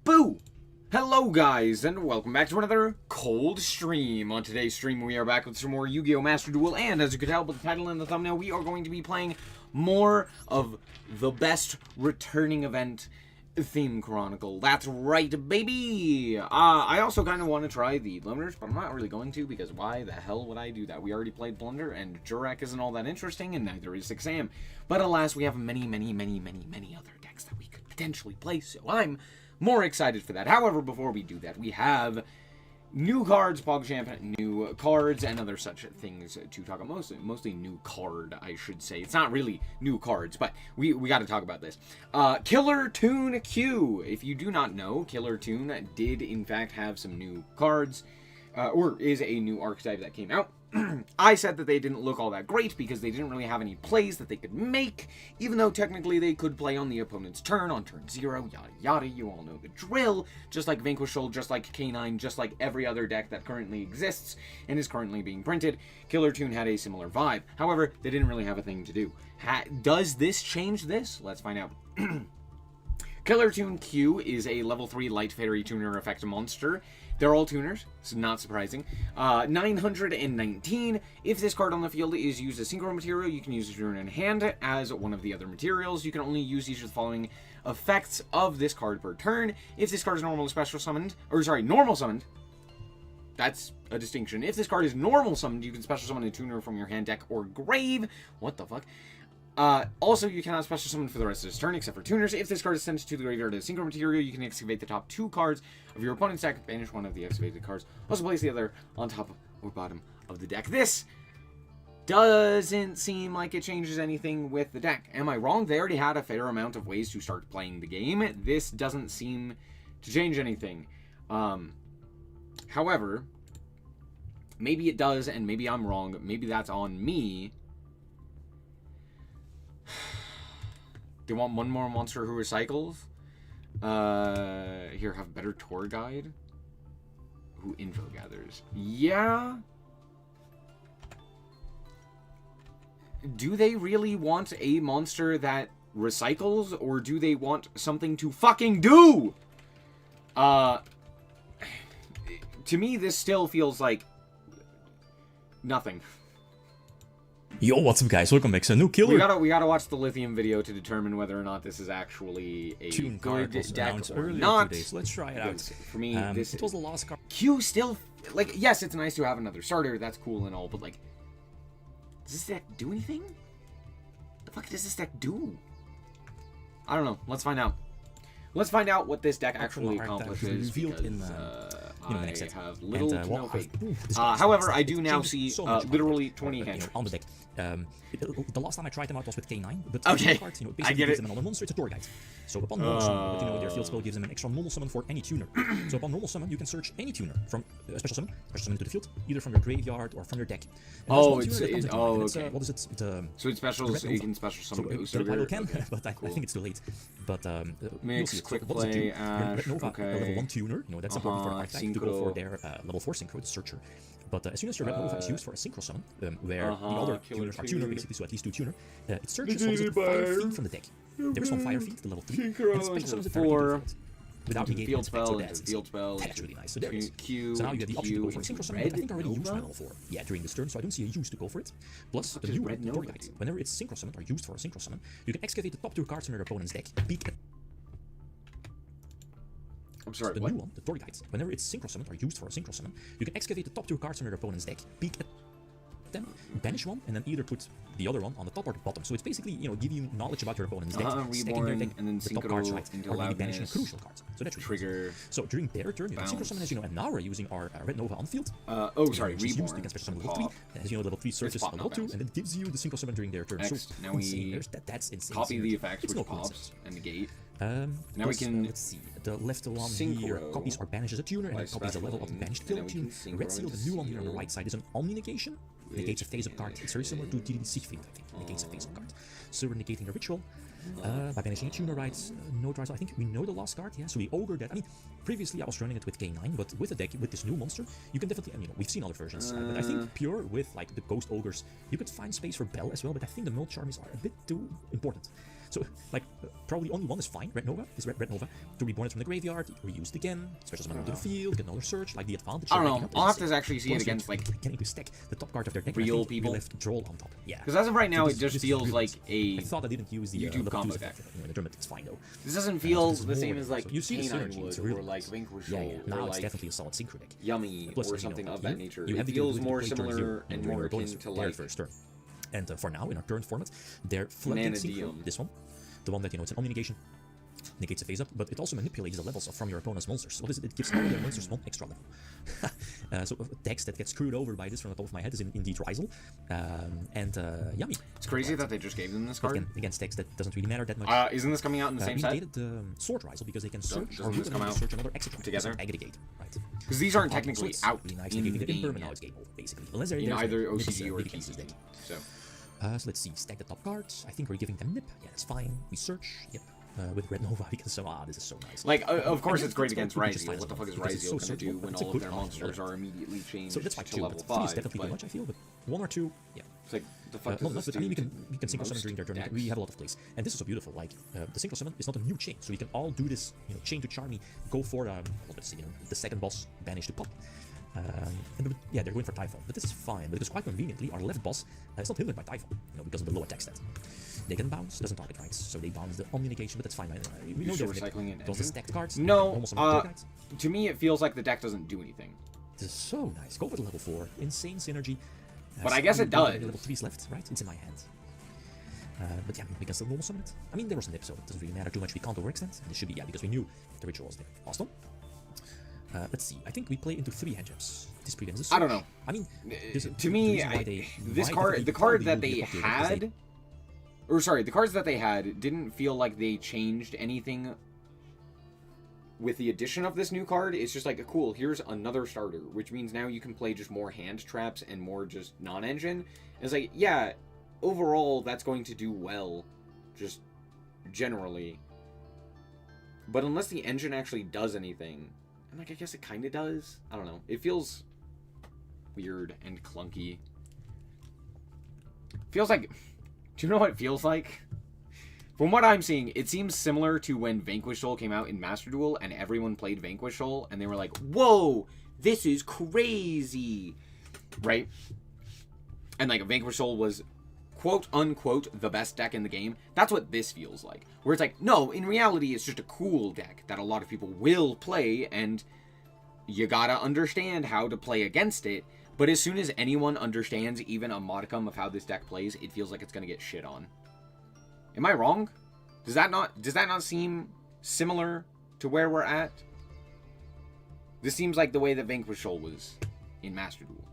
Boo! Hello guys, and welcome back to another cold stream. On today's stream, we are back with some more Yu-Gi-Oh! Master Duel, and as you could tell by the title and the thumbnail, we are going to be playing more of the best returning event theme Chronicle. That's right, baby! I also kind of want to try the Limiters, but I'm not really going to, because why the hell would I do that? We already played Blunder, and Jurak isn't all that interesting, and neither is 6am. But alas, we have many other decks that we could potentially play, so I'm more excited for that. However, before we do that, we have new cards, PogChamp, new cards, and other such things to talk about. Mostly new card, I should say. It's not really new cards, but we got to talk about this. Killer Toon Q. If you do not know, Killer Toon did in fact have some new cards, or is a new archetype that came out. I said that they didn't look all that great because they didn't really have any plays that they could make, even though technically they could play on the opponent's turn, on turn 0, yada yada, you all know the drill, just like Vanquishal, just like K9, just like every other deck that currently exists and is currently being printed. Killer Toon had a similar vibe, however, they didn't really have a thing to do. Does this change this? Let's find out. Killer Toon Q is a level 3 Light Fairy Tuner effect monster. They're all tuners, so not surprising. 919. If this card on the field is used as synchro material, you can use it in hand as one of the other materials. You can only use each of the following effects of this card per turn. If this card is normal summoned, that's a distinction. If this card is normal summoned, you can special summon a tuner from your hand, deck, or grave. What the fuck? Also, you cannot special summon for the rest of this turn, except for tuners. If this card is sent to the graveyard as synchro material, you can excavate the top 2 cards of your opponent's deck, banish one of the excavated cards, also place the other on top or bottom of the deck. This doesn't seem like it changes anything with the deck. Am I wrong? They already had a fair amount of ways to start playing the game. This doesn't seem to change anything. However, maybe it does, and maybe I'm wrong. Maybe that's on me. They want one more monster who recycles. Here, have better tour guide. Who info gathers. Yeah. Do they really want a monster that recycles, or do they want something to fucking do? To me, this still feels like nothing. Yo, what's up guys, welcome back to a new killer. We gotta watch the lithium video to determine whether or not this is actually a Tune good deck or not. not. Today, so let's try it out. For me, this it was a lost card. Q still, like, yes, it's nice to have another starter, that's cool and all, but like, does this deck do anything? The fuck does this deck do? I don't know, let's find out. Let's find out what this deck actually accomplishes, because I have little to no faith. However, I do now see literally 20 hand on the deck. The last time I tried them out was with K9, but okay, cards, basically gives them another monster. It's a tour guide. So upon normal summon, their field spell gives them an extra normal summon for any tuner. So upon normal summon, you can search any tuner from special summon into the field, either from your graveyard or from your deck. And okay. What is it? So it's special, so you can special summon so I can, but I think it's too late. But mix, quick play, Ash, okay. Level 1 tuner, that's important for the archetype to go for their level 4 synchro, the searcher. But as soon as your Red Nova is used for a synchro summon, where the other tuners are tuner, basically, so at least 2 tuner, it searches 5 feet from the deck. There is 1 fire feet, the level 3, and it special summons it directly into the field. Without negating field its spell, so that's really nice. So there it is. Q, so now you have the option to go for a synchro summon, but I think I already used my level 4. Yeah, during this turn, so I don't see a use to go for it. Plus, the new one, the Tour Guide. Whenever it's synchro summoned or used for a synchro summon, you can excavate the top 2 cards from your opponent's deck, peek at I'm sorry, the new one, the Tour Guide. Whenever it's synchro summoned or used for a synchro summon, you can excavate the top 2 cards from your opponent's deck, peek at them, banish one, and then either put the other one on the top or the bottom. So it's basically, give you knowledge about your opponent's deck, stacking their deck, and then the top cards right, or maybe banishing a crucial card. So that's trigger. So during their turn, you can synchro summon, as you know, and now we're using our Red Nova on field. Reborn. Used, you can special summon level 3, as you know, level 3 searches a level 2, and then gives you the synchro summon during their turn. X, so now we that's insane. Copy the effects, which pops, and negate. Now we can let's see. The left one here copies or banishes a tuner, and then copies the level of the banished field tune. Red seal, the new one here on the right side, is an omni negation. Negates a face-up card. It's very similar to TD Siegfried, I think. Negates a face-up card. So we're negating a ritual. By banishing a tuner, right? No tries. I think we know the last card, yeah. So we ogre that. I mean, previously I was running it with K9, but with the deck, with this new monster, you can definitely, you know, we've seen other versions. But I think pure with like the ghost ogres, you could find space for Bell as well, but I think the null charms are a bit too important. So, like, probably only one is fine. Red Nova is Red Nova. To reborn it from the graveyard, reused again, special summon onto the field, get another search, like the advantage. I don't know. I'll have to actually see it against, like, getting to stack the top card of their deck. real people. Left draw on top. Yeah. Because as of right now, it just feels like a I thought I didn't use the YouTube combo deck. In the tournament, it's fine though. This doesn't feel the same more as like so you see the Canine synergy, it's would, really or like nice. Vanquish Yeah, Soul, yeah. Now or it's like definitely a solid synchro deck. Yummy, Plus, or you something know, of here, that nature. you It have the feels ability more to play turn zero similar and during more your akin opponent's to very like first turn. And for now, in our current format, they're flooding synchro, Nanodium. this one. The one that, you know, it's an omni-negation, negates a phase up, but it also manipulates the levels from your opponent's monsters. What is it? It gives all their monsters one extra level. So decks that get screwed over by this from the top of my head is indeed Rizel. Yummy. It's crazy that they just gave them this card. Against decks that doesn't really matter that much. Isn't this coming out in the same we set? dated the Sword Rizel because they can search or this come out search another exit together? Aggregate, right? Because these aren't technically it's out really nice. in the game, game now yet. it's game over, basically. Unless they're In either nips, OCG or cancels TCG. them. So. So let's see, stack the top cards. I think we're giving them Nip. Yeah, that's fine. We search. Yep. With Red Nova because this is so nice. Like, of course it's great against Ryzeal. Ryzeal. What the fuck is Ryzeal gonna do when all of their monsters are immediately changed so that's like to 2, level but 3 is 5? definitely too much, I feel, but 1 or 2, yeah. It's like, the fuck no, does this but I mean, do we can synchro summon during their turn. decks? We have a lot of plays, and this is so beautiful. Like the synchro summon is not a new chain, so we can all do this. You know, chain to Charmy, go for let's see, you know, the second boss, banish to pop. Yeah, they're going for Typhon, but this is fine because quite conveniently our left boss is not hindered by Typhon, you know, because of the low attack stat. They can bounce, doesn't target rights, so they bounce the omni-negation, but that's fine. We know they're recycling it. those are stacked cards. No, to me it feels like the deck doesn't do anything. This is so nice. Go for the level 4, insane synergy. But I guess it does. Level 3 is left, right? It's in my hand. But yeah, we can still normal summon it. I mean, there was an episode, it doesn't really matter too much. We can't overextend, and it should be, yeah, because we knew the ritual was there. Awesome. Let's see. I think we play into 3 hand jumps. This prevents this. I don't know. I mean, to me, the card that they had, or sorry, the cards that they had didn't feel like they changed anything with the addition of this new card. It's just like, cool, here's another starter, which means now you can play just more hand traps and more just non-engine. It's like, yeah, overall that's going to do well, just generally. But unless the engine actually does anything, and like I guess it kind of does. I don't know. It feels weird and clunky. Feels like, do you know what it feels like? From what I'm seeing, it seems similar to when Vanquish Soul came out in Master Duel and everyone played Vanquish Soul and they were like, whoa, this is crazy, right? And like Vanquish Soul was quote unquote the best deck in the game. That's what this feels like, where it's like, no, in reality it's just a cool deck that a lot of people will play and you gotta understand how to play against it. But as soon as anyone understands even a modicum of how this deck plays, it feels like it's gonna get shit on. Am I wrong? Does that not seem similar to where we're at? This seems like the way that Vanquish Soul was in Master Duel.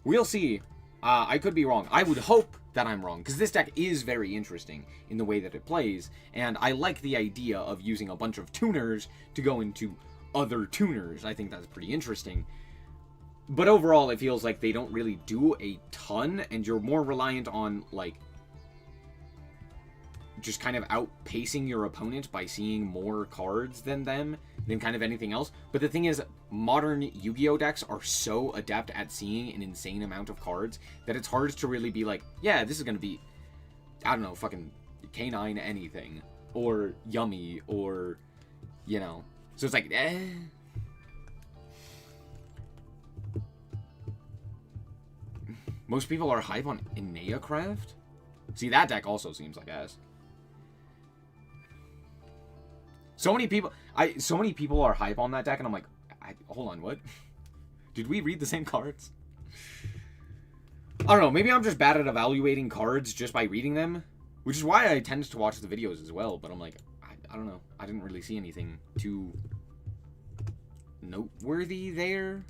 We'll see. I could be wrong. I would hope that I'm wrong, because this deck is very interesting in the way that it plays, and I like the idea of using a bunch of tuners to go into other tuners. I think that's pretty interesting. But overall, it feels like they don't really do a ton, and you're more reliant on, like, just kind of outpacing your opponent by seeing more cards than them than kind of anything else. But the thing is, modern Yu-Gi-Oh decks are so adept at seeing an insane amount of cards that it's hard to really be like, yeah, this is going to be, I don't know, fucking K9 anything, or Yummy, or, you know. So it's like, Most people are hype on Ineacraft? See, that deck also seems like ass. So many people are hype on that deck, and I'm like, hold on, what? Did we read the same cards? I don't know, maybe I'm just bad at evaluating cards just by reading them, which is why I tend to watch the videos as well, but I'm like, I don't know, I didn't really see anything too noteworthy there.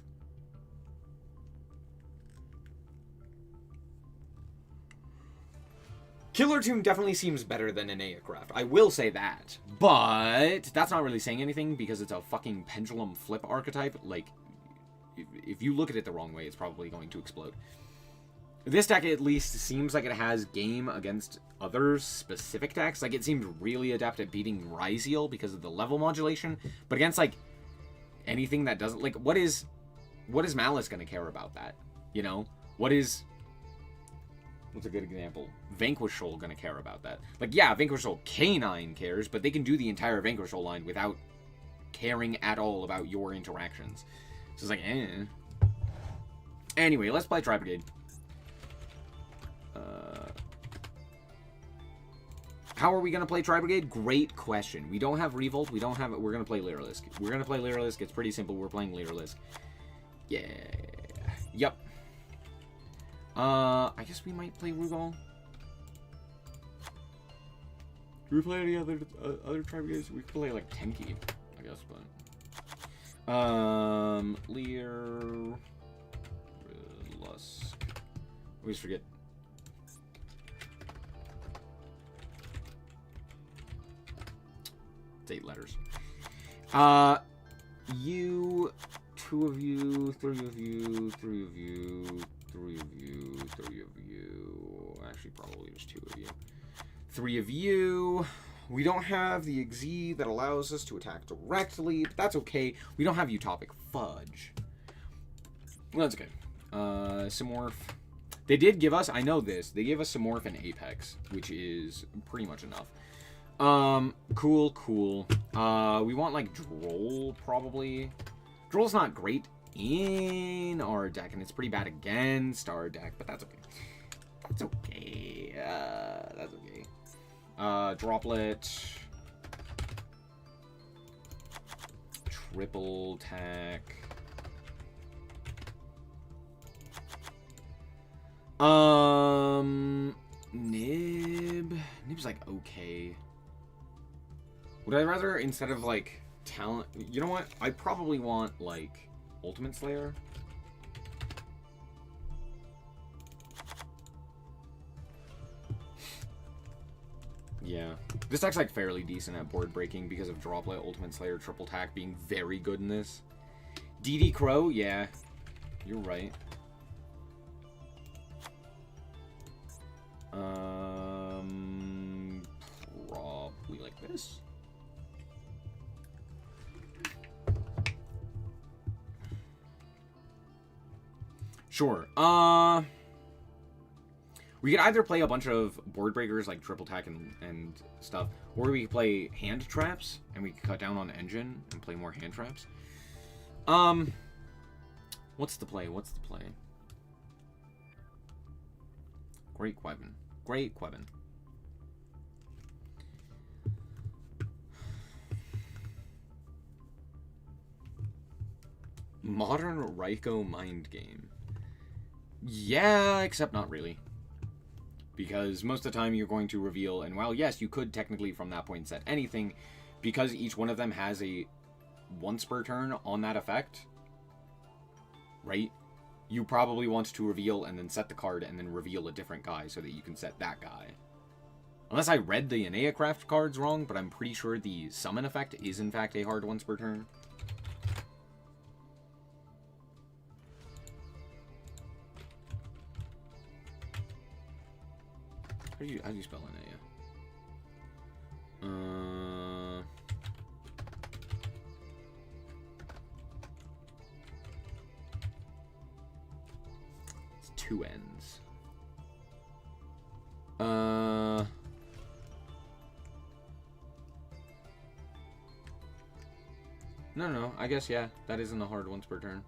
Killer Tomb definitely seems better than Ineacraft. I will say that. But that's not really saying anything because it's a fucking pendulum flip archetype. Like, if you look at it the wrong way, it's probably going to explode. This deck at least seems like it has game against other specific decks. Like, it seems really adept at beating Ryzeal because of the level modulation. But against, like, anything that doesn't... Like, what is Malice going to care about that? You know? What's a good example? Vanquish Soul going to care about that? Like, yeah, Vanquish Soul K9 cares, but they can do the entire Vanquish Soul line without caring at all about your interactions. So it's like, eh. Anyway, let's play Tri-Brigade. How are we going to play Tri-Brigade? Great question. We don't have Revolt. We don't have it. We're going to play Lyralisk. We're going to play Lyralisk. It's pretty simple. We're playing Lyralisk. Yeah. Yep. I guess we might play Rugal. Do we play any other Tri-Brigades? We could play, like, Tenki, I guess, but... Lyralisk. I always forget. It's 8 letters. You, 2 of you, 3 of you, 3 of you, 3 of you, 3 of you. Actually, probably just 2 of you. 3 of you. We don't have the Exceed that allows us to attack directly, but that's okay. We don't have Utopic Fudge. Well, that's okay. Simorph. They did give us, I know this, they gave us Simorph and Apex, which is pretty much enough. Cool. We want, like, Droll, probably. Droll's not great in our deck, and it's pretty bad against our deck, but that's okay. That's okay. That's okay. Droplet. Triple Tack. Nib. Nib's, like, okay. Would I rather, instead of, like, talent... You know what? I probably want, like, Ultimate Slayer. Yeah. This deck's, like, fairly decent at board breaking because of Droplet, Ultimate Slayer, Triple Tack being very good in this. DD Crow? Yeah. You're right. Probably like this. Sure. We could either play a bunch of board breakers like Triple Tack and stuff, or we could play hand traps and we could cut down on engine and play more hand traps. What's the play? Great Quevin. Modern Raikou Mind Game. Yeah, except not really. Because most of the time you're going to reveal, and while yes, you could technically from that point set anything, because each one of them has a once per turn on that effect, right? You probably want to reveal and then set the card and then reveal a different guy so that you can set that guy. Unless I read the Aneacraft cards wrong, but I'm pretty sure the summon effect is in fact a hard once per turn. How do you spell Anea? It's 2 N's. No. I guess, yeah. That isn't the hard once per turn.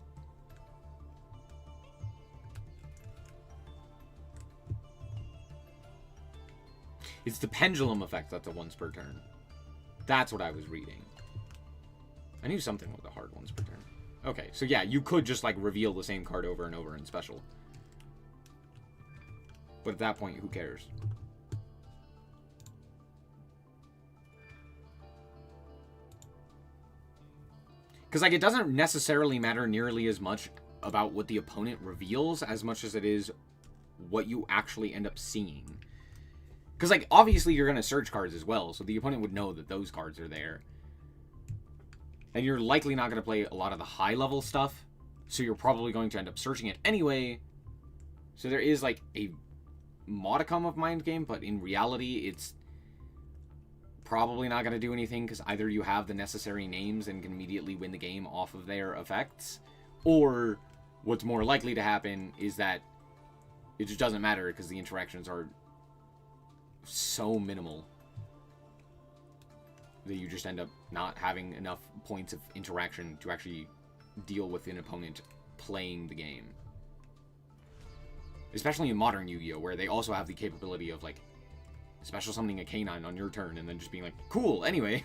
It's the pendulum effect that's a once per turn. That's what I was reading. I knew something with a hard once per turn. Okay, so yeah, you could just, like, reveal the same card over and over in special. But at that point, who cares? Because, like, it doesn't necessarily matter nearly as much about what the opponent reveals as much as it is what you actually end up seeing. Because, like, obviously you're going to search cards as well, so the opponent would know that those cards are there. And you're likely not going to play a lot of the high-level stuff, so you're probably going to end up searching it anyway. So there is, like, a modicum of mind game, but in reality, it's probably not going to do anything, because either you have the necessary names and can immediately win the game off of their effects, or what's more likely to happen is that it just doesn't matter, because the interactions are so minimal that you just end up not having enough points of interaction to actually deal with an opponent playing the game. Especially in modern Yu-Gi-Oh!, where they also have the capability of, like, special summoning a canine on your turn and then just being like, cool, anyway.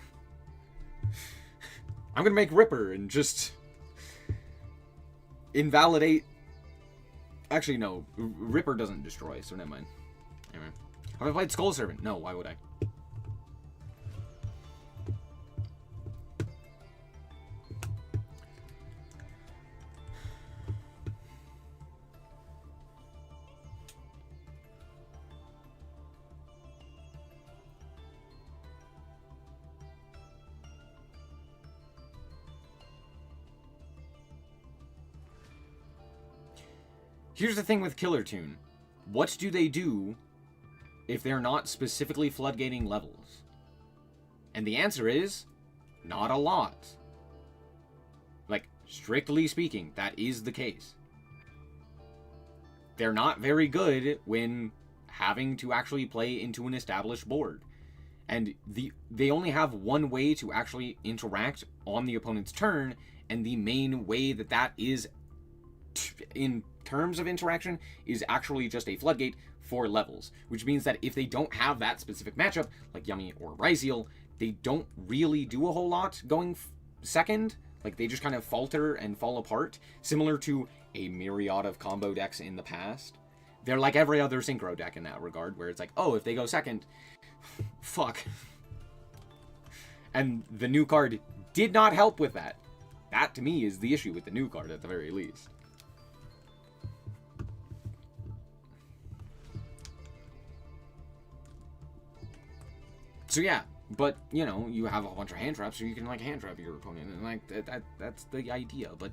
I'm gonna make Ripper and just invalidate... Actually, no. Ripper doesn't destroy, so never mind. Anyway. Have I played Skull Servant? No, why would I? Here's the thing with Killer Tune. What do they do if they're not specifically floodgating levels? And the answer is, not a lot. Like, strictly speaking, that is the case. They're not very good when having to actually play into an established board. And they only have one way to actually interact on the opponent's turn, and the main way that is in terms of interaction is actually just a floodgate for levels, which means that if they don't have that specific matchup, like Yummy or Ryzeal, they don't really do a whole lot going second. Like, they just kind of falter and fall apart, similar to a myriad of combo decks in the past. They're like every other synchro deck in that regard, where it's like, oh, if they go second, fuck. And the new card did not help with that. That, to me, is the issue with the new card, at the very least. So yeah, but, you know, you have a bunch of hand traps, so you can, like, hand trap your opponent, and, like, that's the idea, but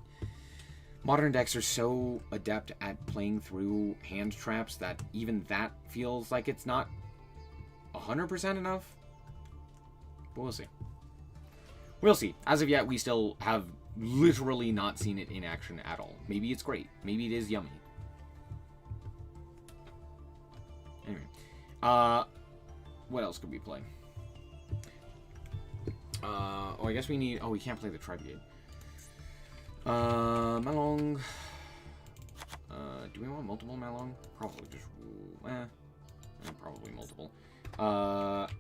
modern decks are so adept at playing through hand traps that even that feels like it's not 100% enough. But we'll see. We'll see. As of yet, we still have literally not seen it in action at all. Maybe it's great. Maybe it is yummy. Anyway. What else could we play? Oh, I guess we need... Oh, we can't play the Tri-Brigade. Malong. Do we want multiple Malong? Probably just... probably multiple.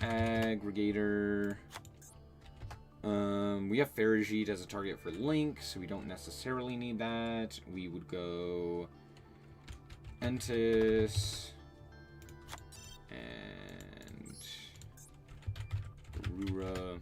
Aggregator. We have Farigite as a target for Link, so we don't necessarily need that. We would go... Entis. And... Rura.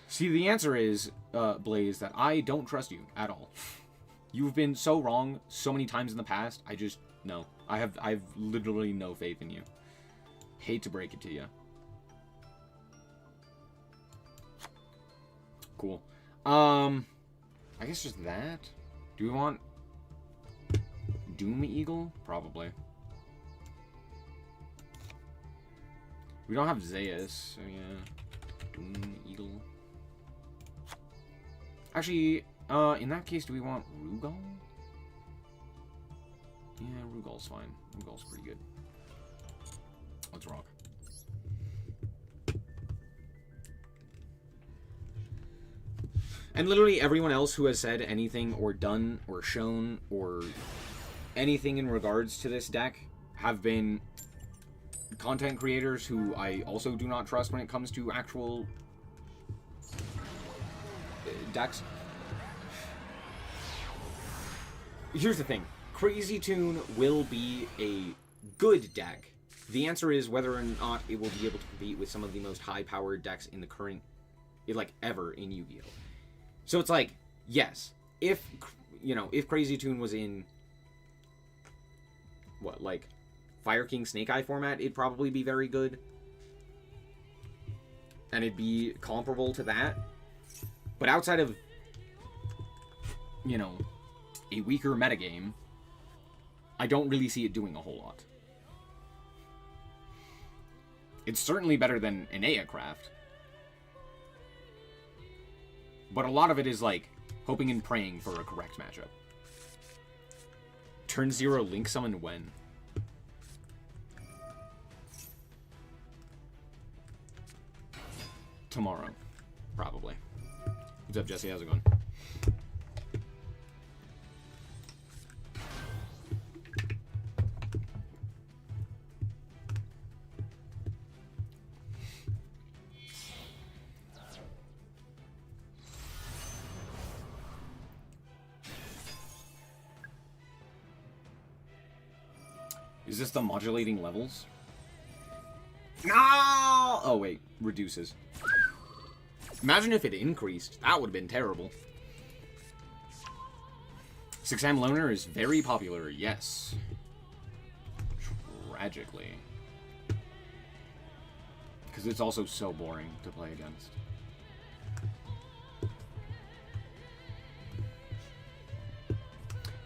See, the answer is, Blaze, that I don't trust you at all. You've been so wrong so many times in the past. I just, no. I have literally no faith in you. Hate to break it to you. Cool. I guess just that. Do we want Doom Eagle? Probably. We don't have Zeus, so yeah. Doom Eagle. Actually, in that case, do we want Rugal? Yeah, Rugal's fine. Rugal's pretty good. Let's rock. And literally everyone else who has said anything or done or shown or anything in regards to this deck have been content creators who I also do not trust when it comes to actual decks. Here's the thing. Crazy Tune will be a good deck. The answer is whether or not it will be able to compete with some of the most high-powered decks in the current like, ever in Yu-Gi-Oh! So it's like, yes, if, you know, if Crazy Toon was in, what, like, Fire King Snake Eye format, it'd probably be very good. And it'd be comparable to that. But outside of, you know, a weaker metagame, I don't really see it doing a whole lot. It's certainly better than an Craft. But a lot of it is, like, hoping and praying for a correct matchup. Turn 0 Link Summon when? Tomorrow. Probably. What's up, Jesse? How's it going? Is this the modulating levels? No! Oh, wait. Reduces. Imagine if it increased. That would have been terrible. 6am Loner is very popular, yes. Tragically. Because it's also so boring to play against.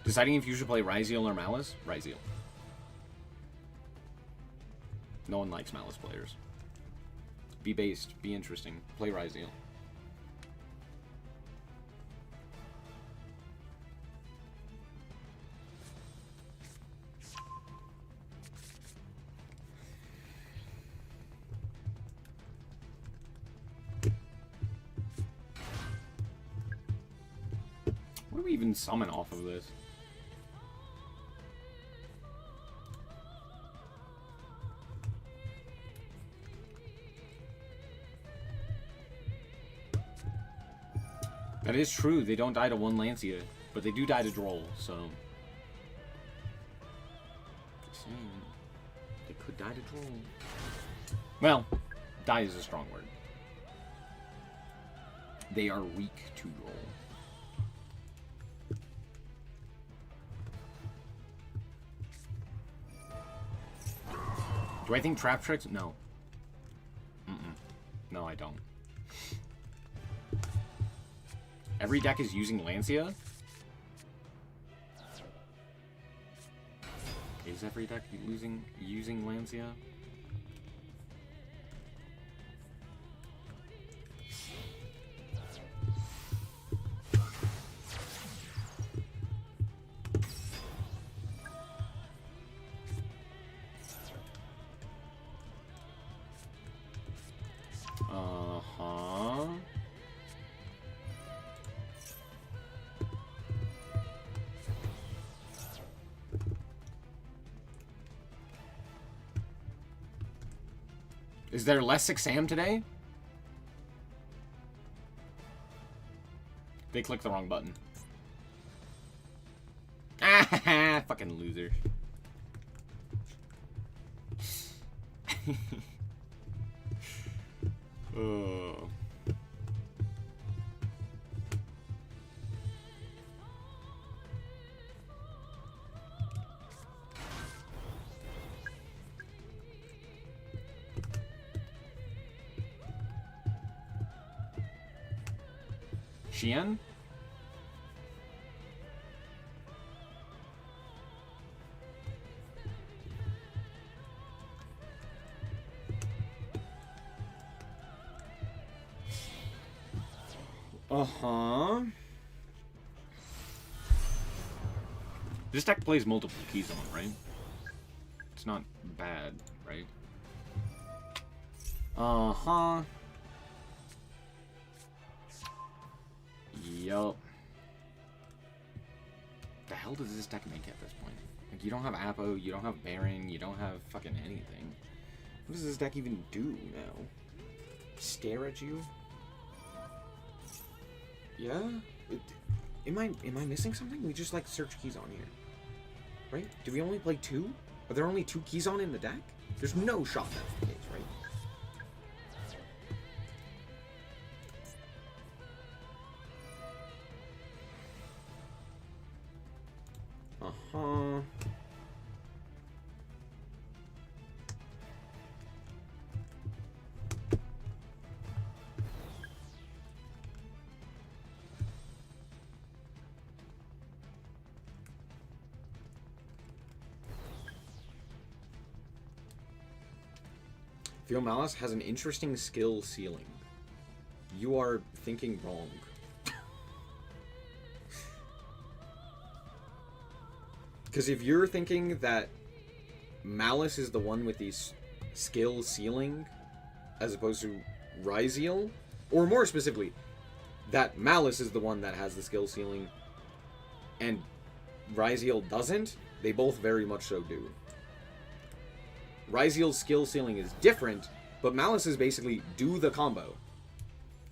Deciding if you should play Ryzeal or Malice? Ryzeal. No one likes Malice players. Be based. Be interesting. Play Ryzeal. What do we even summon off of this? That is true, they don't die to one Lancia, but they do die to Droll, so... Just saying. They could die to Droll. Well, die is a strong word. They are weak to Droll. Do I think Trap Tricks? No. No, I don't. Every deck is using Lancia? Is every deck using Lancia? Is there less 6am today? They clicked the wrong button. Ah, fucking loser. Oh. Xian? Uh-huh. This deck plays multiple keys on, right? It's not bad, right? Uh-huh. Yup. The hell does this deck make at this point? Like, you don't have Apo, you don't have Baron, you don't have fucking anything. What does this deck even do now? Stare at you? Yeah? Am I missing something? We just, like, search keys on here. Right? Do we only play 2? Are there only 2 keys on in the deck? There's no shot that's the case, right? Feel Malice has an interesting skill ceiling. You are thinking wrong. Because if you're thinking that Malice is the one with the skill ceiling, as opposed to Ryziel, or more specifically, that Malice is the one that has the skill ceiling, and Ryziel doesn't, they both very much so do. Ryziel's skill ceiling is different, but Malice is basically do the combo,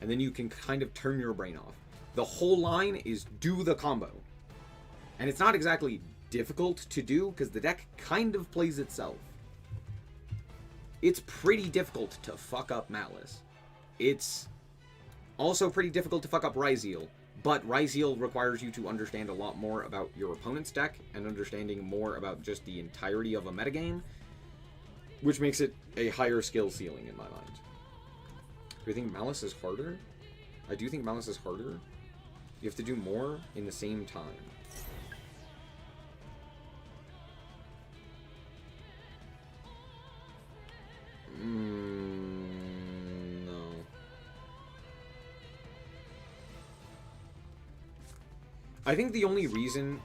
and then you can kind of turn your brain off. The whole line is do the combo. And it's not exactly difficult to do, because the deck kind of plays itself. It's pretty difficult to fuck up Malice. It's also pretty difficult to fuck up Ryziel, but Ryziel requires you to understand a lot more about your opponent's deck, and understanding more about just the entirety of a metagame, which makes it a higher skill ceiling in my mind. Do you think Malice is harder? I do think Malice is harder. You have to do more in the same time. No. I think the only reason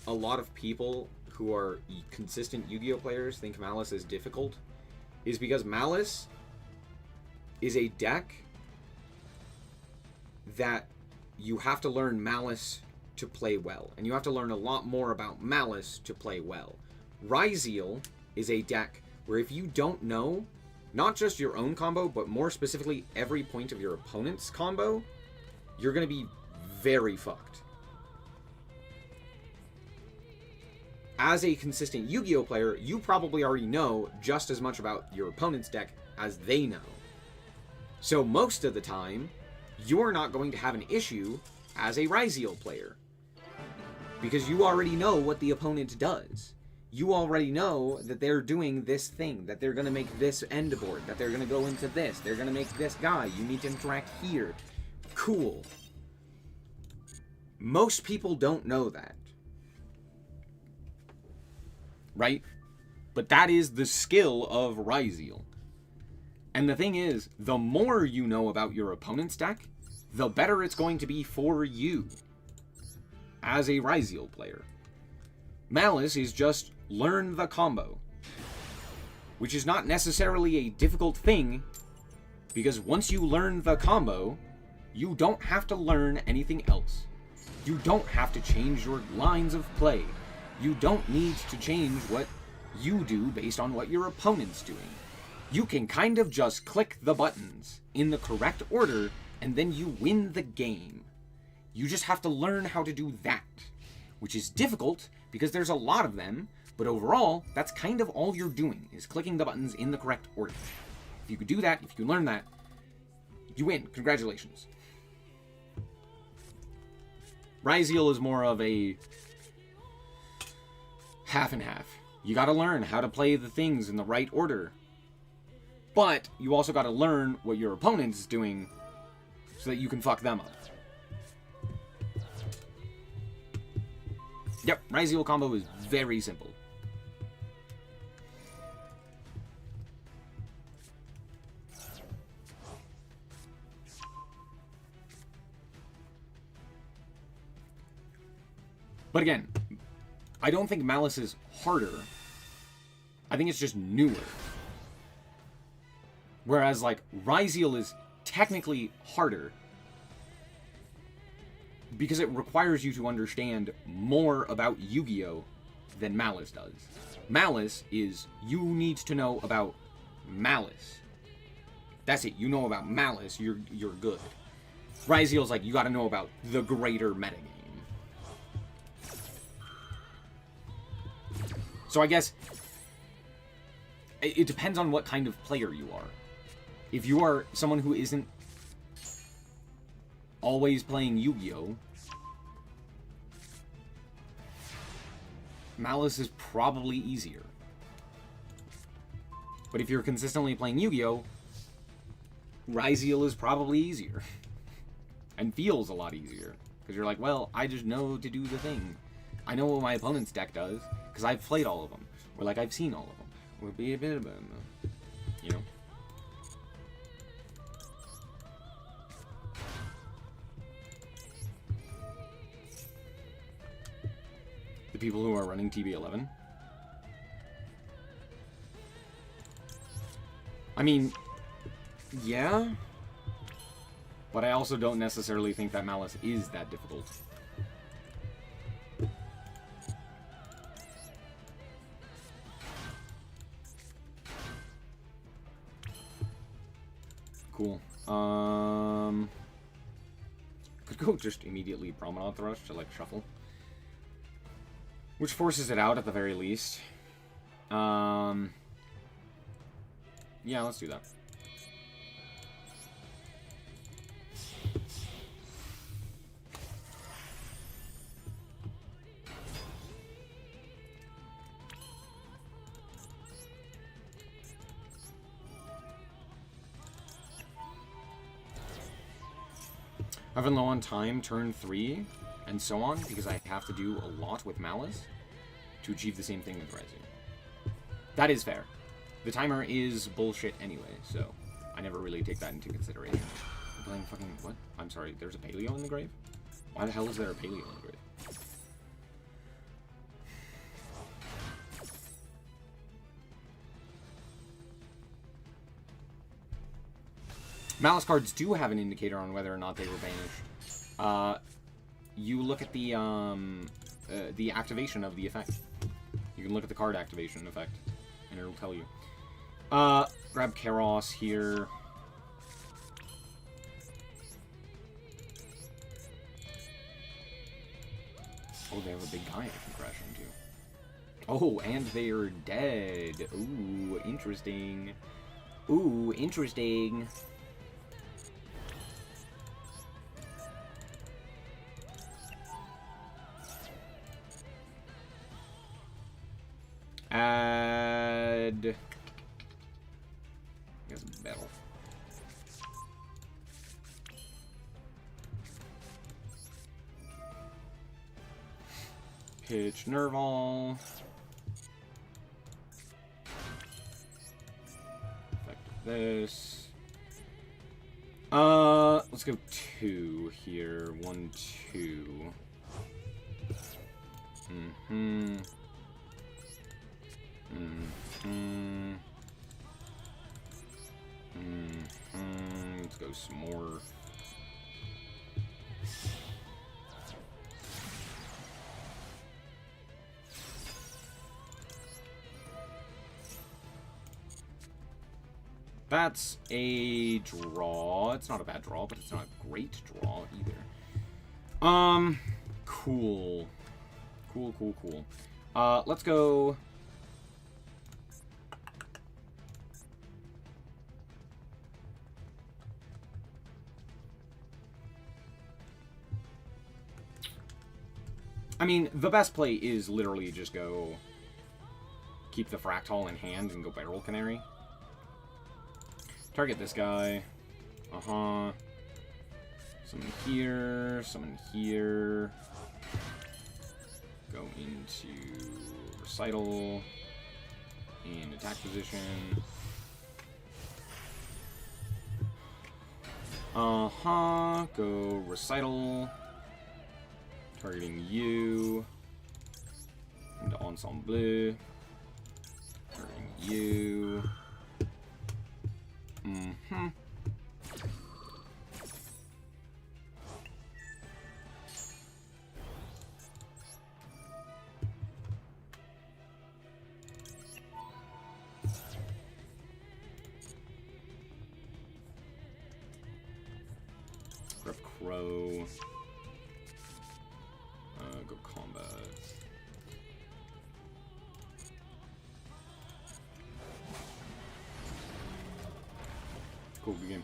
a lot of people who are consistent Yu-Gi-Oh players think Malice is difficult is because Malice is a deck that you have to learn Malice to play well, and you have to learn a lot more about Malice to play well. Ryziel is a deck where if you don't know not just your own combo, but more specifically every point of your opponent's combo, you're going to be very fucked. As a consistent Yu-Gi-Oh player, you probably already know just as much about your opponent's deck as they know. So most of the time, you're not going to have an issue as a Ryziel player, because you already know what the opponent does. You already know that they're doing this thing, that they're going to make this end board, that they're going to go into this, they're going to make this guy, you need to interact here. Cool. Most people don't know that. Right? But that is the skill of Ryziel. And the thing is, the more you know about your opponent's deck, the better it's going to be for you as a Ryziel player. Malice is just learn the combo, which is not necessarily a difficult thing, because once you learn the combo, you don't have to learn anything else. You don't have to change your lines of play. You don't need to change what you do based on what your opponent's doing. You can kind of just click the buttons in the correct order, and then you win the game. You just have to learn how to do that, which is difficult because there's a lot of them, but overall, that's kind of all you're doing, is clicking the buttons in the correct order. If you could do that, if you learn that, you win. Congratulations. Ryziel is more of a half and half. You gotta learn how to play the things in the right order, but you also gotta learn what your opponent is doing so that you can fuck them up. Yep, Ryziel combo is very simple. But again, I don't think Malice is harder. I think it's just newer. Whereas, like, Ryziel is technically harder because it requires you to understand more about Yu-Gi-Oh! Than Malice does. Malice is, you need to know about Malice. That's it. You know about Malice, you're good. Ryziel's like, you gotta know about the greater metagame. So I guess it depends on what kind of player you are. If you are someone who isn't always playing Yu-Gi-Oh!, Malice is probably easier. But if you're consistently playing Yu-Gi-Oh!, Ryzeal is probably easier. And feels a lot easier. Because you're like, well, I just know to do the thing. I know what my opponent's deck does, because I've played all of them. Or like, I've seen all of them. Would be a bit of you know? The people who are running TB11. I mean, yeah. But I also don't necessarily think that Malice is that difficult. Cool. Could go just immediately Promenade Thrush to, like, shuffle. Which forces it out at the very least. Yeah, let's do that. I've been low on time, turn 3, and so on, because I have to do a lot with Malice to achieve the same thing with Ryzeal. That is fair. The timer is bullshit anyway, so I never really take that into consideration. I'm playing fucking... what? I'm sorry, there's a Paleo in the grave? Why the hell is there a Paleo in the grave? Malice cards do have an indicator on whether or not they were banished. You look at the activation of the effect. You can look at the card activation effect, and it'll tell you. Grab Karos here. Oh, they have a big guy I can crash into. Oh, and they are dead. Ooh, interesting. Ooh, interesting. Add... I guess battle. Pitch Nerval. Effect this. Let's go 2 here. 1, 2. Mm-hmm. Let's go some more. That's a draw. It's not a bad draw, but it's not a great draw either. Cool. Cool. Let's go... I mean, the best play is literally just go... keep the Fractal in hand and go Barrel Canary. Target this guy. Summon here. Summon here. Go into Recital. In attack position. Go Recital. Targeting you. Into Ensemble. Targeting you. Grab Crow. Go combat. Cool, good game.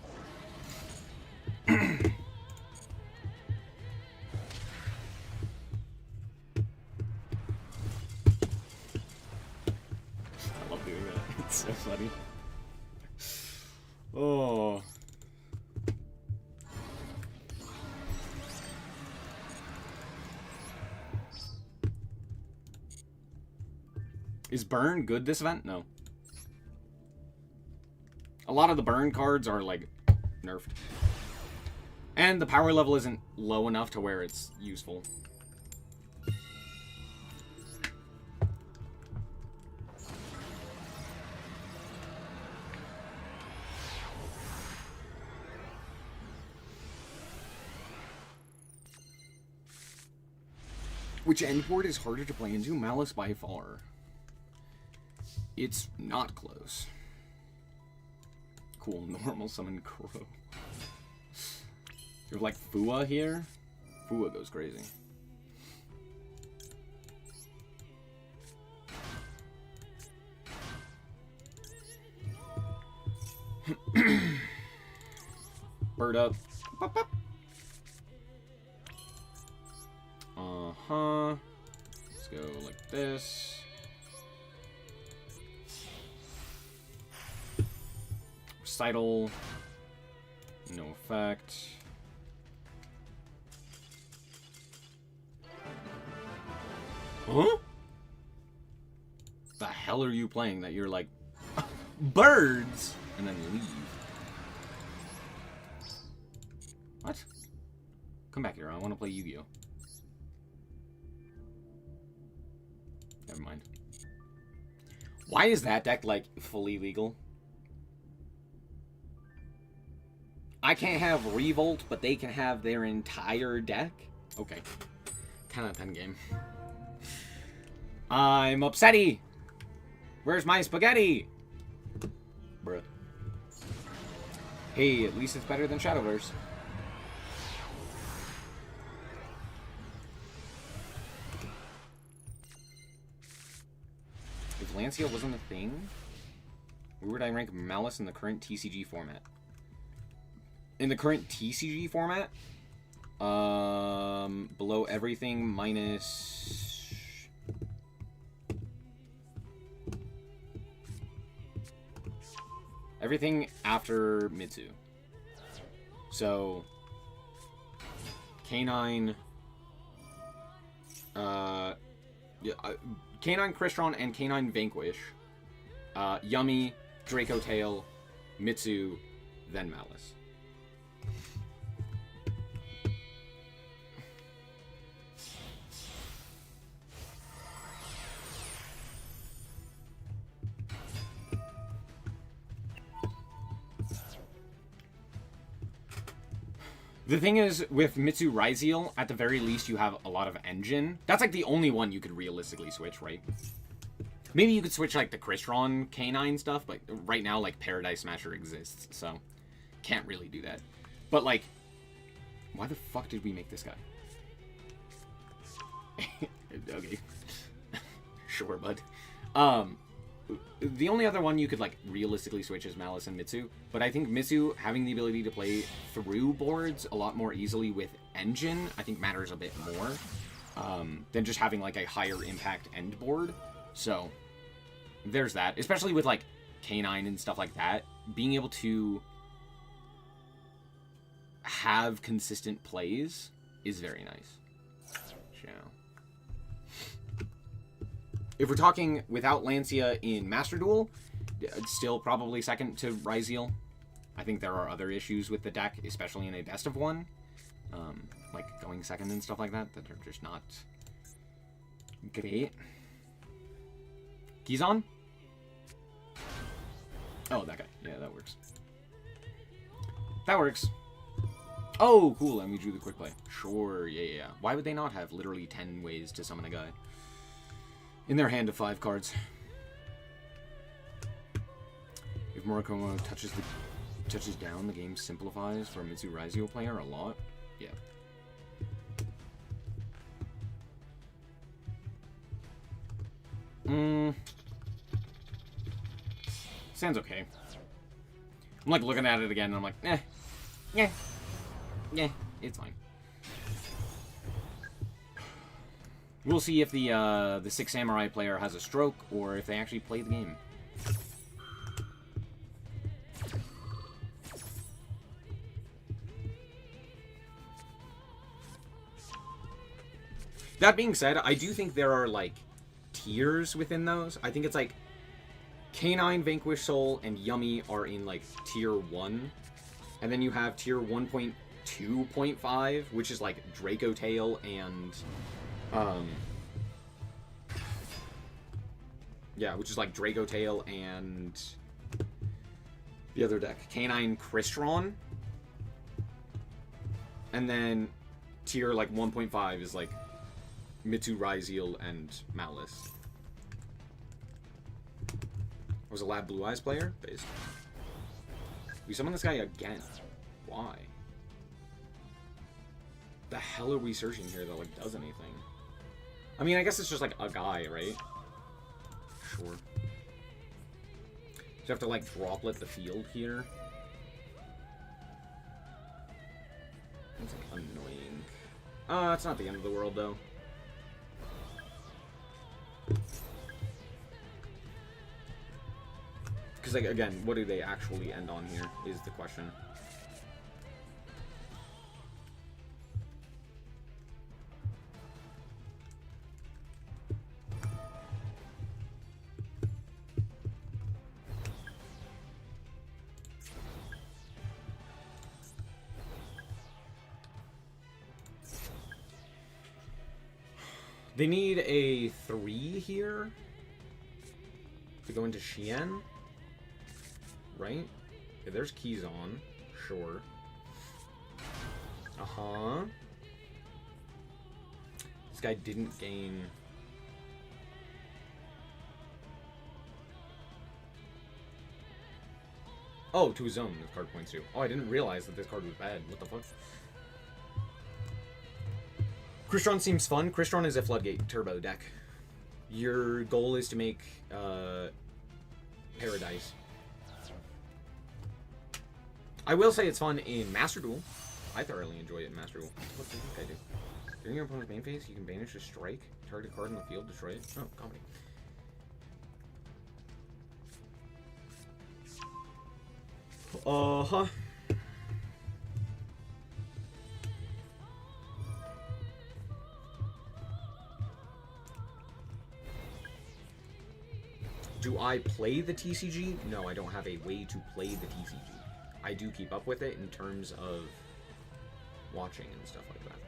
It's so funny. Oh. Is burn good this event? No. A lot of the burn cards are, like, nerfed. And the power level isn't low enough to where it's useful. Which end board is harder to play into? Malice by far. It's not close. Cool, normal summon Crow. You have like Fua here? Fua goes crazy. Bird up. Pop, pop. Uh-huh. Let's go like this. Recital. No effect. Huh? The hell are you playing that you're like birds and then leave? What? Come back here. I want to play Yu-Gi-Oh. Never mind. Why is that deck like fully legal? I can't have Revolt, but they can have their entire deck? Okay. 10 out of 10 game. I'm upsetty! Where's my spaghetti? Bruh. Hey, at least it's better than Shadowverse. If Lancia wasn't a thing, where would I rank Malice in the current TCG format? In the current TCG format, below everything minus... everything after Mitsu. So, K9, K9 Crystron and K9 Vanquish, Yummy, Draco Tail, Mitsu, then Malice. The thing is, with Mitsu Ryzeal, at the very least, you have a lot of engine. That's like the only one you could realistically switch, right? Maybe you could switch like the Crystron K9 stuff, but right now, like, Paradise Smasher exists, so can't really do that. But like, why the fuck did we make this guy? Okay. Sure, bud. The only other one you could, like, realistically switch is Malice and Mitsu. But I think Mitsu having the ability to play through boards a lot more easily with engine, I think matters a bit more than just having, like, a higher impact end board. So, there's that. Especially with, like, K9 and stuff like that. Being able to have consistent plays is very nice. If we're talking without Lancia in Master Duel, it's still probably second to Ryzeal. I think there are other issues with the deck, especially in a best of one. Like going second and stuff like that, that are just not great. Gizon? Oh, that guy. Yeah, that works. That works. Oh, cool, and we drew the quick play. Sure, yeah. Why would they not have literally 10 ways to summon a guy in their hand of 5 cards? If Murakumo touches down, the game simplifies for a Mitsu Ryzeal player a lot. Yeah. Sounds okay. I'm like looking at it again and I'm like, yeah, it's fine. We'll see if the Six Samurai player has a stroke, or if they actually play the game. That being said, I do think there are, like, tiers within those. I think it's, like, Canine, Vanquish Soul, and Yummy are in, like, tier 1. And then you have tier 1.2.5, which is, like, Draco Tail and, yeah, which is, like, Draco Tail and the other deck. Canine Crystron. And then tier, like, 1.5 is, like, Mitsu, Ryzeal, and Malice. I was a Lab Blue Eyes player? Based. We summon this guy again. Why? The hell are we searching here that, like, does anything? I mean, I guess it's just, like, a guy, right? Sure. So you have to, like, droplet the field here. That's, like, annoying. It's not the end of the world, though. Because, like, again, what do they actually end on here is the question. They need a 3 here to go into Xian. Right? Okay, there's keys on. Sure. Uh-huh. This guy didn't gain... Oh, to his own, this card points to. Oh, I didn't realize that this card was bad. What the fuck? Crystron seems fun. Crystron is a Floodgate Turbo deck. Your goal is to make, Paradise. I will say it's fun in Master Duel. I thoroughly enjoy it in Master Duel. What does this guy do? During your opponent's main phase, you can banish a strike, target card in the field, destroy it. Oh, comedy. Uh-huh. Do I play the TCG? No, I don't have a way to play the TCG. I do keep up with it in terms of watching and stuff like that.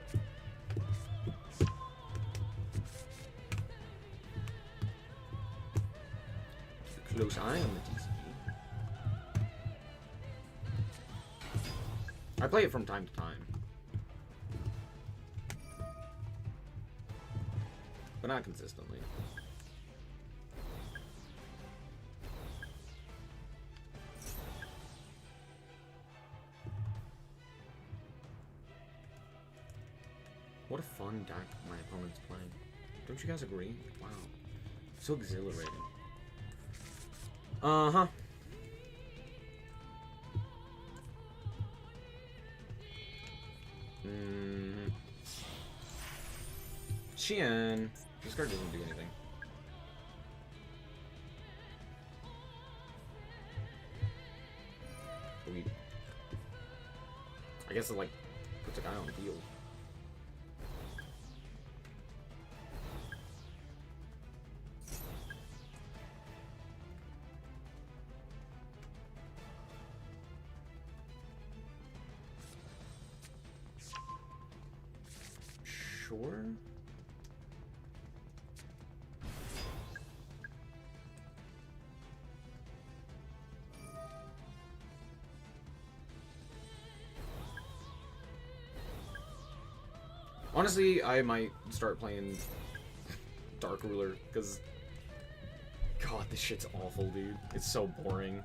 Keep a close eye on the TCG. I play it from time to time. But not consistently. What a fun deck my opponent's playing. Don't you guys agree? Wow. So exhilarating. Uh-huh. Xian. This card doesn't do anything. I guess it, like, puts a guy on the field. Sure. Honestly, I might start playing Dark Ruler, because... God, this shit's awful, dude. It's so boring.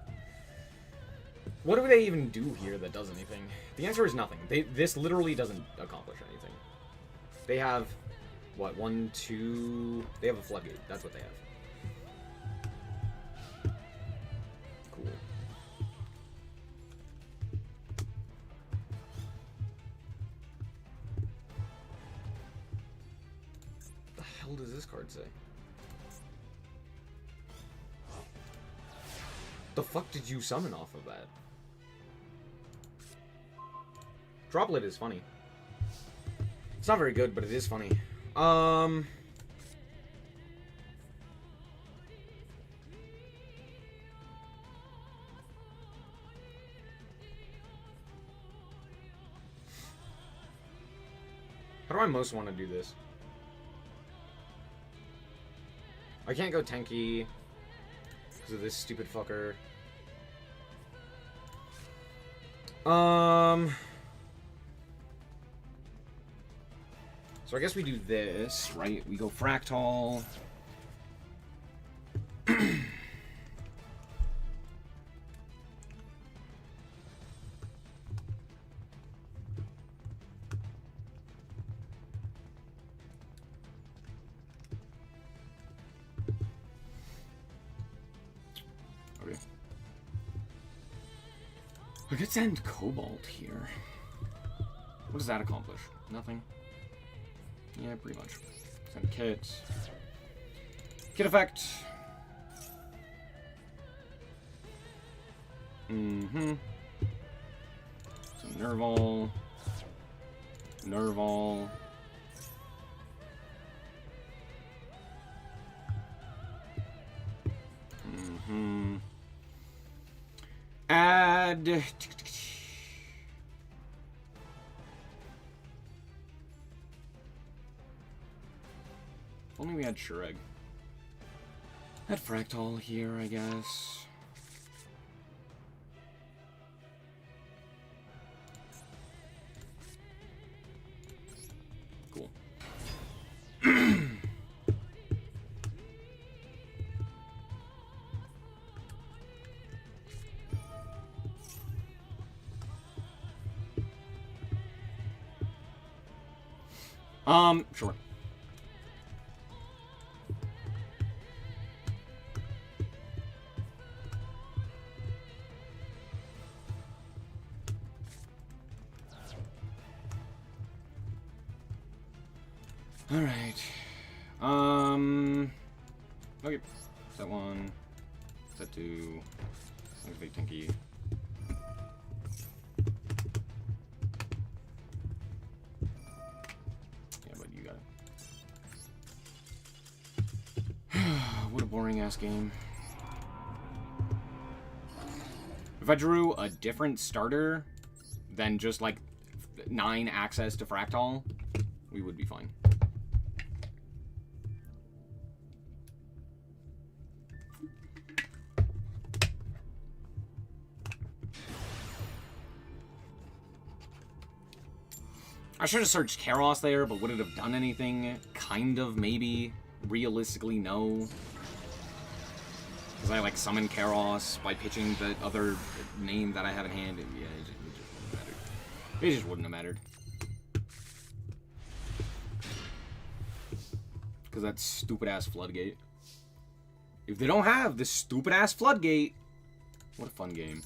What do they even do here that does anything? The answer is nothing. This literally doesn't accomplish anything. They have, what, 1, 2... They have a Floodgate. That's what they have. Cool. What the hell does this card say? The fuck did you summon off of that? Droplet is funny. It's not very good, but it is funny. How do I most want to do this? I can't go Tenki because of this stupid fucker. So I guess we do this, right? We go Fractal. Okay. I could send Cobalt here. What does that accomplish? Nothing? Yeah, pretty much. Send Kit. Kit effect. Mm-hmm. So Nerval. Nerval. Mm-hmm. Add... If only we had Shureg. Add Fractal here, I guess. Cool. Sure. Alright. Okay. Set one. Set two. There's Big Tinky. Yeah, but you got it. What a boring ass game. If I drew a different starter than just like 9 access to Fractal, we would be fine. I should have searched Karos there, but would it have done anything? Kind of, maybe. Realistically, no. Because I, like, summoned Karos by pitching the other name that I have in hand. And, yeah, it just wouldn't have mattered. It just wouldn't have mattered. Because that stupid-ass Floodgate. If they don't have this stupid-ass Floodgate... What a fun game.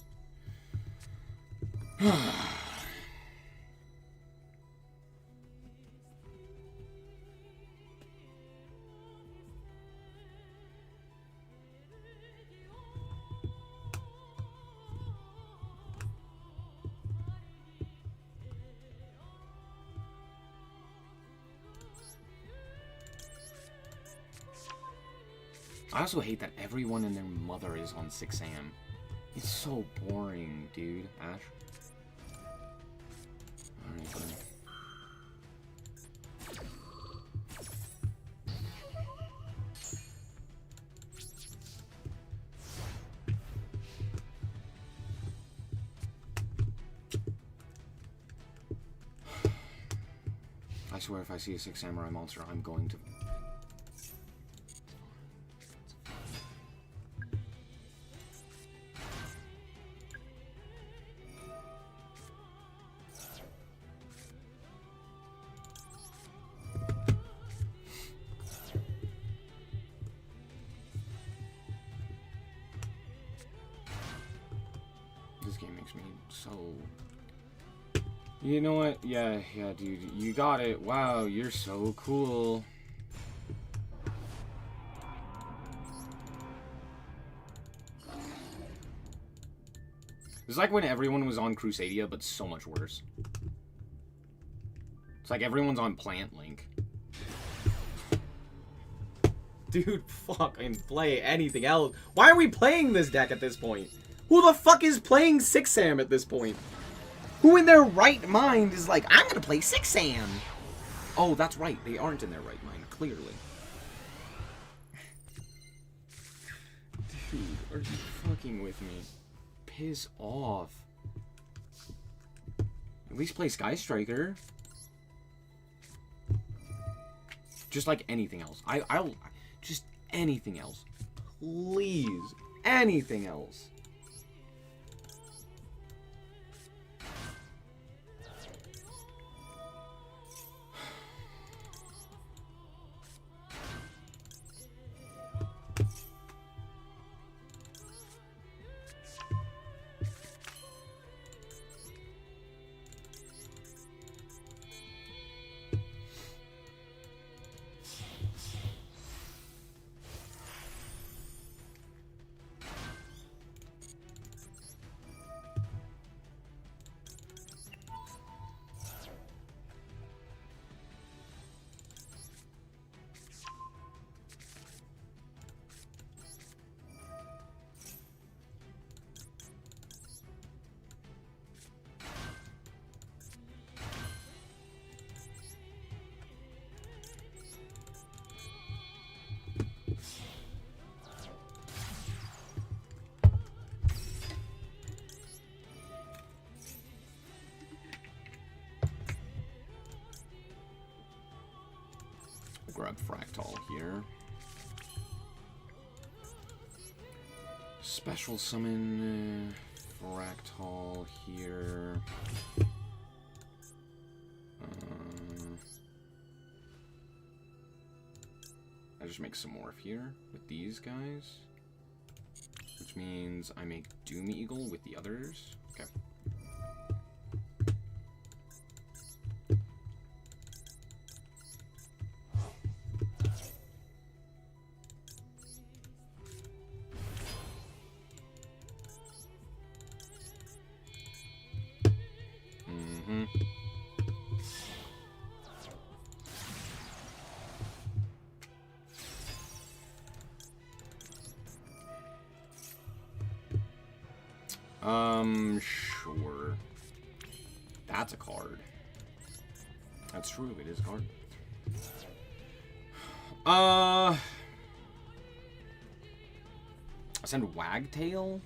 I also hate that everyone and their mother is on 6 AM. It's so boring, dude. Ash? Alright, buddy. I swear if I see a 6 Samurai monster, I'm going to... This game makes me so... You know what? Yeah, dude. You got it. Wow, you're so cool. It's like when everyone was on Crusadia, but so much worse. It's like everyone's on Plant Link. Dude, fucking play anything else. Why are we playing this deck at this point? Who the fuck is playing 6 Sam at this point? Who in their right mind is like, I'm gonna play 6 Sam? Oh, that's right. They aren't in their right mind, clearly. Dude, are you fucking with me? Piss off. At least play Sky Striker. Just like anything else. I'll just anything else. Please. Anything else. Grab Fractal here. Special summon Fractal here. I just make some morph here with these guys, which means I make Doom Eagle with the others. Okay. Sure. That's a card. That's true, it is a card. Send Wagtail?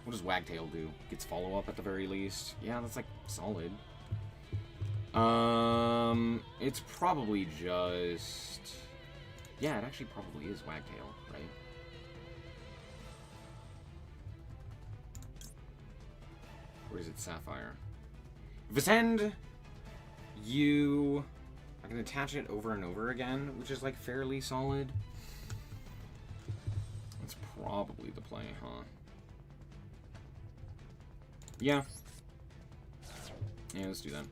What does Wagtail do? Gets follow-up at the very least. Yeah, that's, like, solid. It's probably just... Yeah, it actually probably is Wagtail, right? Or is it Sapphire? Viscend, you... I can attach it over and over again, which is, like, fairly solid. That's probably the play, huh? Yeah. Yeah, let's do that.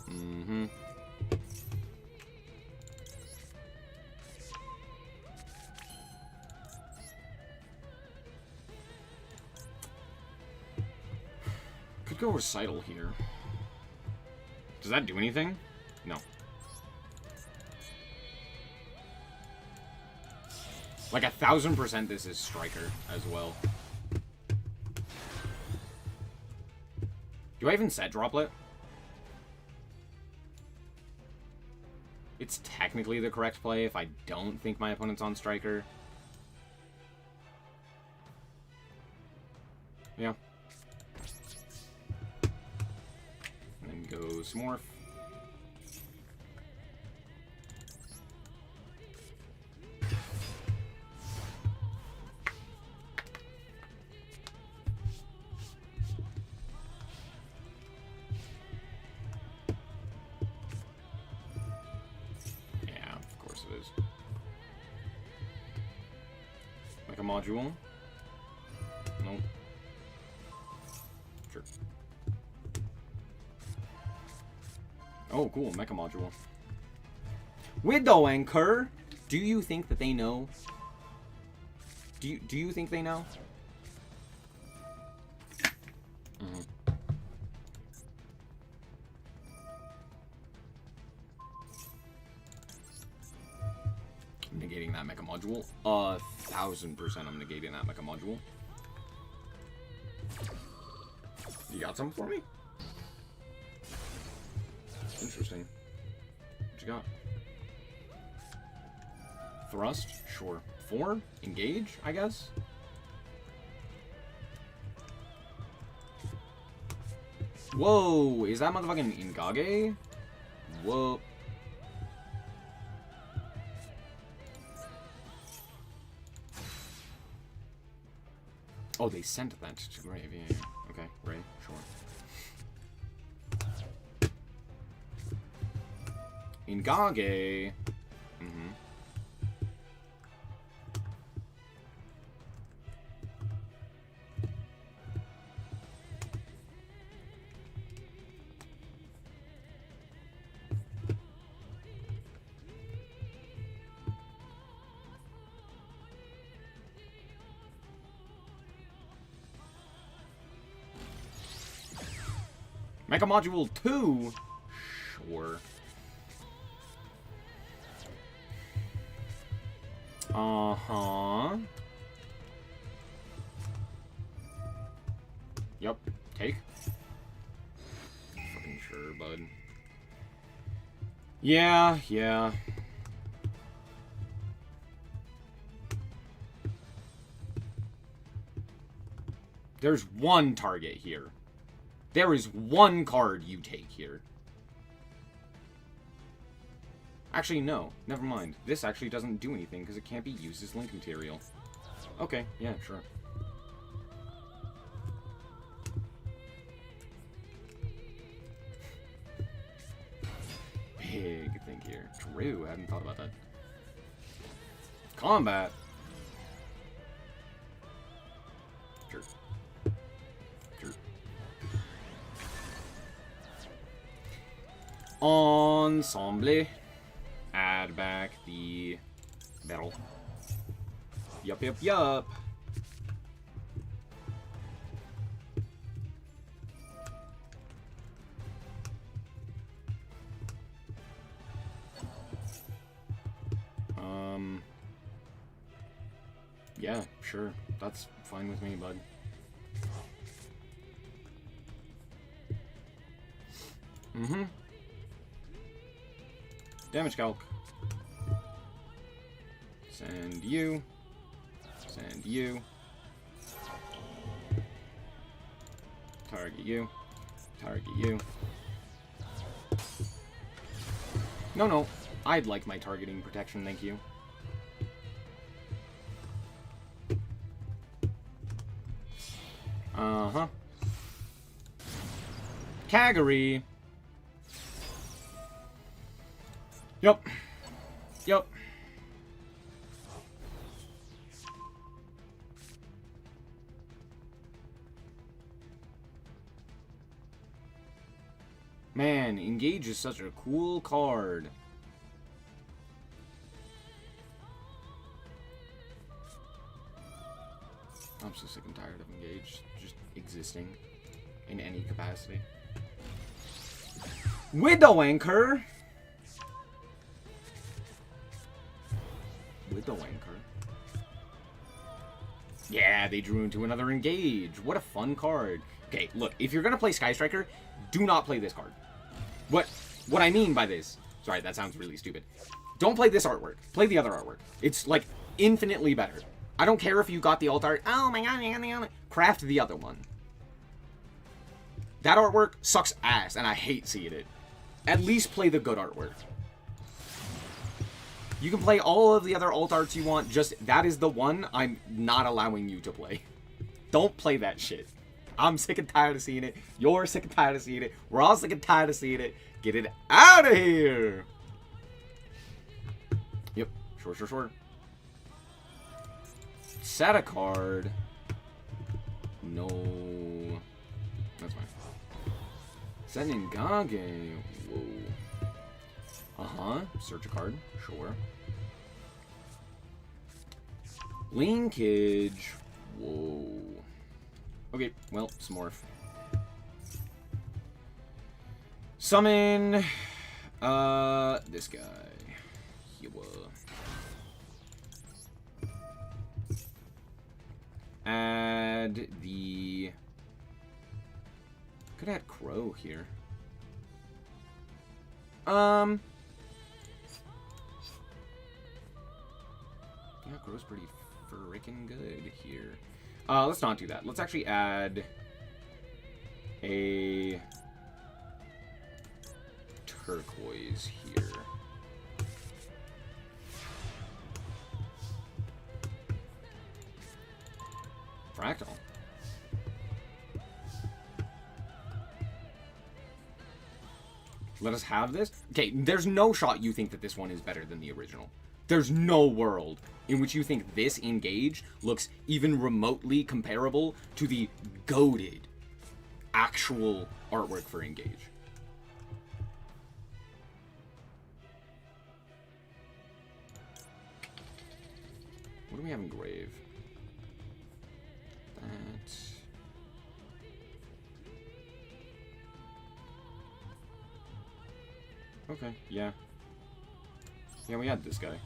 Mm-hmm. Could go Recital here. Does that do anything? No. Like 1000% this is Striker as well. Do I even set Droplet? It's technically the correct play if I don't think my opponent's on Striker. Yeah. And then go Smorph. Like a module? Nope. Sure. Oh, cool. Mecha module. Widow Anchor! Do you think that they know? Do you think they know? negating that Mecha Module. 1000% I'm negating that Mecha Module. You got something for me? Interesting. What you got? Thrust? Sure. 4? Engage, I guess? Whoa! Is that motherfucking Ingage? Whoa. Oh, they sent that to Grave. Yeah. Okay, Ray, sure. Ingage. Mecha Module 2? Sure. Uh-huh. Yep. Take. Fucking sure, bud. Yeah. There's one target here. There is one card you take here. Actually, no. Never mind. This actually doesn't do anything because it can't be used as link material. Okay, yeah, sure. Big thing here. True, I hadn't thought about that. Combat. Sure. Ensemble. Add back the metal. Yup. Yeah, sure. That's fine with me, bud. Damage calc. Send you. Send you. Target you. Target you. No. I'd like my targeting protection, thank you. Uh-huh. Kagari. Yup. Man, Engage is such a cool card. I'm so sick and tired of Engage just existing in any capacity. Widow Anchor! Widow Anchor. Yeah, they drew into another Engage. What a fun card. Okay, look, if you're gonna play Sky Striker, do not play this card. What I mean by this... Sorry, that sounds really stupid. Don't play this artwork. Play the other artwork. It's, like, infinitely better. I don't care if you got the alt art. Oh my god, you got the alt art. Craft the other one. That artwork sucks ass, and I hate seeing it. At least play the good artwork. You can play all of the other alt arts you want, just that is the one I'm not allowing you to play. Don't play that shit. I'm sick and tired of seeing it. You're sick and tired of seeing it. We're all sick and tired of seeing it. Get it out of here! Yep. Sure. Set a card. No. That's fine. Set an Ingage. Whoa. Uh-huh. Search a card. Sure. Linkage. Whoa. Okay, well, Smorph. Summon, this guy. Add the... Could add Crow here. Yeah, Crow's pretty freaking good here. Let's not do that. Let's actually add a turquoise here. Fractal. Let us have this. Okay, there's no shot you think that this one is better than the original. There's no world in which you think this Engage looks even remotely comparable to the goated actual artwork for Engage. What do we have in Grave? That... Okay, yeah. Yeah, we had this guy.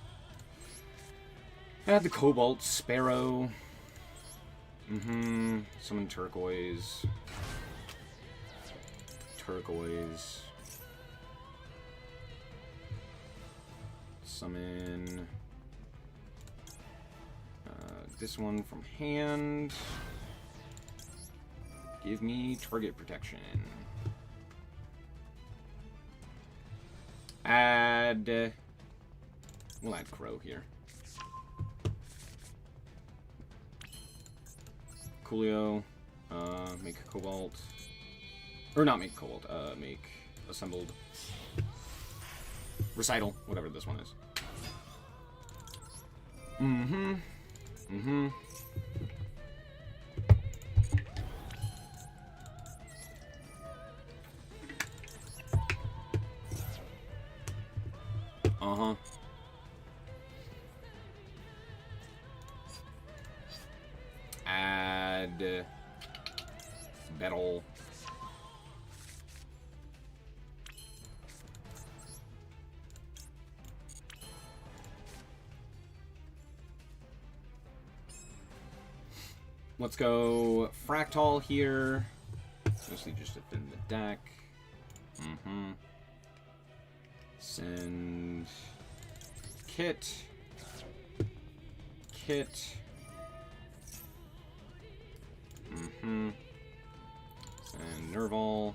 I had the Cobalt, Sparrow. Summon Turquoise. Turquoise. Summon... this one from hand. Give me target protection. Add... we'll add Crow here. Coolio. Make Cobalt. Or not make Cobalt. Make Assembled. Recital. Whatever this one is. Add Battle. Let's go Fractal here. Mostly just to defend the deck. Send Kit. Kit. Send Nerval.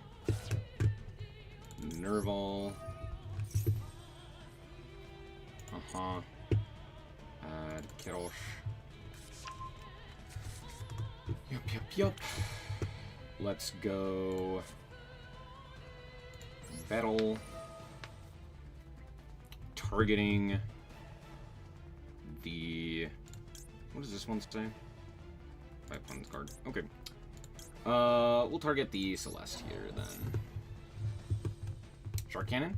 Nerval. Add Kirosh. Yup. Let's go Battle. Targeting the... what does this one say? 5 points card. Okay. We'll target the Celeste here then. Shark Cannon?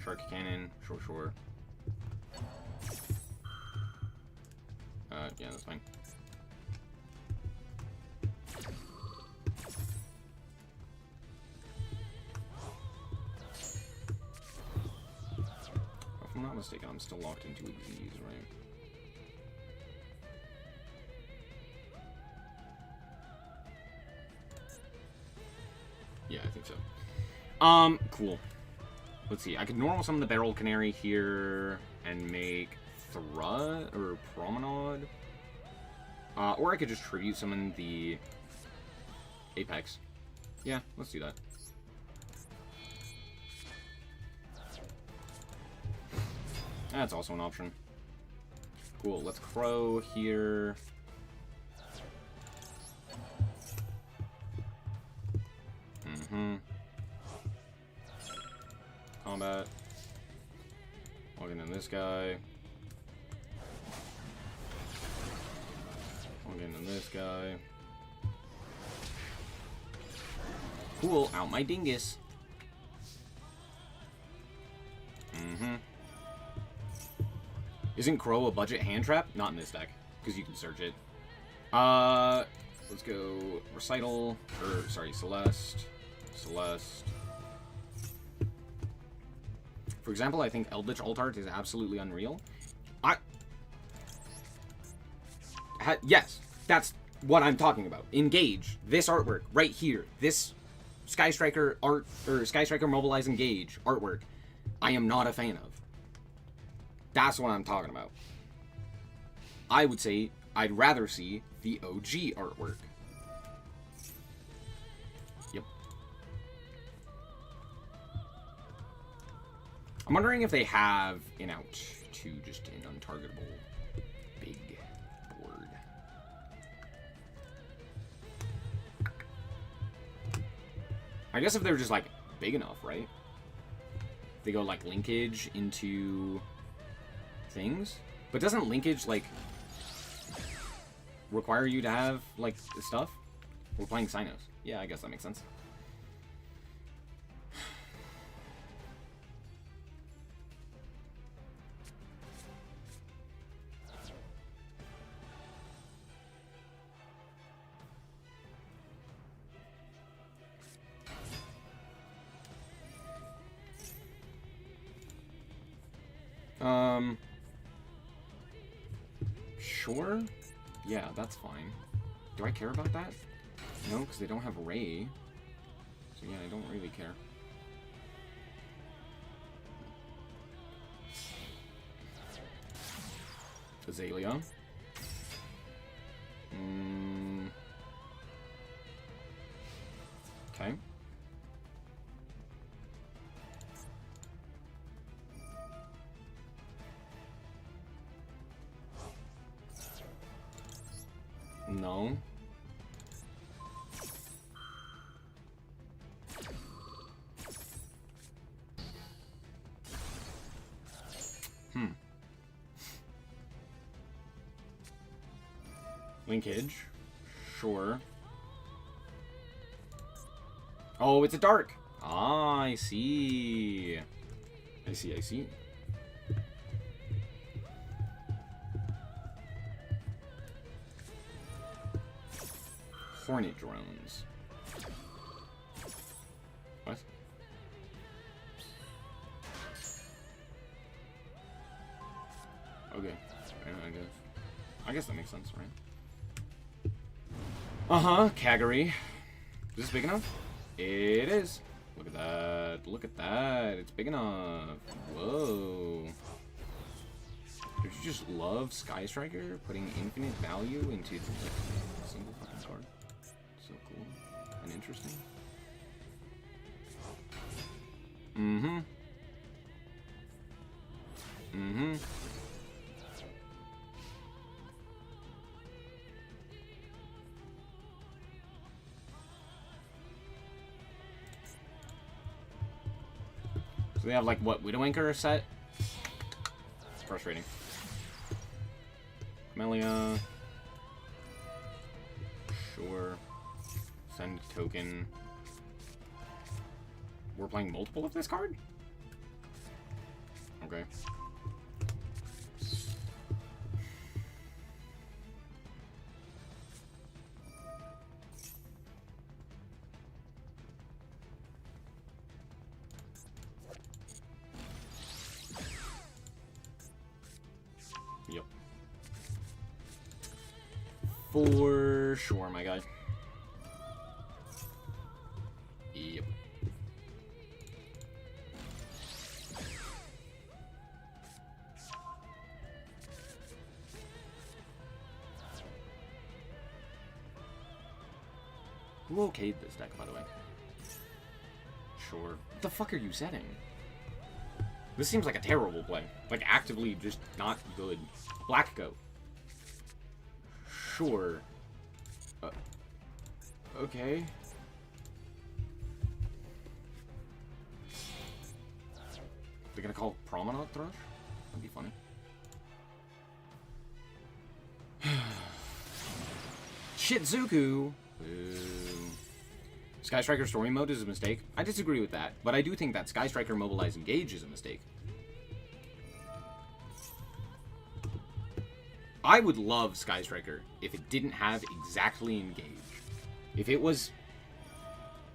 Shark Cannon. Sure. Yeah, that's fine. If I'm not mistaken, I'm still locked into Xyz, right? Yeah, I think so. Cool. Let's see. I could normal summon the Barrel Canary here and make Thrud or Promenade. Or I could just tribute summon the Apex. Yeah, let's do that. That's also an option. Cool. Let's Crow here. Combat. Logging in this guy. Logging in this guy. Cool. Out my dingus. Isn't Crow a budget hand trap? Not in this deck, because you can search it. Let's go Recital, or sorry, Celeste. For example, I think Eldritch Altart is absolutely unreal. Yes, what I'm talking about. Engage. This artwork right here. This Sky Striker art, or Sky Striker Mobilize Engage artwork, I am not a fan of. That's what I'm talking about. I would say I'd rather see the OG artwork. Yep. I'm wondering if they have an out to just an untargetable big board. I guess if they're just, like, big enough, right? They go, like, linkage into things. But doesn't linkage, like, require you to have, like, stuff? We're playing Cynos. Yeah, I guess that makes sense. Sure? Yeah, that's fine. Do I care about that? No, because they don't have Ray. So yeah, I don't really care. Azalea. Okay. No. Linkage. Sure. Oh, it's a dark. Ah, I see. I see. Hornet drones. What? Okay. Yeah, I guess that makes sense, right? Uh-huh, Kagari. Is this big enough? It is. Look at that. Look at that. It's big enough. Whoa. Don't you just love Sky Striker putting infinite value into a single fucking card? So cool and interesting. So they have, like, what, Widowmaker set? It's frustrating. Camellia. Sure. Send token. We're playing multiple of this card? Okay. Yep. For sure, my guy. Yep. Who okayed this deck, by the way? Sure. What the fuck are you setting? This seems like a terrible play. Like, actively just not good. Black Goat. Sure. Okay. They're gonna call Promenade Thrush? That'd be funny. Shizuku! Boo. Sky Striker Story Mode is a mistake. I disagree with that, but I do think that Sky Striker Mobilize Engage is a mistake. I would love Sky Striker if it didn't have exactly Engage. If it was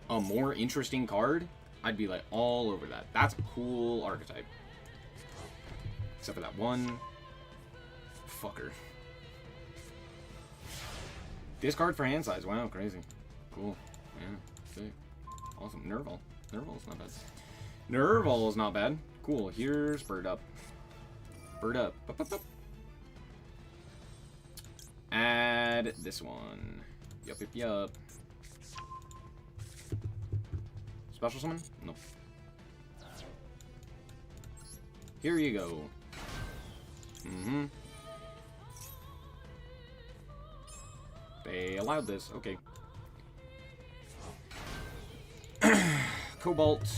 a more interesting card, I'd be like all over that. That's a cool archetype. Except for that one fucker. Discard for hand size. Wow, crazy. Cool. Yeah, sick. Awesome. Nerval. Nerval's not bad. Nerval's not bad. Cool. Here's Bird Up. Bird Up. Up, up, up. Add this one. Yup, yup, yup. Special summon? Nope. Here you go. Mm-hmm. They allowed this. Okay. Cobalt.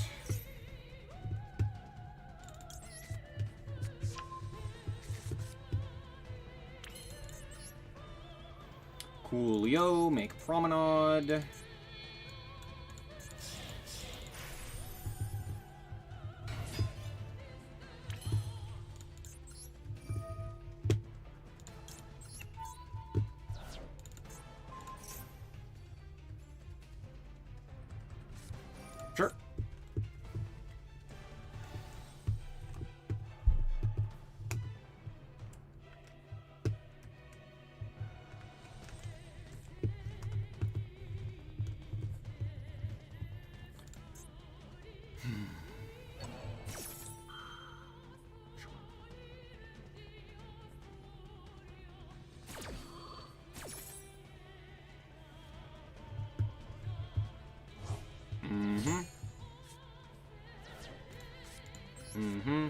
Coolio. Make Promenade. Sure. Mm-hmm. Mm-hmm.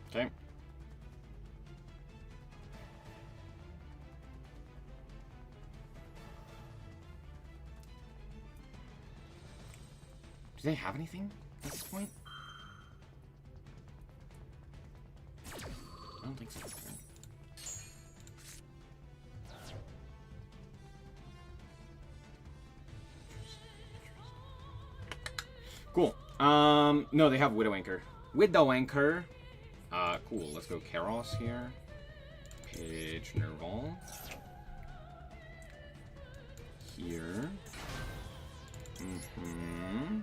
Okay. Do they have anything at this point? I don't think so. Cool. No, they have Widow Anchor. Widow Anchor. Cool. Let's go Karos here. Page Nerval. Here. Mm-hmm.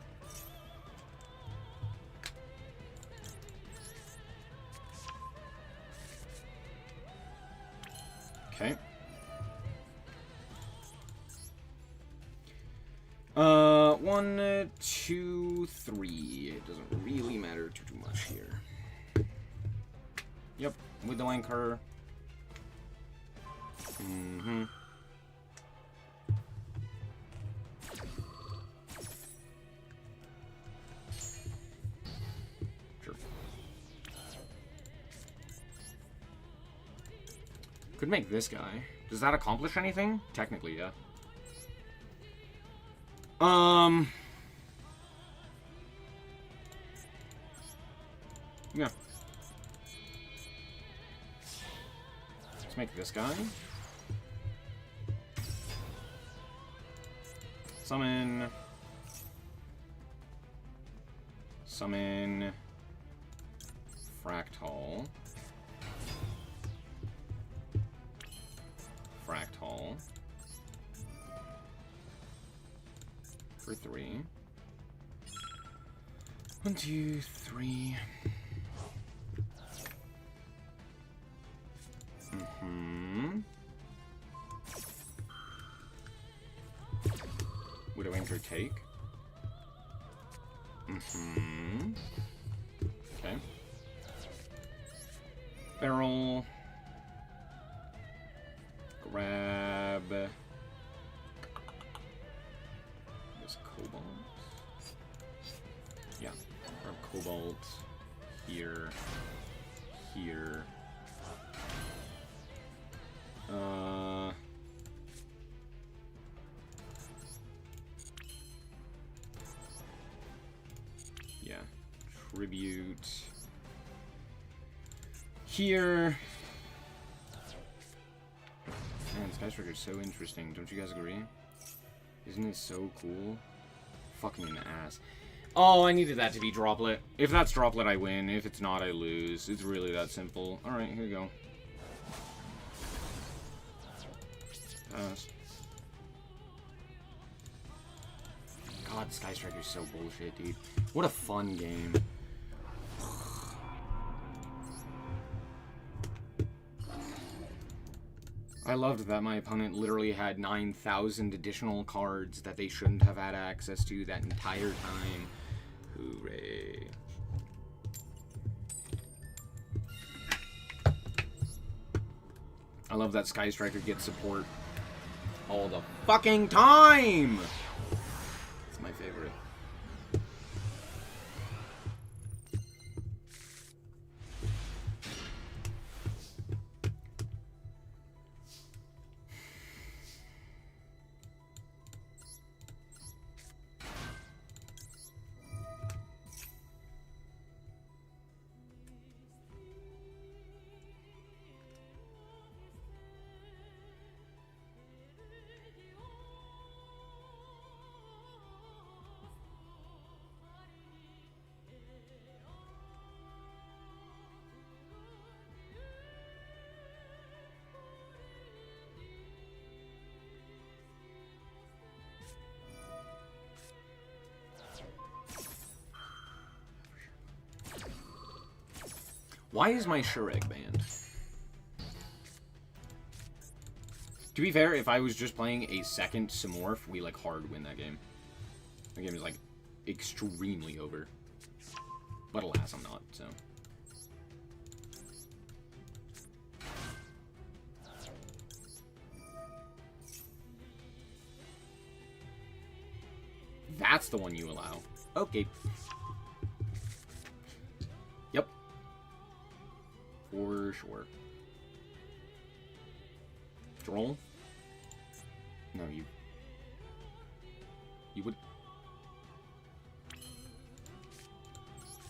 Okay. 1, 2, 3. It doesn't really matter too much here. Yep, with the anchor. Mm-hmm. Sure. Could make this guy. Does that accomplish anything? Technically, yeah. Yeah. Let's make this guy. Summon. Summon. Fractal. Fractal. For 3. 1, 2, 3. Mm-hmm. Widow Anchor take. Mm-hmm. Okay. Barrel. Grab. This Cobalt. Yeah. Grab Cobalt. Here. Here. Yeah. Tribute. Here. Man, Sky is so interesting. Don't you guys agree? Isn't it so cool? Fucking an ass. Oh, I needed that to be Droplet. If that's Droplet, I win. If it's not, I lose. It's really that simple. Alright, here we go. Pass. God, Sky Striker's so bullshit, dude. What a fun game. I loved that my opponent literally had 9,000 additional cards that they shouldn't have had access to that entire time. Hooray. I love that Sky Striker gets support all the fucking time! It's my favorite. Why is my Shureg banned? To be fair, if I was just playing a second Simorph, we, like, hard win that game. The game is, like, extremely over. But alas, I'm not, so... That's the one you allow. Okay. Yep. For sure. Droll? No, you... You would...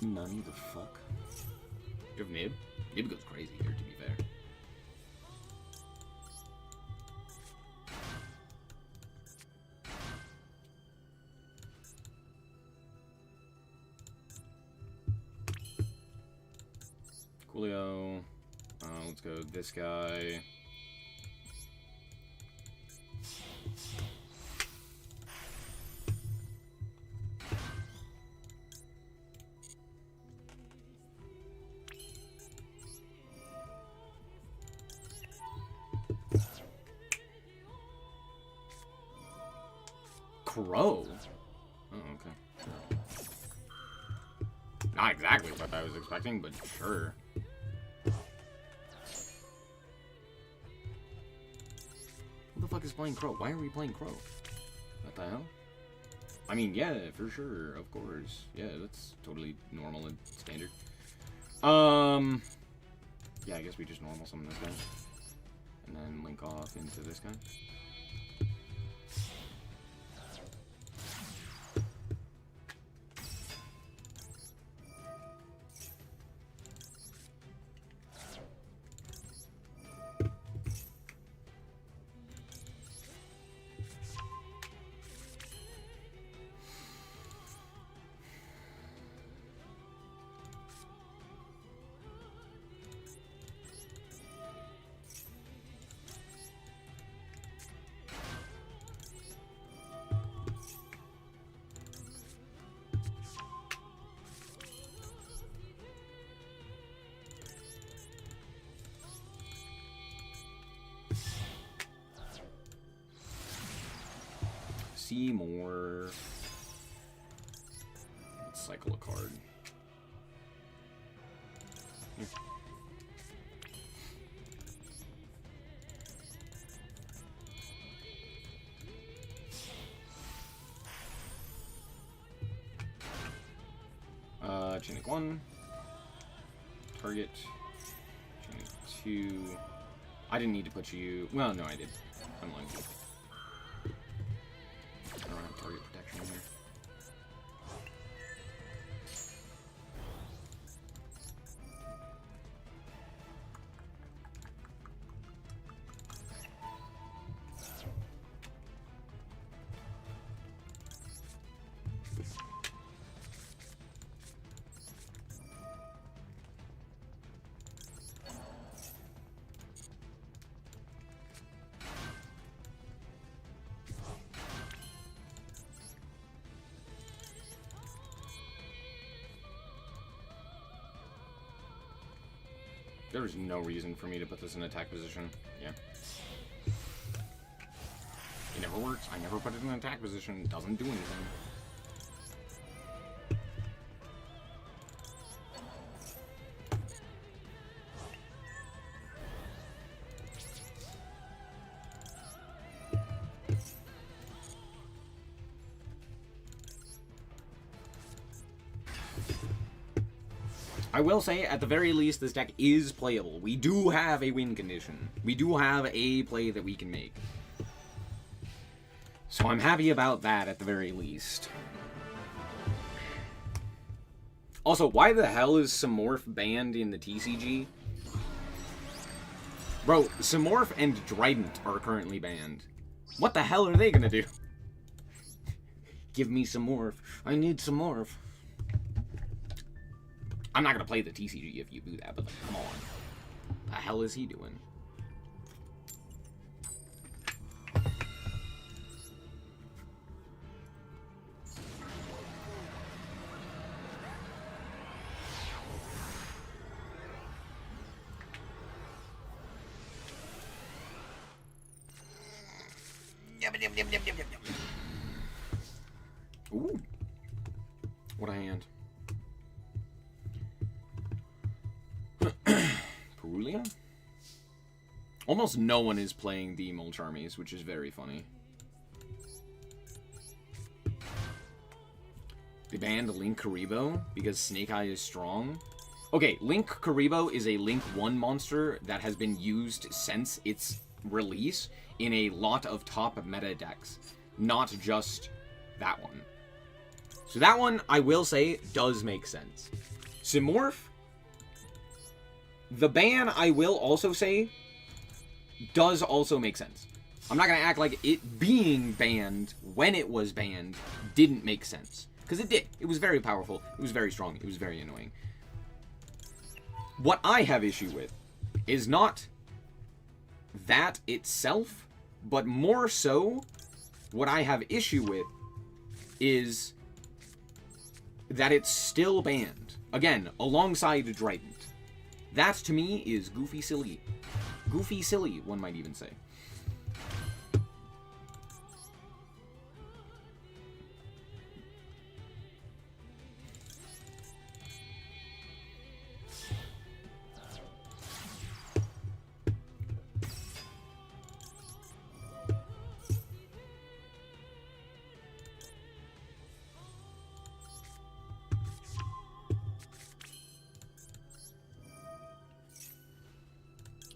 None the fuck? You have Nib? Nib goes crazy here, to be fair. Coolio. Let's go this guy. Crow? Oh, okay. Not exactly what I was expecting, but sure. Who the fuck is playing Crow? Why are we playing Crow? What the hell? I mean, yeah, for sure, of course. Yeah, that's totally normal and standard. Yeah, I guess we just normal summon this guy. And then link off into this guy. See more. Let's cycle a card. Here. Chainic 1. Target. Chainic 2. I didn't need to put you. Well, no, I did. I'm lying. I don't have target protection here. There was no reason for me to put this in attack position. Yeah. It never works. I never put it in an attack position. It doesn't do anything. I will say, at the very least, this deck is playable. We do have a win condition. We do have a play that we can make. So I'm happy about that, at the very least. Also, why the hell is Samorph banned in the TCG? Bro, Samorph and Trident are currently banned. What the hell are they gonna do? Give me Samorph. I need Samorph. I'm not gonna play the TCG if you do that, but like, come on. The hell is he doing? Ooh. What a hand. Perulia? Almost no one is playing the Molcharmies, which is very funny. They banned Link Karibo because Snake Eye is strong. Okay, Link Karibo is a Link 1 monster that has been used since its release in a lot of top meta decks. Not just that one. So that one, I will say, does make sense. Simorph, the ban, I will also say, does also make sense. I'm not going to act like it being banned when it was banned didn't make sense. Because it did. It was very powerful. It was very strong. It was very annoying. What I have issue with is not that itself, but more so what I have issue with is that it's still banned. Again, alongside Trident. That, to me, is goofy silly. Goofy silly, one might even say.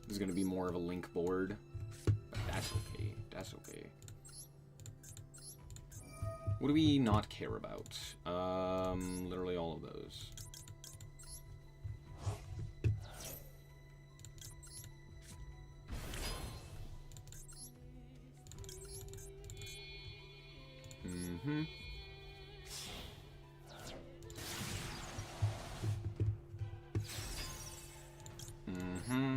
This is going to be more of a Link board, but that's okay. That's okay. What do we not care about? Literally all of those. Mm-hmm. Mm-hmm.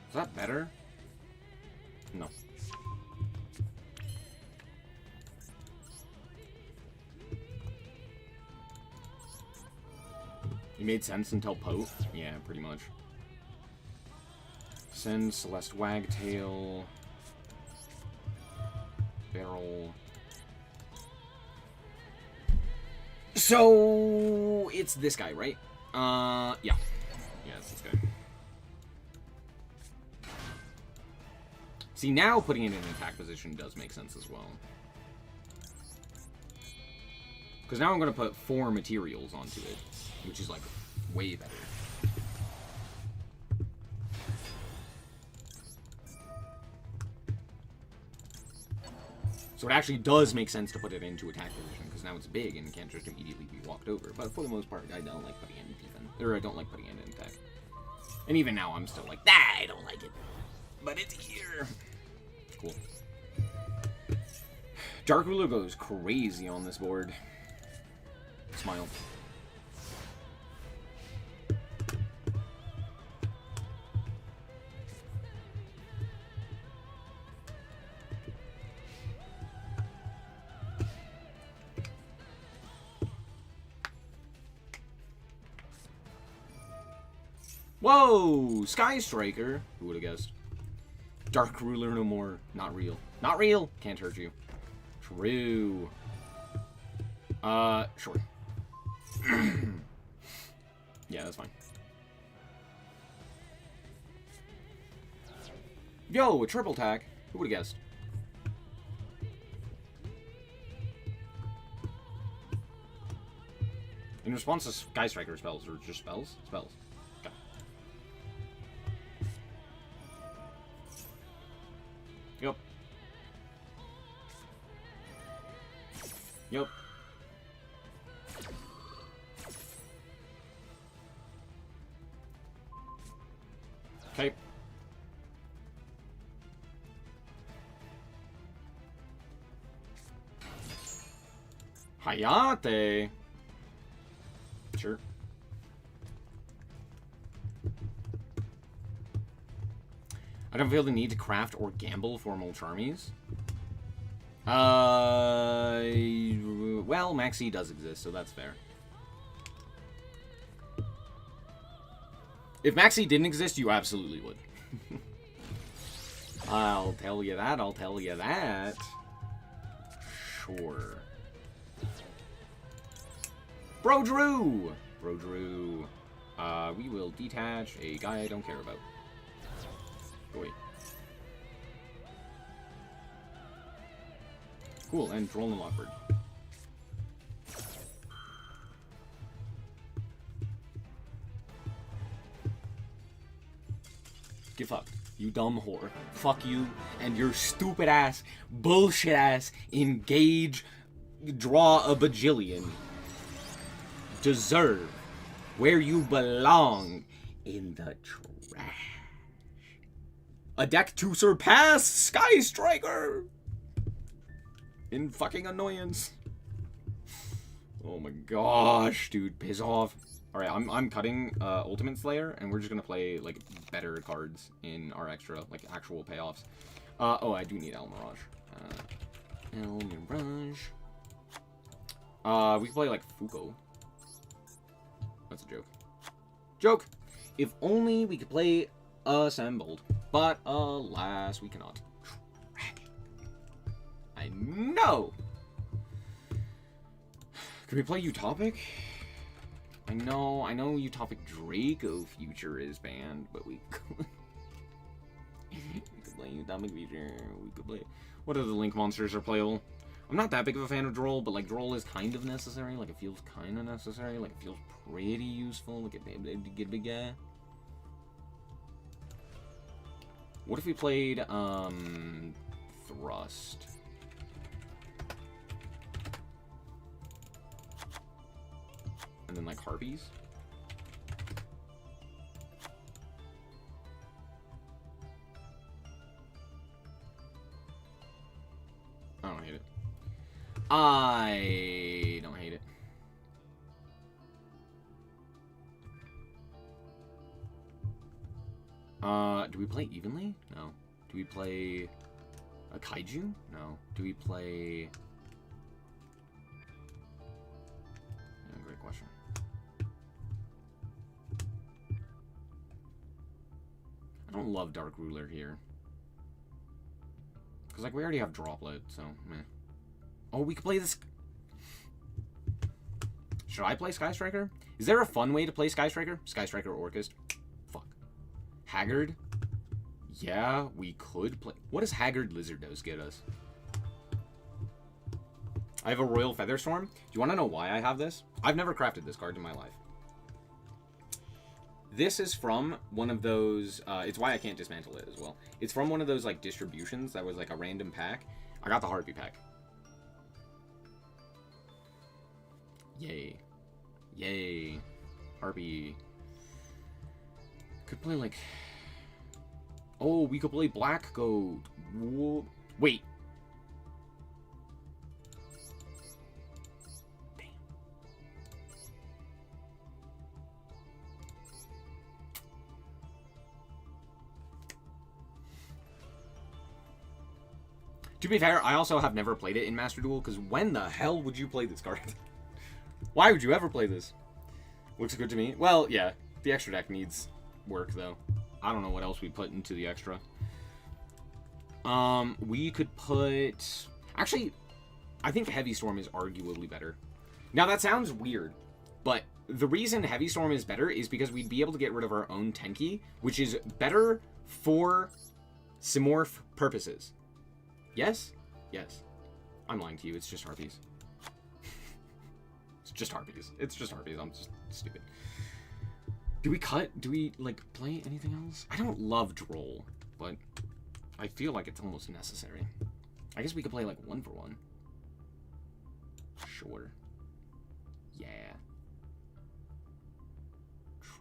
Is that better? No. It made sense until Pote? Yeah, pretty much. Send Celeste Wagtail. Barrel. So it's this guy, right? Yeah. Yeah, it's this guy. See, now putting it in an attack position does make sense as well. Because now I'm going to put 4 materials onto it, which is, like, way better. So it actually does make sense to put it into attack position, because now it's big and can't just immediately be walked over. But for the most part, I don't like putting it in defense. Or I don't like putting it in attack. And even now, I'm still like, I don't like it. But it's here. Cool. Dark Ruler goes crazy on this board. Smile. Whoa! Sky Striker. Who would have guessed? Dark Ruler no more. Not real. Not real! Can't hurt you. True. Sure. Yeah, that's fine. Yo, a triple attack. Who would've guessed? In response to Sky Striker spells, or just spells? Spells. Okay. Yep. Yep. Okay. Hayate. Sure. I don't feel the need to craft or gamble for Molcharmies. Well, Maxi does exist, so that's fair. If Maxi didn't exist, you absolutely would. I'll tell you that, I'll tell you that. Sure. Bro Drew! Bro Drew. We will detach a guy I don't care about. Oh, wait. Cool, and Droll and Lockbird. Get fucked. You dumb whore. Fuck you and your stupid ass, bullshit ass, engage, draw a bajillion. Deserve where you belong in the trash. A deck to surpass Sky Striker in fucking annoyance. Oh my gosh, dude, piss off. All right, I'm cutting Ultimate Slayer, and we're just gonna play like better cards in our extra, like actual payoffs. Oh, I do need Almirage. Almirage. We can play like Fuko. That's a joke. Joke! If only we could play Assembled. But alas, we cannot. I know! Can we play Utopic? I know Utopic Draco Future is banned, but we could. We could play Utopic Future. We could play. What other Link monsters are playable? I'm not that big of a fan of Droll, but like Droll is kind of necessary. Like it feels kind of necessary. Like it feels pretty useful. Like it get a big guy. What if we played Thrust? And then like Harpies? I don't hate it. I don't hate it. Do we play evenly? No. Do we play a Kaiju? No. Do we play... Yeah, great question. I don't love Dark Ruler here. Because, like, we already have Droplet, so, meh. Oh, we could play this... Should I play Sky Striker? Is there a fun way to play Sky Striker? Sky Striker Orchest? Fuck. Haggard? Yeah, we could play... What does Haggard Lizardos get us? I have a Royal Featherstorm. Do you want to know why I have this? I've never crafted this card in my life. This is from one of those... it's why I can't dismantle it as well. It's from one of those, like, distributions that was, like, a random pack. I got the Harpy pack. Yay. Yay. Harpy. Could play, like... Oh, we could play Black Goat. Whoa. Wait. Damn. To be fair, I also have never played it in Master Duel, because when the hell would you play this card? Why would you ever play this? Looks good to me. Well, yeah. The extra deck needs work, though. I don't know what else we put into the extra. We could put... Actually, I think Heavy Storm is arguably better. Now, that sounds weird, but the reason Heavy Storm is better is because we'd be able to get rid of our own Tenki, which is better for Simorph purposes. Yes? Yes. I'm lying to you. It's just Harpies. It's just Harpies. It's just Harpies. I'm just stupid. Do we cut? Do we, like, play anything else? I don't love Droll, but I feel like it's almost necessary. I guess we could play, like, 1-for-1. Sure. Yeah.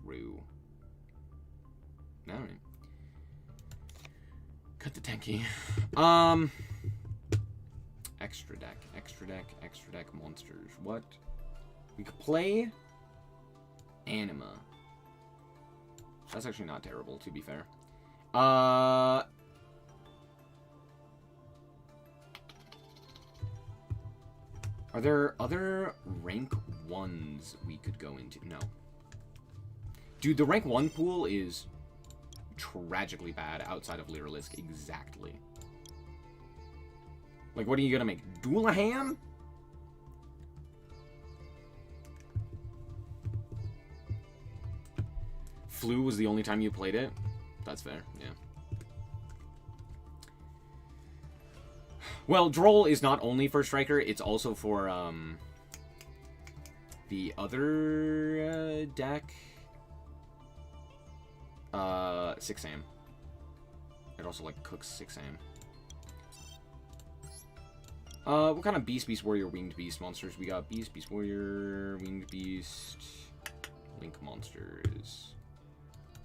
True. Alright. Cut the Tenki. Extra deck monsters. What? We could play Anima. That's actually not terrible, to be fair. Are there other rank 1s we could go into? No. Dude, the rank 1 pool is tragically bad outside of Lyrilisk. Exactly. Like, what are you gonna make? Doulahan? Flu was the only time you played it? That's fair, yeah. Well, Droll is not only for Striker, it's also for, the other, deck. 6 Sam. It also, like, cooks 6 Sam. What kind of Beast, Warrior, Winged Beast monsters? We got Beast, Warrior, Winged Beast, Link monsters.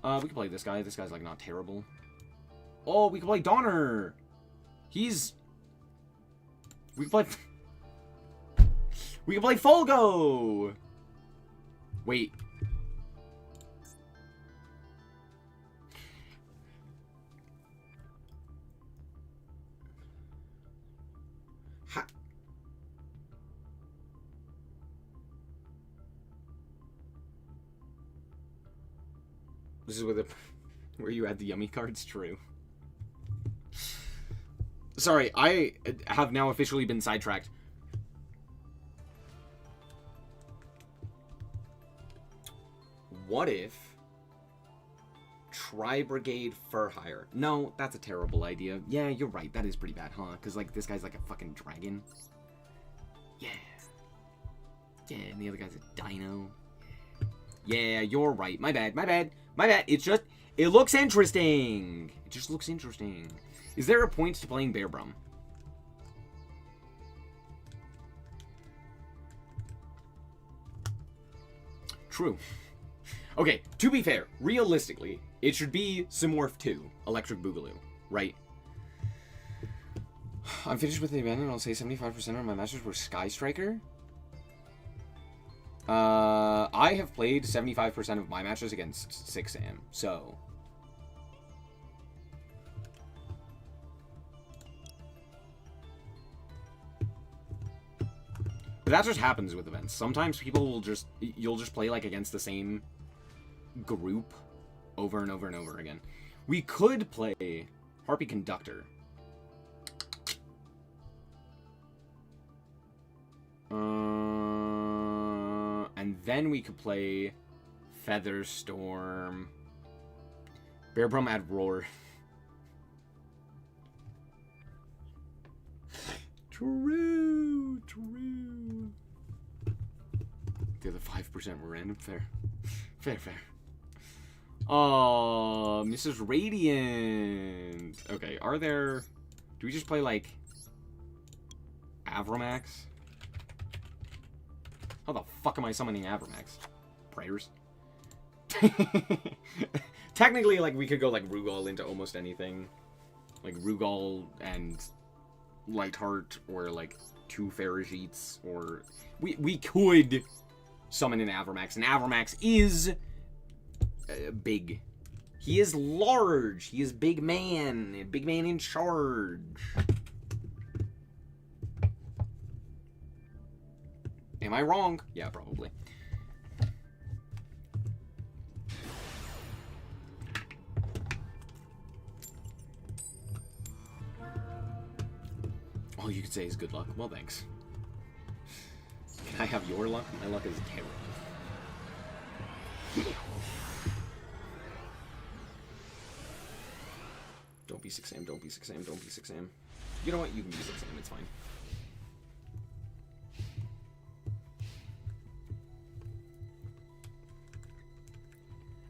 We can play this guy. This guy's, like, not terrible. Oh, we can play Donner! He's... We can play... We can play Folgo! Wait. This is where you add the yummy cards? True. Sorry, I have now officially been sidetracked. What if... Tri-Brigade Fur Hire? No, that's a terrible idea. Yeah, you're right. That is pretty bad, huh? Because, like, this guy's like a fucking dragon. Yeah. Yeah, and the other guy's a dino. Yeah, you're right. My bad. It's just... It looks interesting. It just looks interesting. Is there a point to playing Bear Brum? True. Okay, to be fair, realistically, it should be Simorph 2, Electric Boogaloo, right? I'm finished with the event and I'll say 75% of my matches were Sky Striker. I have played 75% of my matches against 6am, so... But that just happens with events. Sometimes people will just... You'll just play, like, against the same group over and over and over again. We could play Harpy Conductor. And then we could play Featherstorm. Bear Brum add Roar. True. The other 5% were random. Fair. Oh, Mrs. Radiant. Okay, are there... Do we just play, like... Avromax? How the fuck am I summoning Avromax? Prayers? Technically, like, we could go, like, Rugal into almost anything. Like, Rugal and Lightheart, or, like, 2 Ferrogeets, or... We could summon an Avromax, and Avromax is... big. He is large. He is big man. Big man in charge. Am I wrong? Yeah, probably. Oh, you could say is good luck. Well, thanks. Can I have your luck? My luck is terrible. Don't be 6am, don't be 6am, don't be 6am. You know what? You can be 6am, it's fine.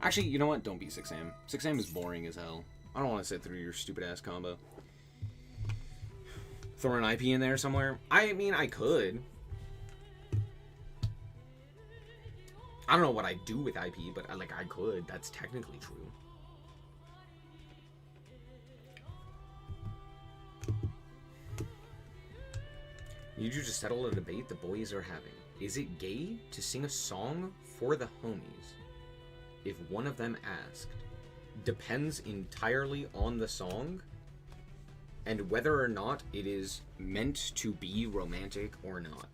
Actually, you know what? Don't be 6am. 6am is boring as hell. I don't want to sit through your stupid ass combo. Throw an IP in there somewhere? I mean, I could. I don't know what I do with IP, but like I could. That's technically true. Need you to settle a debate the boys are having. Is it gay to sing a song for the homies? If one of them asked. Depends entirely on the song and whether or not it is meant to be romantic or not.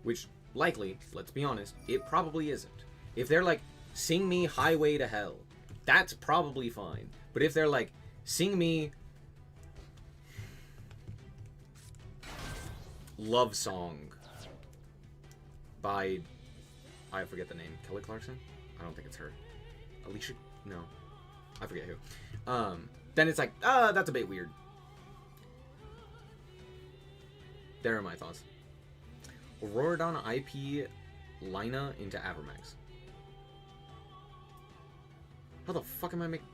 Which, likely, let's be honest, it probably isn't. If they're like, sing me Highway to Hell, that's probably fine. But if they're like, sing me Love Song by, I forget the name, Kelly Clarkson? I don't think it's her. Alicia? No. I forget who. Then it's like, that's a bit weird. There are my thoughts. Auroradon IP Lina into Avermax. How the fuck am I making...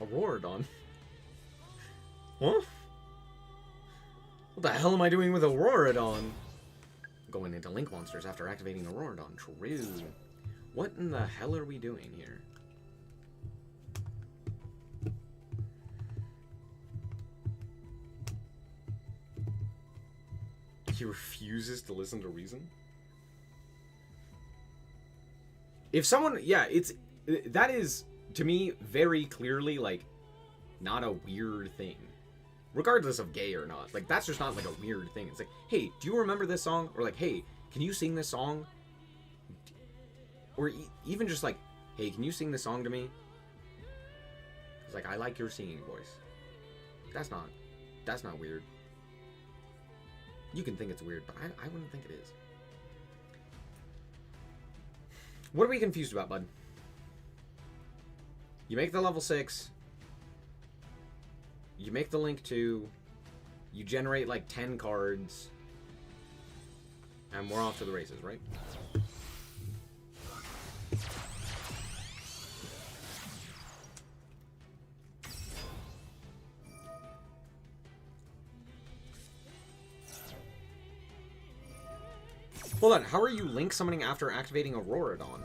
Auroradon? Huh? What the hell am I doing with Auroradon? Going into Link Monsters after activating Auroradon. True. What in the hell are we doing here? He refuses to listen to reason? If someone... Yeah, it's... That is, to me, very clearly, like, not a weird thing. Regardless of gay or not. Like, that's just not, like, a weird thing. It's like, hey, do you remember this song? Or, like, hey, can you sing this song? Or even just, like, hey, can you sing this song to me? It's like, I like your singing voice. That's not weird. You can think it's weird, but I wouldn't think it is. What are we confused about, bud? You make the level 6... You make the Link 2, you generate like 10 cards, and we're off to the races, right? Hold on, how are you Link summoning after activating Auroradon?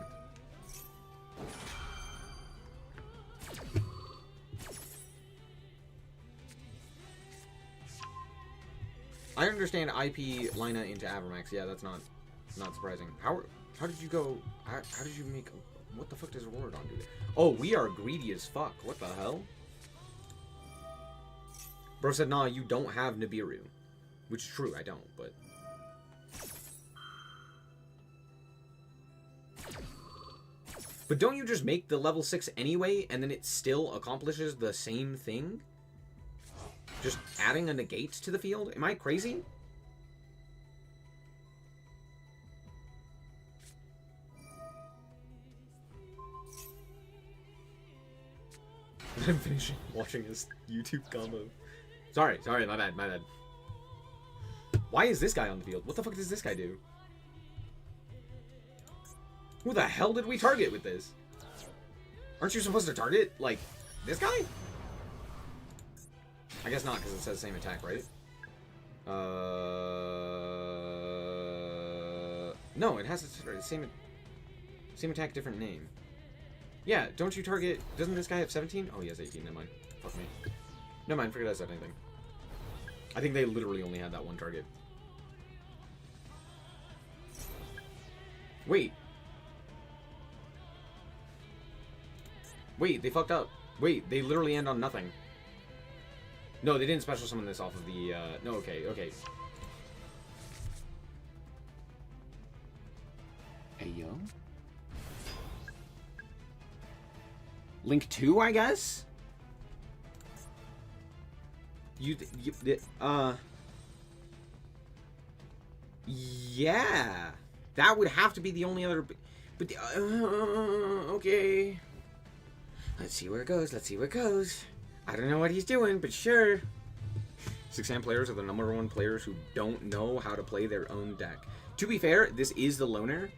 I understand IP Lina into Avermax. Yeah, that's not surprising. How did you go? How did you make? What the fuck does Auroradon do? Oh, we are greedy as fuck. What the hell? Bro said, nah, you don't have Nibiru. Which is true, I don't, but... But don't you just make the level 6 anyway, and then it still accomplishes the same thing? Just adding a negate to the field? Am I crazy? I'm finishing watching his YouTube combo. Sorry, my bad. Why is this guy on the field? What the fuck does this guy do? Who the hell did we target with this? Aren't you supposed to target, like, this guy? I guess not, because it says same attack, right? No, it has the same attack, different name. Yeah, don't you target... Doesn't this guy have 17? Oh, he has 18, never mind. Fuck me. Never mind, forget I said anything. I think they literally only had that one target. Wait, they fucked up. Wait, they literally end on nothing. No, they didn't special summon this off of the, no, okay. Ayo? Link 2, I guess? Yeah. That would have to be the only other... But, okay. Let's see where it goes, let's see where it goes. I don't know what he's doing, but sure. 6-am players are the #1 players who don't know how to play their own deck. To be fair, this is the loner,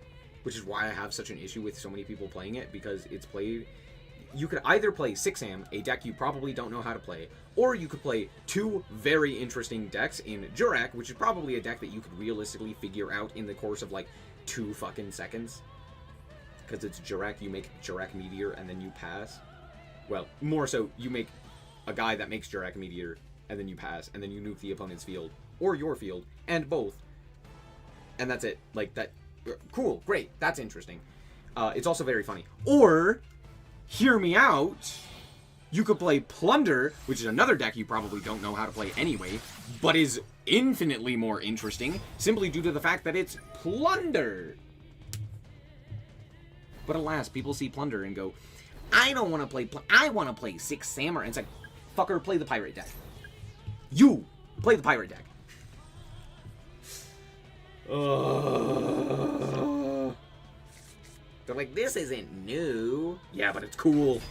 which is why I have such an issue with so many people playing it, because it's played... You could either play 6-am, a deck you probably don't know how to play, or you could play two very interesting decks in Jurak, which is probably a deck that you could realistically figure out in the course of, like, 2 fucking seconds. Because it's Jurak, you make Jurak Meteor, and then you pass. Well, more so, you make a guy that makes Jurak Meteor, and then you pass, and then you nuke the opponent's field, or your field, and both. And that's it. Like, that... Cool, great, that's interesting. It's also very funny. Or... Hear me out. You could play Plunder, which is another deck you probably don't know how to play anyway, but is infinitely more interesting, simply due to the fact that it's Plunder. But alas, people see Plunder and go, I don't want to play I want to play 6-am. And it's like, fucker, play the Pirate deck. You play the Pirate deck. They're like, this isn't new. Yeah, but it's cool.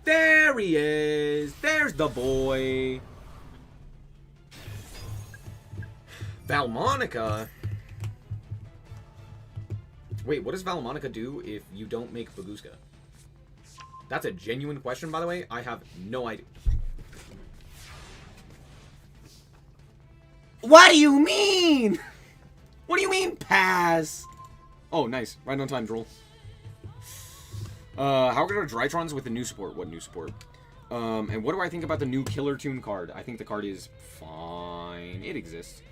There he is. There's the boy. Valmonica? Wait, what does Valmonica do if you don't make Baguska? That's a genuine question, by the way. I have no idea. What do you mean? What do you mean, pass? Oh, nice. Right on time, Droll. How good are Drytrons with the new support? What new support? And what do I think about the new Killer Tune card? I think the card is fine. It exists.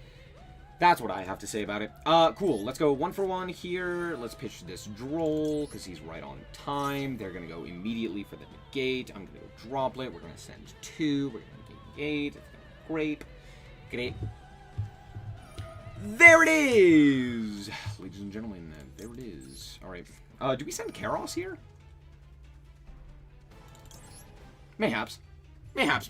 That's what I have to say about it. Cool. Let's go 1-for-1 here. Let's pitch this Droll, because he's right on time. They're going to go immediately for the negate. I'm going to go Droplet. We're going to send 2. We're going to negate. It's going to be great. Great. There it is! Ladies and gentlemen, there it is. Alright. Do we send Karos here? Mayhaps. Mayhaps.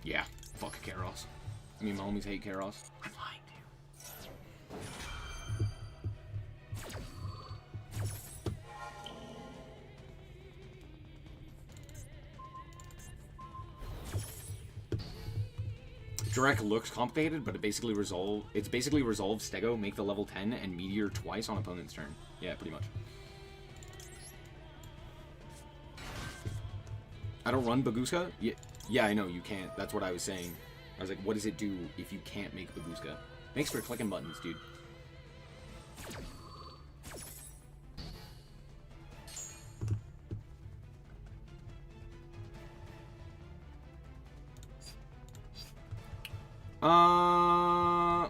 Yeah. Fuck Karos. I mean, my homies hate Karos. I'm lying to you. Jurak looks complicated, but it basically resolves Stego, make the level 10, and Meteor twice on opponent's turn. Yeah, pretty much. I don't run Baguska? Yeah, I know, you can't. That's what I was saying. I was like, what does it do if you can't make Baguska? Thanks for clicking buttons, dude.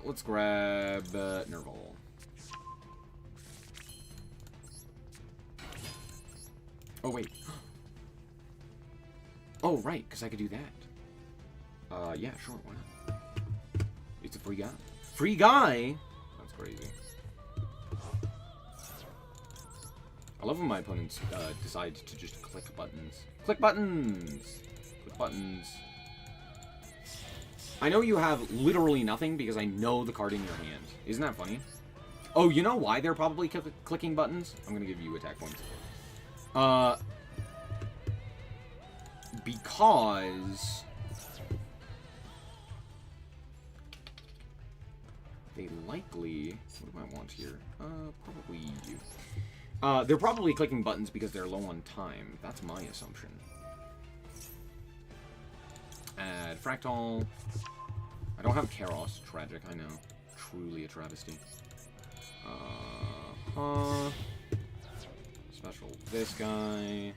Let's grab Nerval. Oh, wait. Oh, right, because I could do that. Yeah, sure, why not? It's a free guy. Free guy? That's crazy. I love when my opponents decide to just click buttons. Click buttons! Click buttons. I know you have literally nothing because I know the card in your hand. Isn't that funny? Oh, you know why they're probably clicking buttons? I'm going to give you attack points. Because they likely... What do I want here? Probably you. They're probably clicking buttons because they're low on time. That's my assumption. Add Fractal. I don't have Karos. Tragic, I know. Truly a travesty. Special this guy.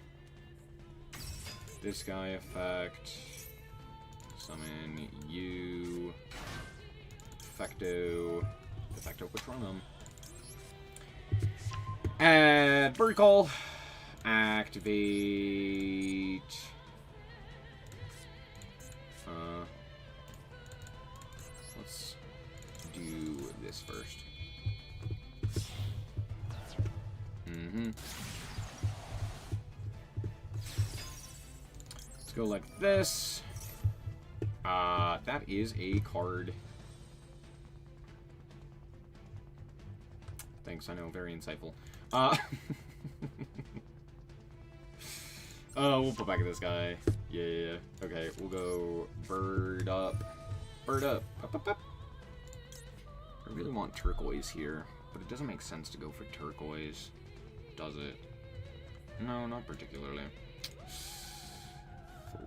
This guy effect. Summon you. Defecto. Defecto Patronum. Add Bird Call. Activate. Let's do this first. Let's go like this. That is a card. Thanks, I know, very insightful. We'll put back this guy. Yeah. Okay, we'll go bird up. Bird up. Up, up, up. I really want turquoise here, but it doesn't make sense to go for turquoise, does it? No, not particularly.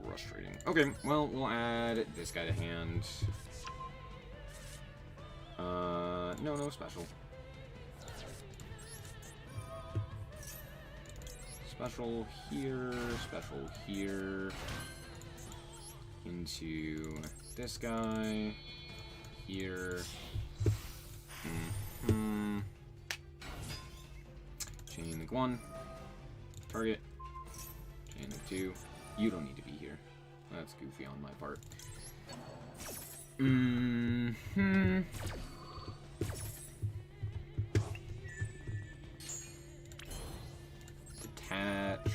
Frustrating. Okay, well, we'll add this guy to hand. No special. Special here. Into this guy. Here. Chain link 1. Target. Chain link 2. You don't need to be here. That's goofy on my part. Detach.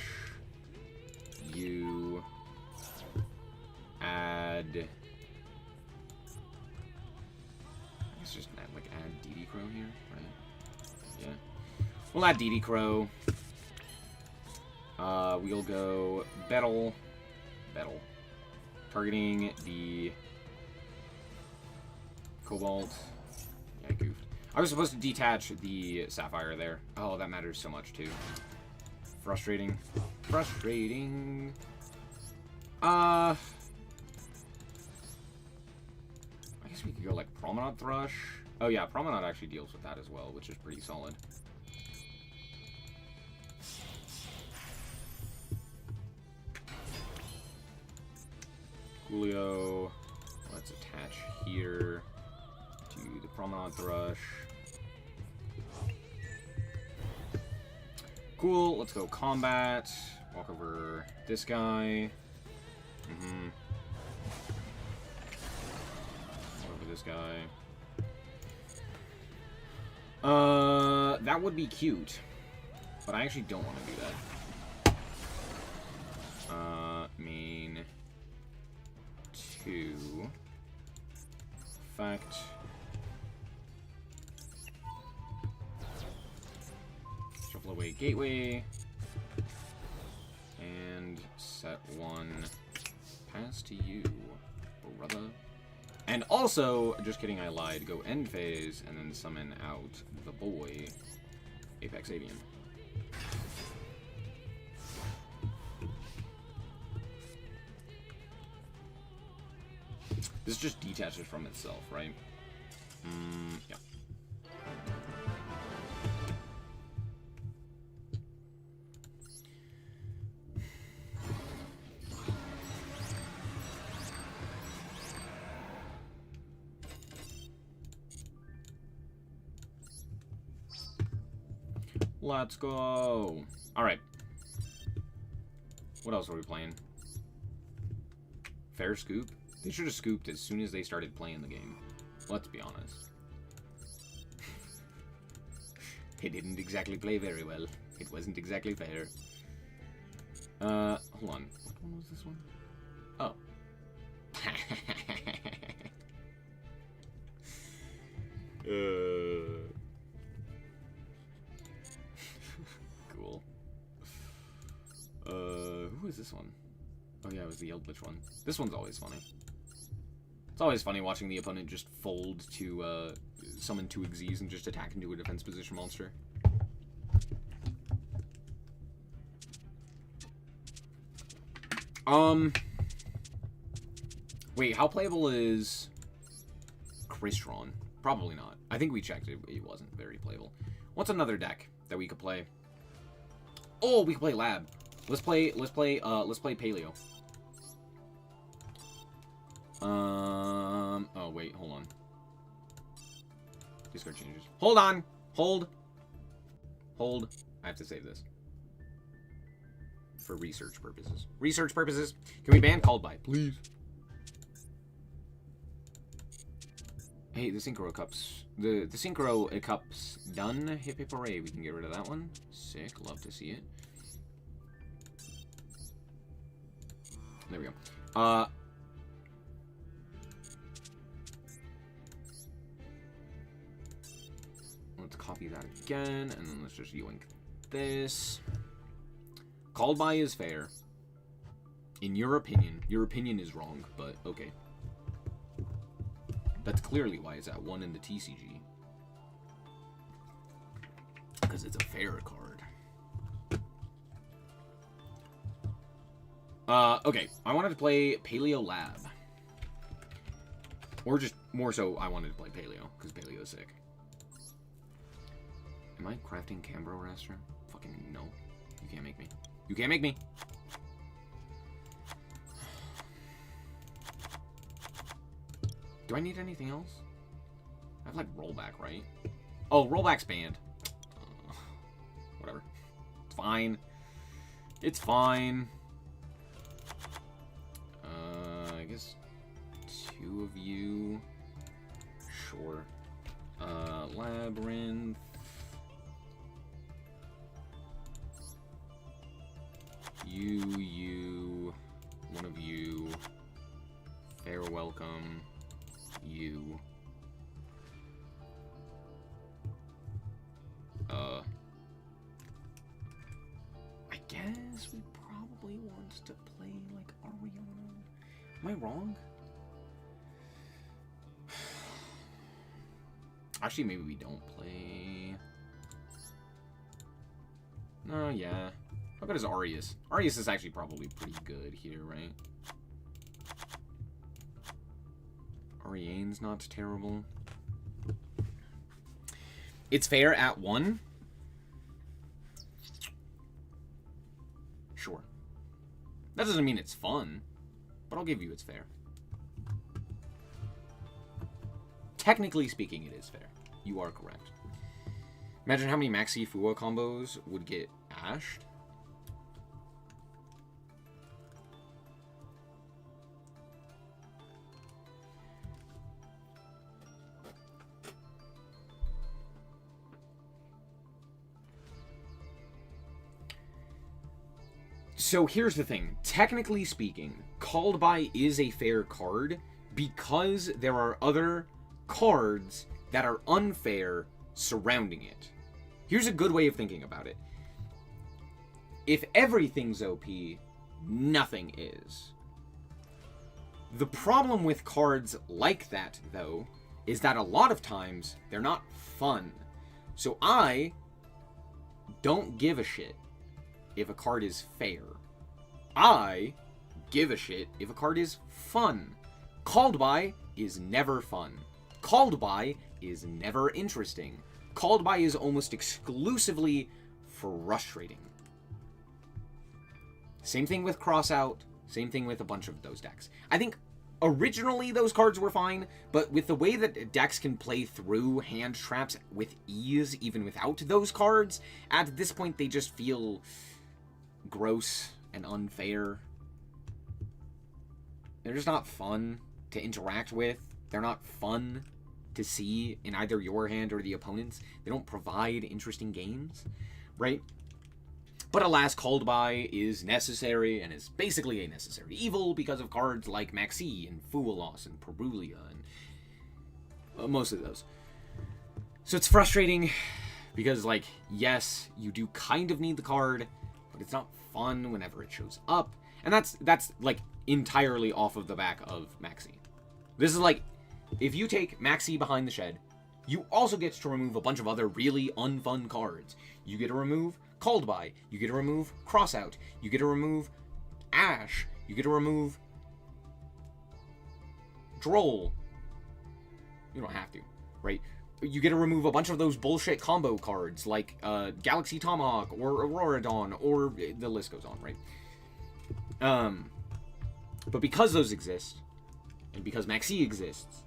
You. Add. I guess just add DD Crow here, right? Yeah. We'll add DD Crow. We'll go Battle. Targeting the Cobalt. Yeah, I goofed. I was supposed to detach the Sapphire there. Oh, that matters so much, too. Frustrating. I guess we could go, Promenade Thrush. Oh, yeah, Promenade actually deals with that as well, which is pretty solid. Julio, let's attach here to the Promenade Thrush. Cool, let's go combat. Walk over this guy. Walk over this guy. That would be cute, but I actually don't want to do that. Main 2. Effect. Shuffle away gateway. And set 1. Pass to you, brother. And also, just kidding, I lied. Go end phase and then summon out the boy, Apex Avian. This just detaches from itself, right? Yeah. Let's go. All right. What else are we playing? Fair Scoop? They should have scooped as soon as they started playing the game. Let's be honest. It didn't exactly play very well. It wasn't exactly fair. Hold on. What one was this one? Oh. Cool. Who is this one? Oh yeah, it was the Eldritch one. This one's always funny. It's always funny watching the opponent just fold to summon 2 Xyz and just attack into a defense position monster. Wait, how playable is Crystron? Probably not. I think we checked it. It wasn't very playable. What's another deck that we could play? Oh, we could play Lab. Let's play Paleo. Oh wait, hold on. Discard changes. Hold on. Hold. I have to save this. For research purposes. Research purposes. Can we ban Called By, please? Hey, the Synchro Cup's... The Synchro Cup's done. Hip hip hooray. We can get rid of that one. Sick. Love to see it. There we go. Let's copy that again, and then let's just yoink this. Called by is fair. In your opinion. Your opinion is wrong, but okay. That's clearly why it's at 1 in the TCG. Because it's a fair card. Okay. I wanted to play Paleo Lab. Or just, more so, I wanted to play Paleo, because Paleo is sick. Am I crafting Cambro Raster? Fucking no. You can't make me. You can't make me! Do I need anything else? I have, like, rollback, right? Oh, rollback's banned. Whatever. It's fine. It's fine. I guess 2 of you. Sure. Labyrinth. You. One of you. Fair welcome. You. I guess we probably want to play, like, Ariana. Am I wrong? Actually, maybe we don't play. No, yeah. How good is Arias? Arias is actually probably pretty good here, right? Ariane's not terrible. It's fair at 1. Sure. That doesn't mean it's fun, but I'll give you it's fair. Technically speaking, it is fair. You are correct. Imagine how many Maxi Fua combos would get ashed. So here's the thing. Technically speaking, Called By is a fair card because there are other cards that are unfair surrounding it. Here's a good way of thinking about it. If everything's OP, nothing is. The problem with cards like that, though, is that a lot of times they're not fun. So I don't give a shit if a card is fair. I give a shit if a card is fun. Called By is never fun. Called By is never interesting. Called By is almost exclusively frustrating. Same thing with Crossout. Same thing with a bunch of those decks. I think originally those cards were fine, but with the way that decks can play through hand traps with ease, even without those cards, at this point they just feel gross and unfair. They're just not fun to interact with. They're not fun to see in either your hand or the opponent's. They don't provide interesting games, right? But alas, Called By is necessary, and is basically a necessary evil because of cards like Maxi and Fualos and Perulia and most of those. So it's frustrating because, like, yes, you do kind of need the card, but it's not fun whenever it shows up. And that's like entirely off of the back of Maxi. This is like, if you take Maxi Behind the Shed, you also get to remove a bunch of other really unfun cards. You get to remove Called By, you get to remove Crossout, you get to remove Ash, you get to remove Droll. You don't have to, right? You get to remove a bunch of those bullshit combo cards like Galaxy Tomahawk or Aurora Dawn, or the list goes on, right? But because those exist, and because Maxi exists,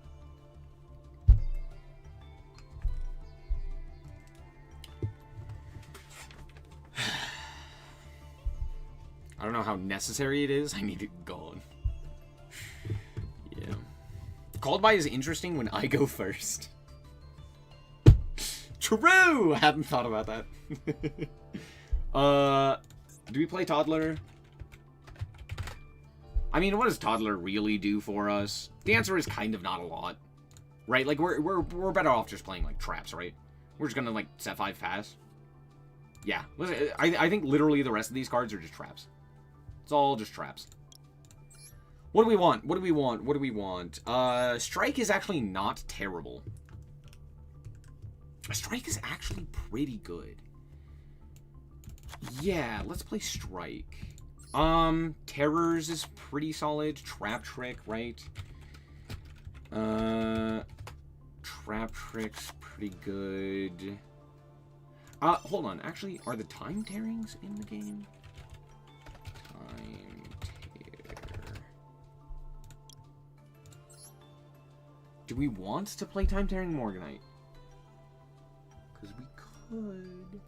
I don't know how necessary it is. I need it gone. Yeah. Called by is interesting when I go first. True! I hadn't thought about that. Do we play Toddler? I mean, what does Toddler really do for us? The answer is kind of not a lot. Right? Like, we're better off just playing, like, traps, right? We're just gonna, like, set 5 pass. Yeah. I think literally the rest of these cards are just traps. It's all just traps. What do we want? What do we want? What do we want? Strike is actually not terrible. Strike is actually pretty good. Yeah, let's play Strike. Terrors is pretty solid. Trap Trick, right? Trap Trick's pretty good. Hold on. Actually, are the Time Tearings in the game? Time Tear. Do we want to play Time Tearing Morganite? Because we could.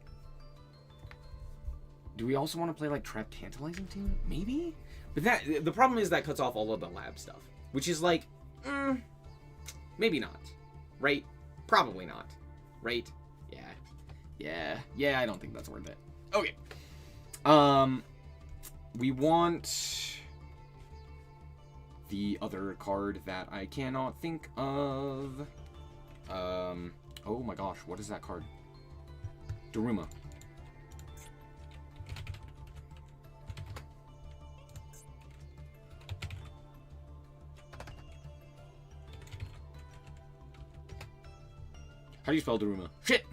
Do we also want to play, like, Trap Tantalizing too? Maybe? But the problem is that cuts off all of the lab stuff. Which is like, maybe not. Right? Probably not. Right? Yeah, I don't think that's worth it. Okay. We want the other card that I cannot think of. Oh my gosh, what is that card? Daruma. How do you spell Daruma? Shit!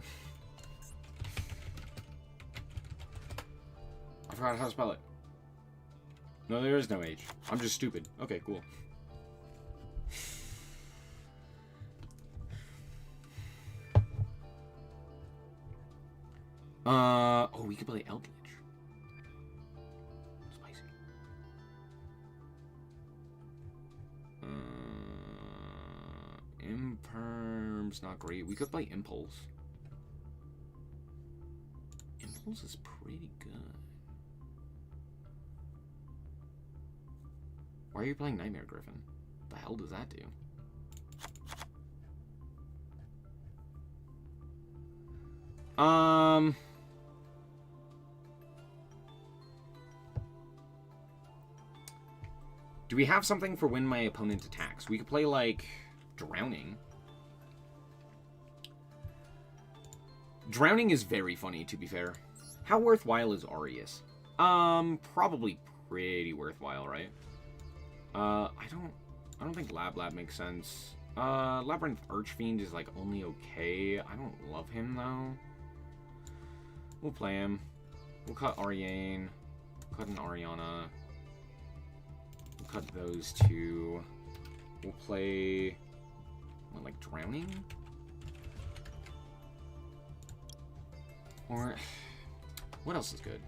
I forgot how to spell it. No, there is no H. I'm just stupid. Okay, cool. Oh, we could play Eldritch. Spicy. Imperm's not great. We could play Impulse. Impulse is pretty good. Why are you playing Nightmare Griffin? The hell does that do? Do we have something for when my opponent attacks? We could play, like, Drowning. Drowning is very funny, to be fair. How worthwhile is Aureus? Probably pretty worthwhile, right? I don't think Lab makes sense. Labyrinth Archfiend is, like, only okay. I don't love him, though. We'll play him. We'll cut Ariane. Cut an Ariana. We'll cut those two. We'll play... what, like, Drowning? Or... what else is good?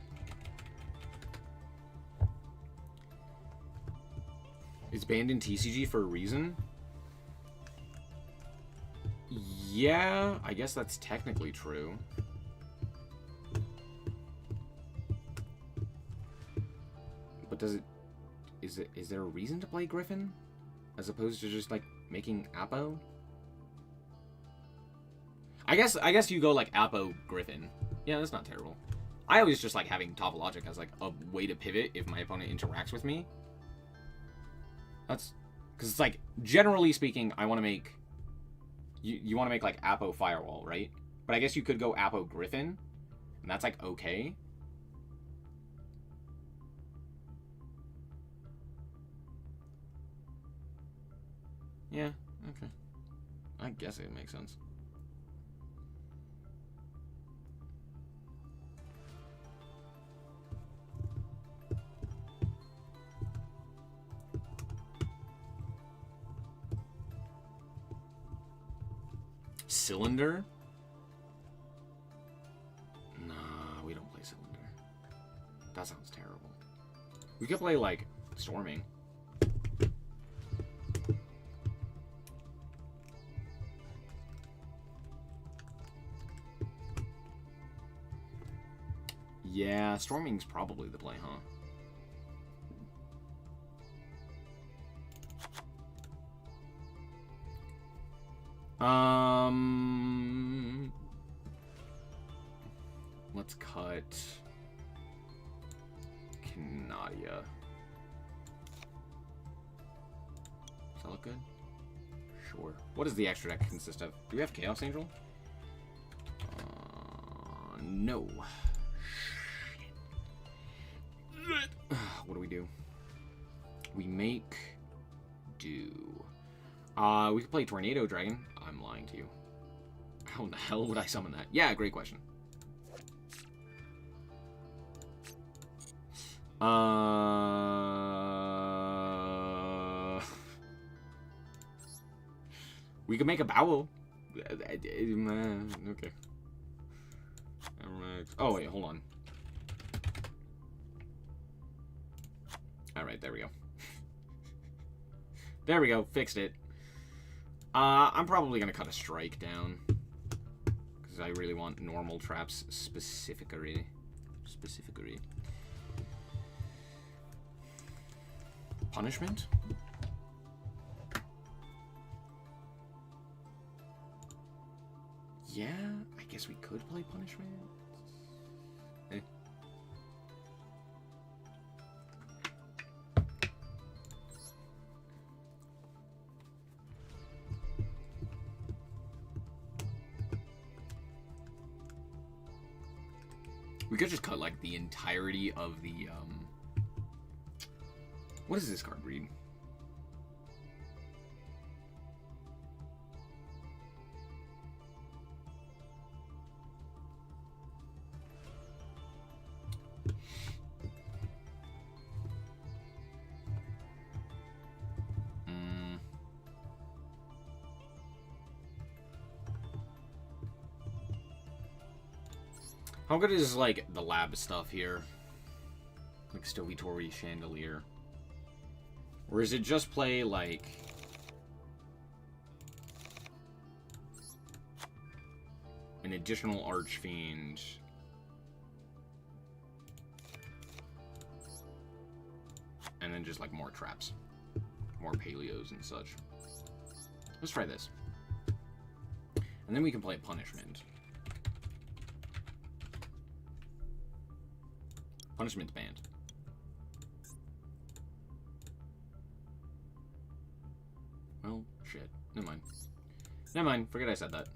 It's banned in TCG for a reason? Yeah, I guess that's technically true. But does it... is there a reason to play Griffin? As opposed to just, like, making Apo? I guess you go, like, Apo Griffin. Yeah, that's not terrible. I always just like having Topologic as, like, a way to pivot if my opponent interacts with me. That's... because it's, like, generally speaking, I want to make... You want to make, like, Apo Firewall, right? But I guess you could go Apo Griffin, and that's, like, okay. Yeah, okay. I guess it makes sense. Cylinder? Nah, we don't play Cylinder. That sounds terrible. We could play, like, Storming. Yeah, Storming's probably the play, huh? Let's cut Canadia. Does that look good? Sure. What does the extra deck consist of? Do we have Chaos Angel? No. What do we do? We make do. We could play Tornado Dragon. I'm lying to you. How in the hell would I summon that? Yeah, great question. We could make a Bowel. Okay. Oh, wait, hold on. Alright, there we go. There we go, fixed it. I'm probably gonna cut a strike down. Because I really want normal traps specifically. Punishment? Yeah, I guess we could play punishment. Eh. We could just cut like the entirety of the what does this card read? How good is, like, the lab stuff here? Like, Stovey Chandelier. Or is it just play, like... an additional Archfiend? And then just, like, more traps. More Paleos and such. Let's try this. And then we can play Punishment. Punishment's banned. Well, shit. Never mind. Never mind. Forget I said that.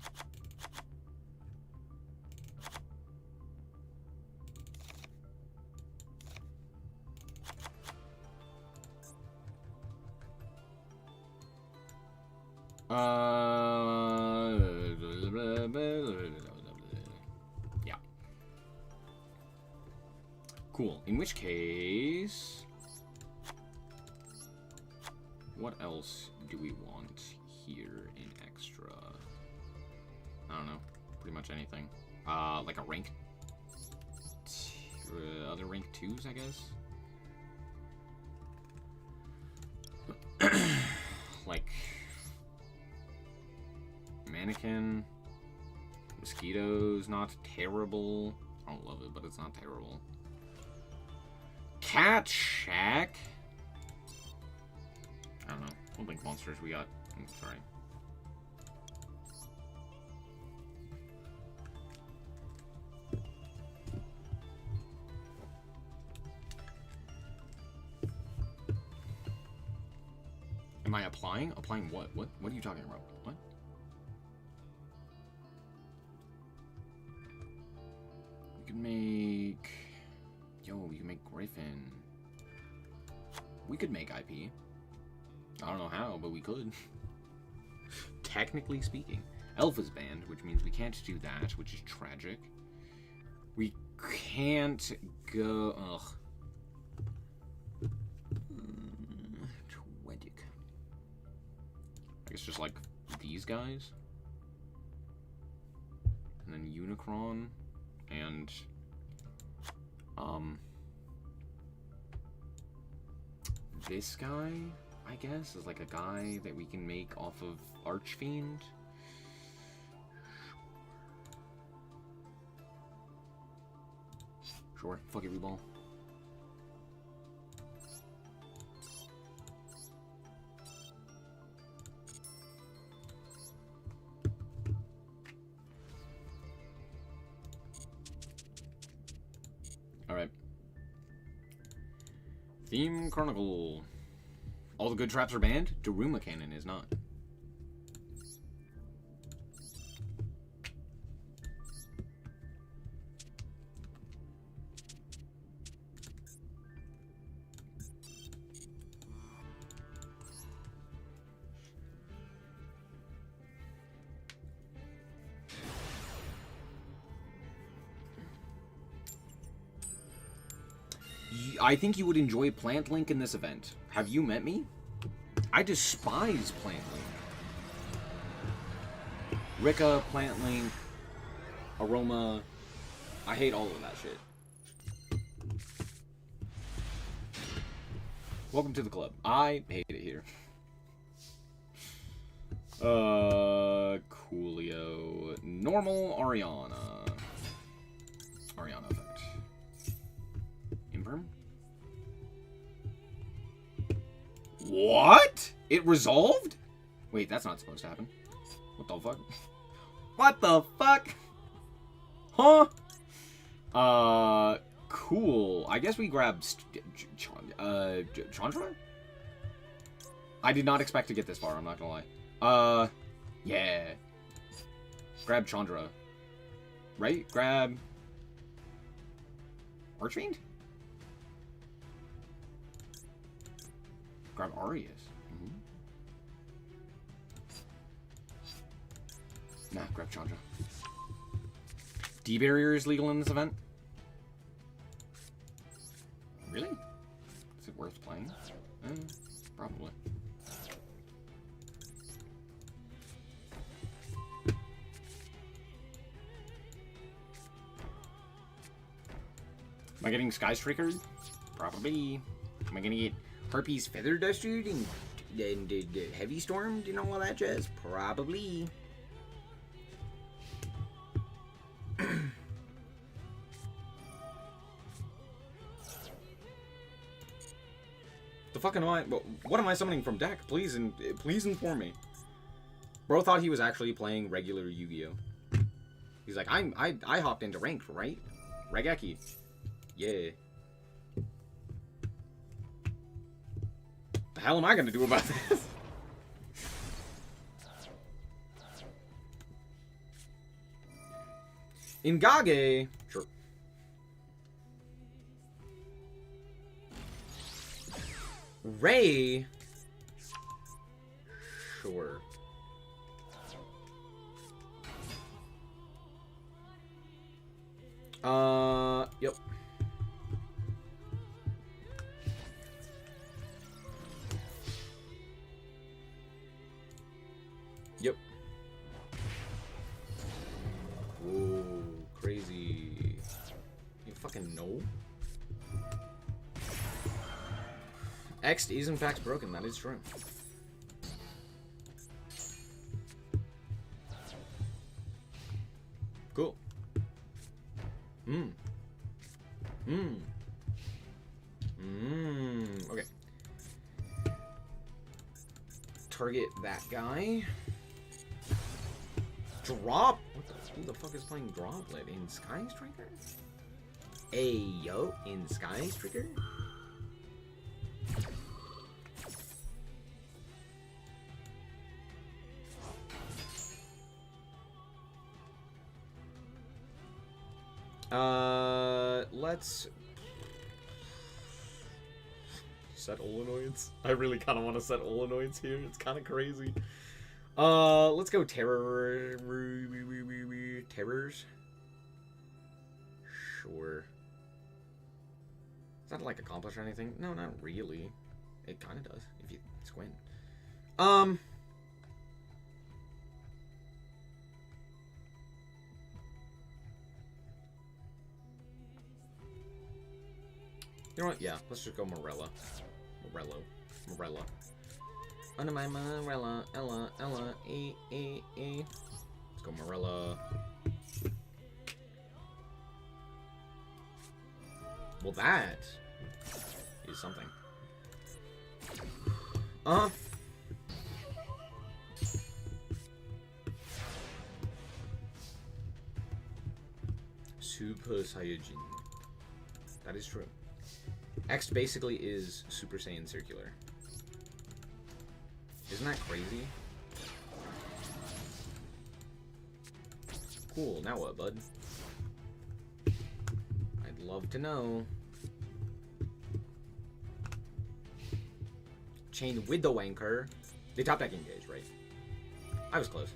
Yeah. Cool. In which case... what else do we want here in extra? I don't know. Pretty much anything. Like a rank... other rank 2s, I guess? Like... Mannequin... Mosquitoes, not terrible. I don't love it, but it's not terrible. Cat Shack? I don't know. What Link monsters we got? I'm sorry. Am I applying? Applying what? What are you talking about? What? We can make... Yo, we can make Griffin. We could make IP. I don't know how, but we could. Technically speaking. Elf is banned, which means we can't do that, which is tragic. We can't go... Ugh. Tragic. I guess just like these guys. And then Unicron. And... this guy, I guess, is like a guy that we can make off of Archfiend. Sure, fuck every ball. Alright. Theme Chronicle. All the good traps are banned? Daruma Cannon is not. I think you would enjoy Plant Link in this event. Have you met me? I despise Plant Link. Rika, Plant Link, Aroma. I hate all of that shit. Welcome to the club. I hate it here. Coolio. Normal Ariana. Ariana effect. Imperm? What? It resolved? Wait, that's not supposed to happen. What the fuck? What the fuck? Huh? Cool. I guess we grab Chandra? I did not expect to get this far, I'm not gonna lie. Yeah. Grab Chandra. Right? Grab Archfiend? Grab Arias. Nah, grab Chandra. D-barrier is legal in this event? Really? Is it worth playing? Probably. Am I getting Sky Striker? Probably. Am I gonna get Harpy's Feather Duster and Heavy Storm? Do you know all that jazz? Probably. The fuck am I? What am I summoning from deck? Please inform me. Bro thought he was actually playing regular Yu-Gi-Oh. He's like, I hopped into ranked, right? Regeki. Yeah. The hell am I gonna do about this? Ingage. Sure. Ray. Sure. Yep. Yep. Whoa, crazy. You fucking know? X is in fact broken, that is true. Cool. Okay. Target that guy. Drop? Who the fuck is playing Droplet in Sky Striker? Ayo, in Sky Striker? Let's set Olanoids. I really kind of want to set Olanoids here. It's kind of crazy. Let's go terrors. Sure. Does that like accomplish anything? No, not really. It kind of does if you squint. You know what? Yeah, let's just go Morella. Morella. Under my Morella, Ella, E. Let's go Morella. Well, that is something. Super Saiyajin. That is true. X basically is Super Saiyan Circular. Isn't that crazy? Cool, now what, bud? I'd love to know. Chain with the wanker. They top deck engage, right? I was close.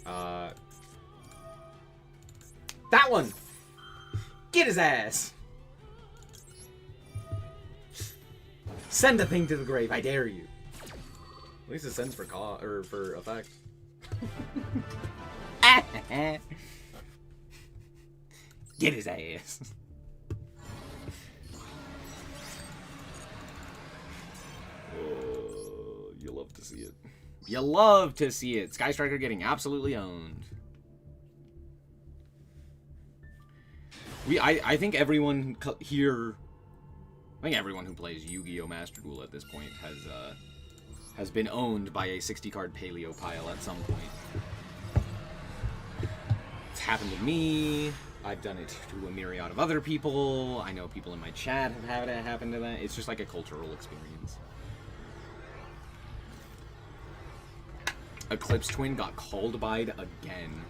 That one! Get his ass! Send the thing to the grave, I dare you. At least it sends for for effect. Get his ass. You love to see it. You love to see it. Sky Striker getting absolutely owned. I think everyone here, I think everyone who plays Yu-Gi-Oh! Master Duel at this point has been owned by a 60-card paleo pile at some point. It's happened to me. I've done it to a myriad of other people. I know people in my chat have had it happen to them. It's just like a cultural experience. Eclipse Twin got called by'd again.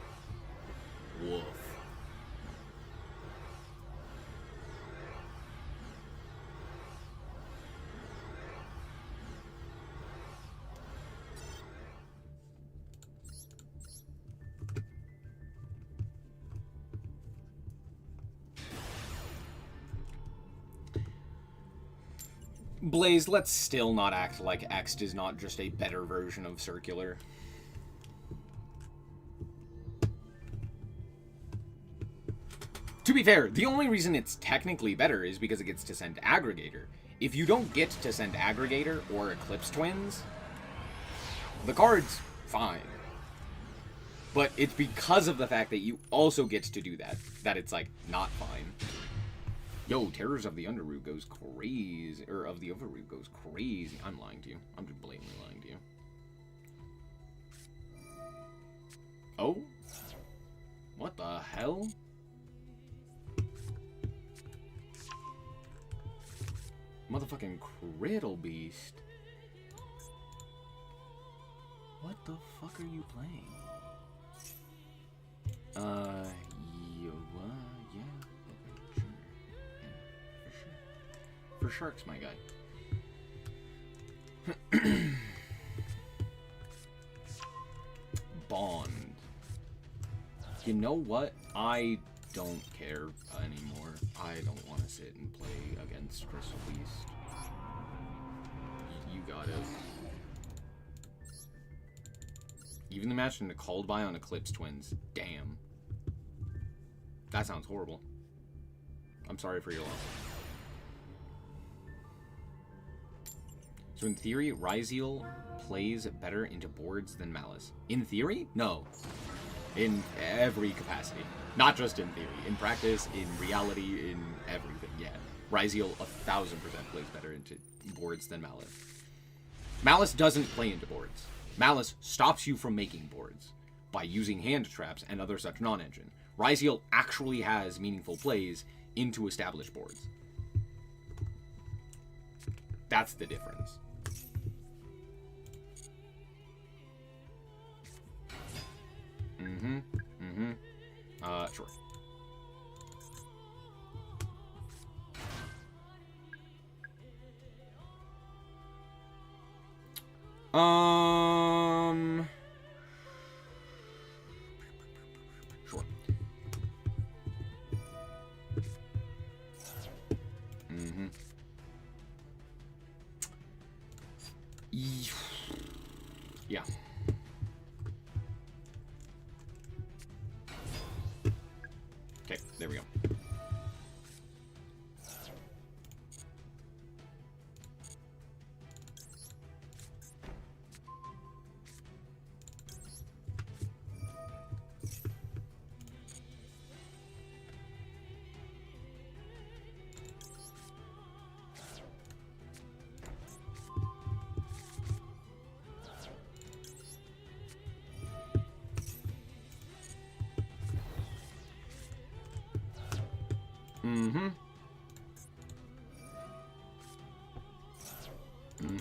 Woof. Blaze, let's still not act like X is not just a better version of Circular. To be fair, the only reason it's technically better is because it gets to send Aggregator. If you don't get to send Aggregator or Eclipse Twins, the card's fine. But it's because of the fact that you also get to do that it's, like, not fine. Yo, Terrors of the Underroot goes crazy. Or of the Overroot goes crazy. I'm lying to you. I'm just blatantly lying to you. Oh? What the hell? Motherfucking Criddle Beast. What the fuck are you playing? Yeah, okay, sure. For sharks, my guy. Bond. You know what? I don't care anymore. I don't want to sit and play against Crystal Beast. You got it. Even the match in the called by on Eclipse Twins. Damn. That sounds horrible. I'm sorry for your loss. So in theory, Ryzeal plays better into boards than Malice. In theory? No. In every capacity. Not just in theory. In practice, in reality, in everything, yeah. Ryzeal 1000% plays better into boards than Malice. Malice doesn't play into boards. Malice stops you from making boards by using hand traps and other such non-engine. Ryzeal actually has meaningful plays into established boards. That's the difference. Sure. Sure. Yeah. Okay, there we go.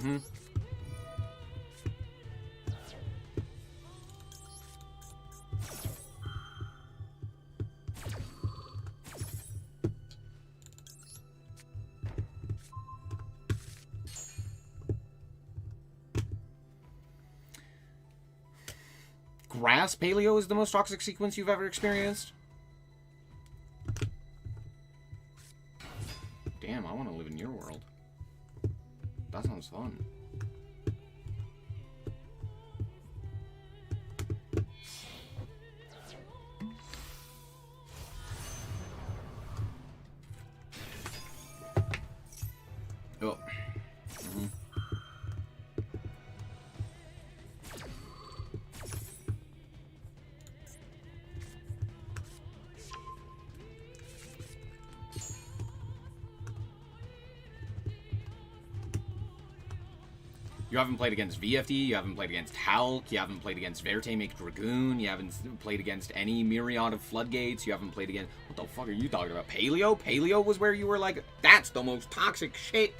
Mm-hmm. Grass paleo is the most toxic sequence you've ever experienced? Damn, I want to live in your world. That sounds fun. Oh. Mm-hmm. You haven't played against VFD, you haven't played against Hulk, you haven't played against Verte Make Dragoon, you haven't played against any myriad of floodgates, you haven't played against... What the fuck are you talking about? Paleo? Paleo was where you were like, that's the most toxic shit.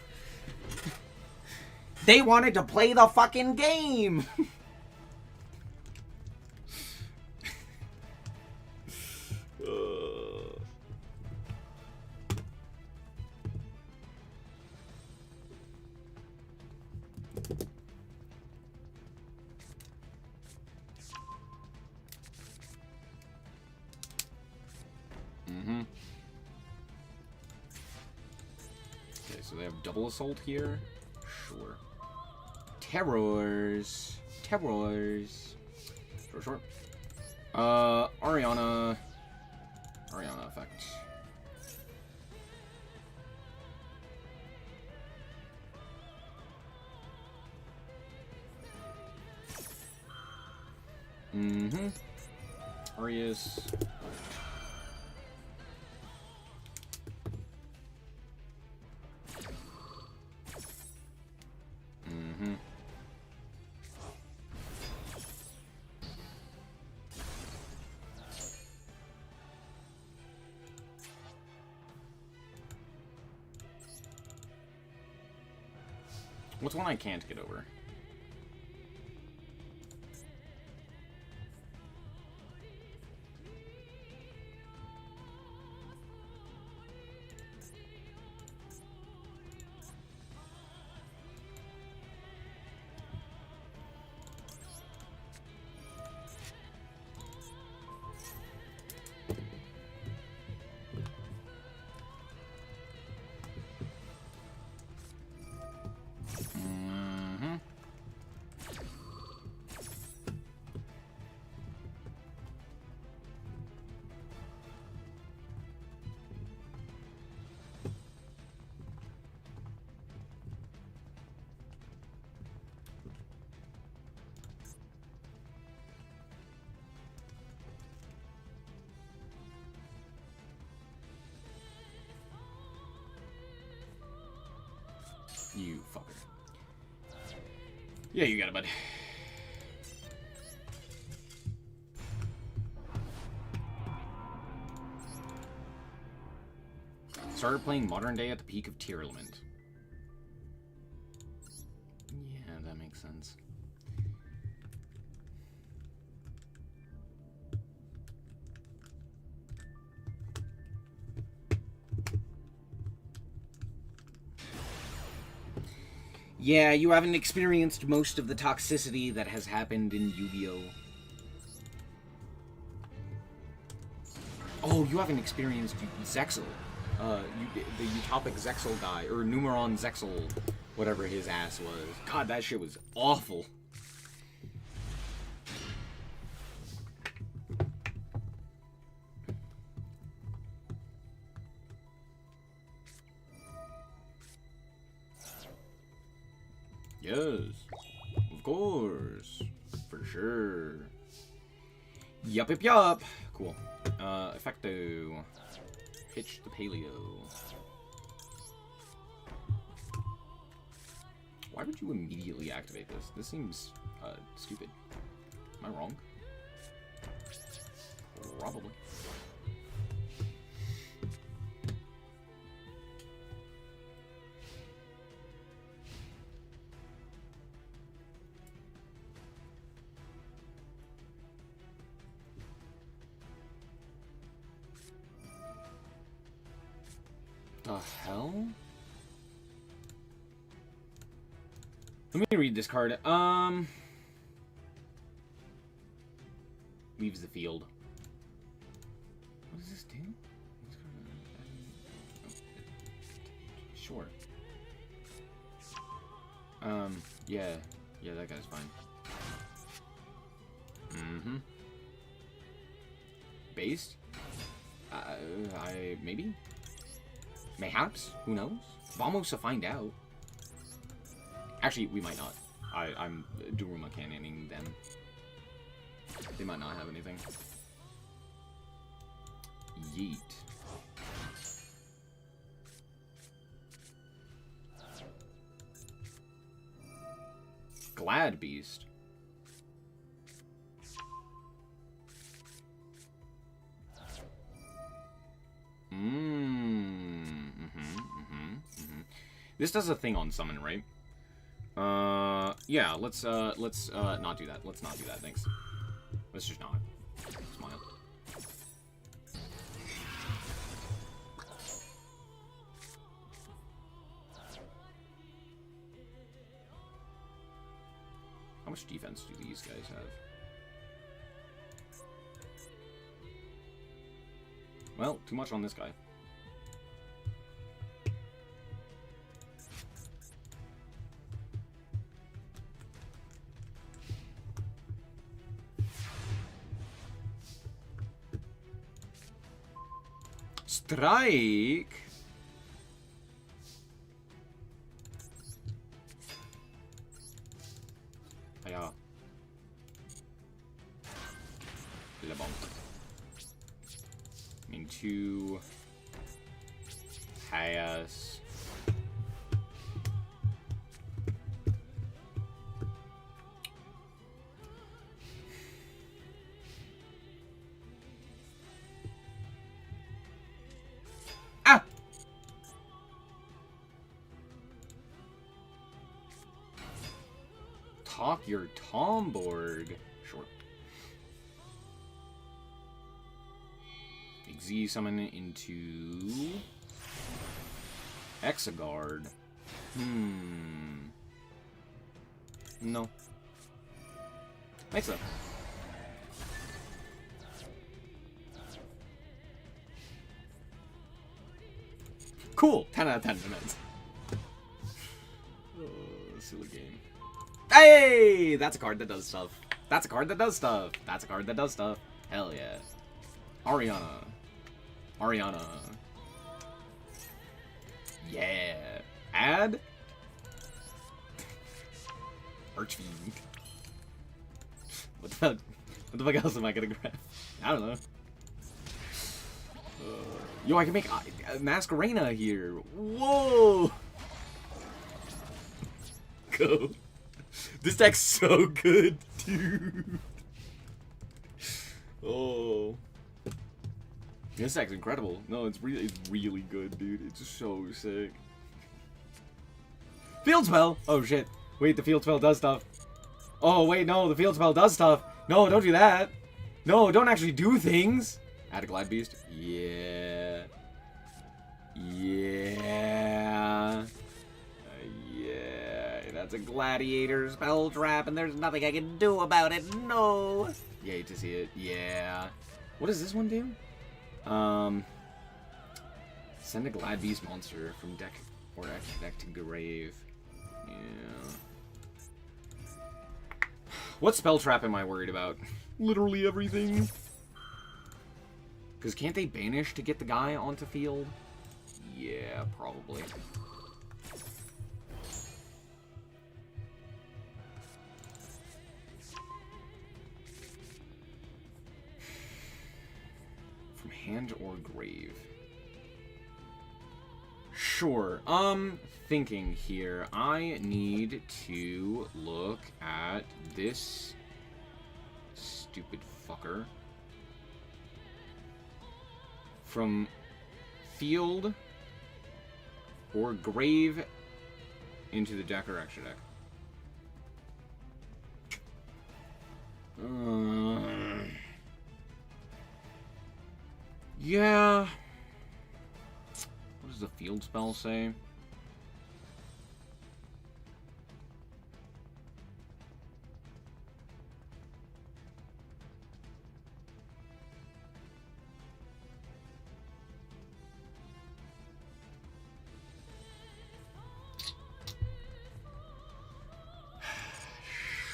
They wanted to play the fucking game! Okay, so they have double assault here? Sure. Terrors. Terrors. Sure. Ariana effect. Mm-hmm. Arius. Mm-hmm. What's one I can't get over? You fucker. Yeah, you got it, bud. Started playing Modern Day at the peak of Tier Element. Yeah, that makes sense. Yeah, you haven't experienced most of the toxicity that has happened in Yu-Gi-Oh! Oh, you haven't experienced Zexal. The Utopic Zexal guy, or Numeron Zexal, whatever his ass was. God, that shit was awful. Yes, of course, for sure. Yup. Cool. Effecto. Pitch the Paleo. Why would you immediately activate this? This seems, stupid. Am I wrong? Probably. The hell? Let me read this card. Leaves the field. What does this do? Sure. Yeah. Yeah, that guy's fine. Mm-hmm. Based? Maybe? Mayhaps? Who knows? Vamos to find out. Actually, we might not. I'm Duruma cannoning them. They might not have anything. Yeet. Glad Beast. This does a thing on summon, right? Yeah, let's not do that. Let's not do that, thanks. Let's just not. Smile. How much defense do these guys have? Well, too much on this guy. Strike! Yeah. Lebonk. Into Hayas. Ah! Talk your Tomborg. Short. Z summon into Exegard. No. Makes sense. Cool. 10 out of 10 minutes. Oh, silly game. Hey! That's a card that does stuff. That's a card that does stuff. That's a card that does stuff. Hell yeah. Ariana. Ariana. Yeah. Add? Archfiend. What the fuck else am I gonna grab? I don't know. Yo, I can make Masquerena here. Whoa! Go. This deck's so good, dude. Oh. This deck's incredible. No, it's really good, dude. It's so sick. Field spell! Oh shit. Wait, the field spell does stuff. Oh wait, no, the field spell does stuff. No, don't do that. No, don't actually do things. Add a Glad Beast. Yeah. Yeah. Yeah. That's a Gladiator spell trap, and there's nothing I can do about it. No. You hate to see it. Yeah. What does this one do? Send a Glad Beast monster from deck or deck to grave. Yeah. What spell trap am I worried about? Literally everything. Because can't they banish to get the guy onto field? Yeah, probably. From hand or grave? Sure. Thinking here. I need to look at this stupid fucker. From field or grave into the deck or extra deck. Yeah. What does the field spell say?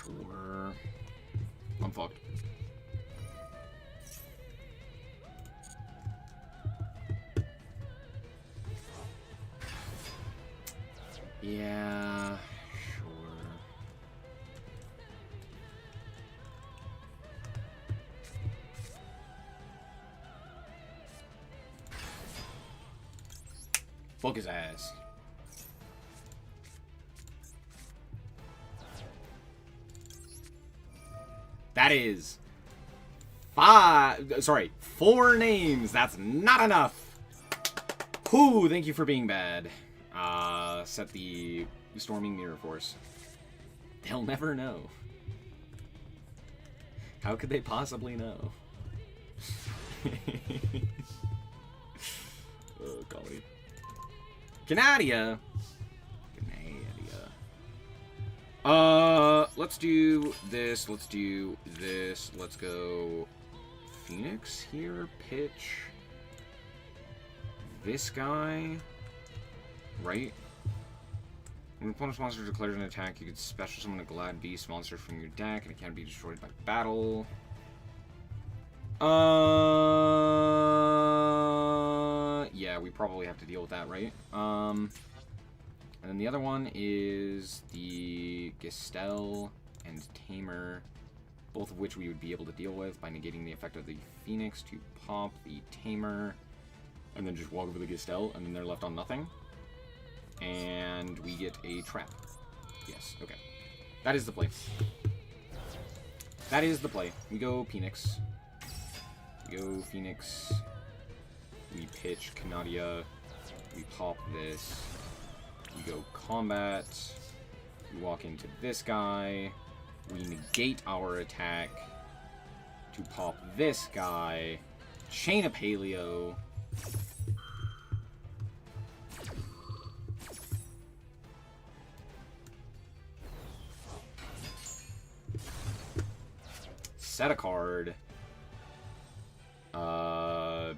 Sure. I'm fucked. Yeah, sure. Fuck his ass. That is 4 names. That's not enough. Whew, thank you for being bad. Set the Storming Mirror Force. They'll never know. How could they possibly know? Oh, golly. Canadia! Let's do this, let's do this, let's go Phoenix here, pitch this guy, right? When an opponent's monster declares an attack, you can special summon a Glad Beast monster from your deck, and it can't be destroyed by battle. Yeah, we probably have to deal with that, right? And then the other one is the Gistel and Tamer, both of which we would be able to deal with by negating the effect of the Phoenix to pop the Tamer, and then just walk over the Gistel, and then they're left on nothing. And we get a trap. Yes, okay. That is the play. That is the play. We go Phoenix. We go Phoenix. We pitch Canadia. We pop this. We go combat. We walk into this guy. We negate our attack to pop this guy. Chain of Paleo. Set a card. I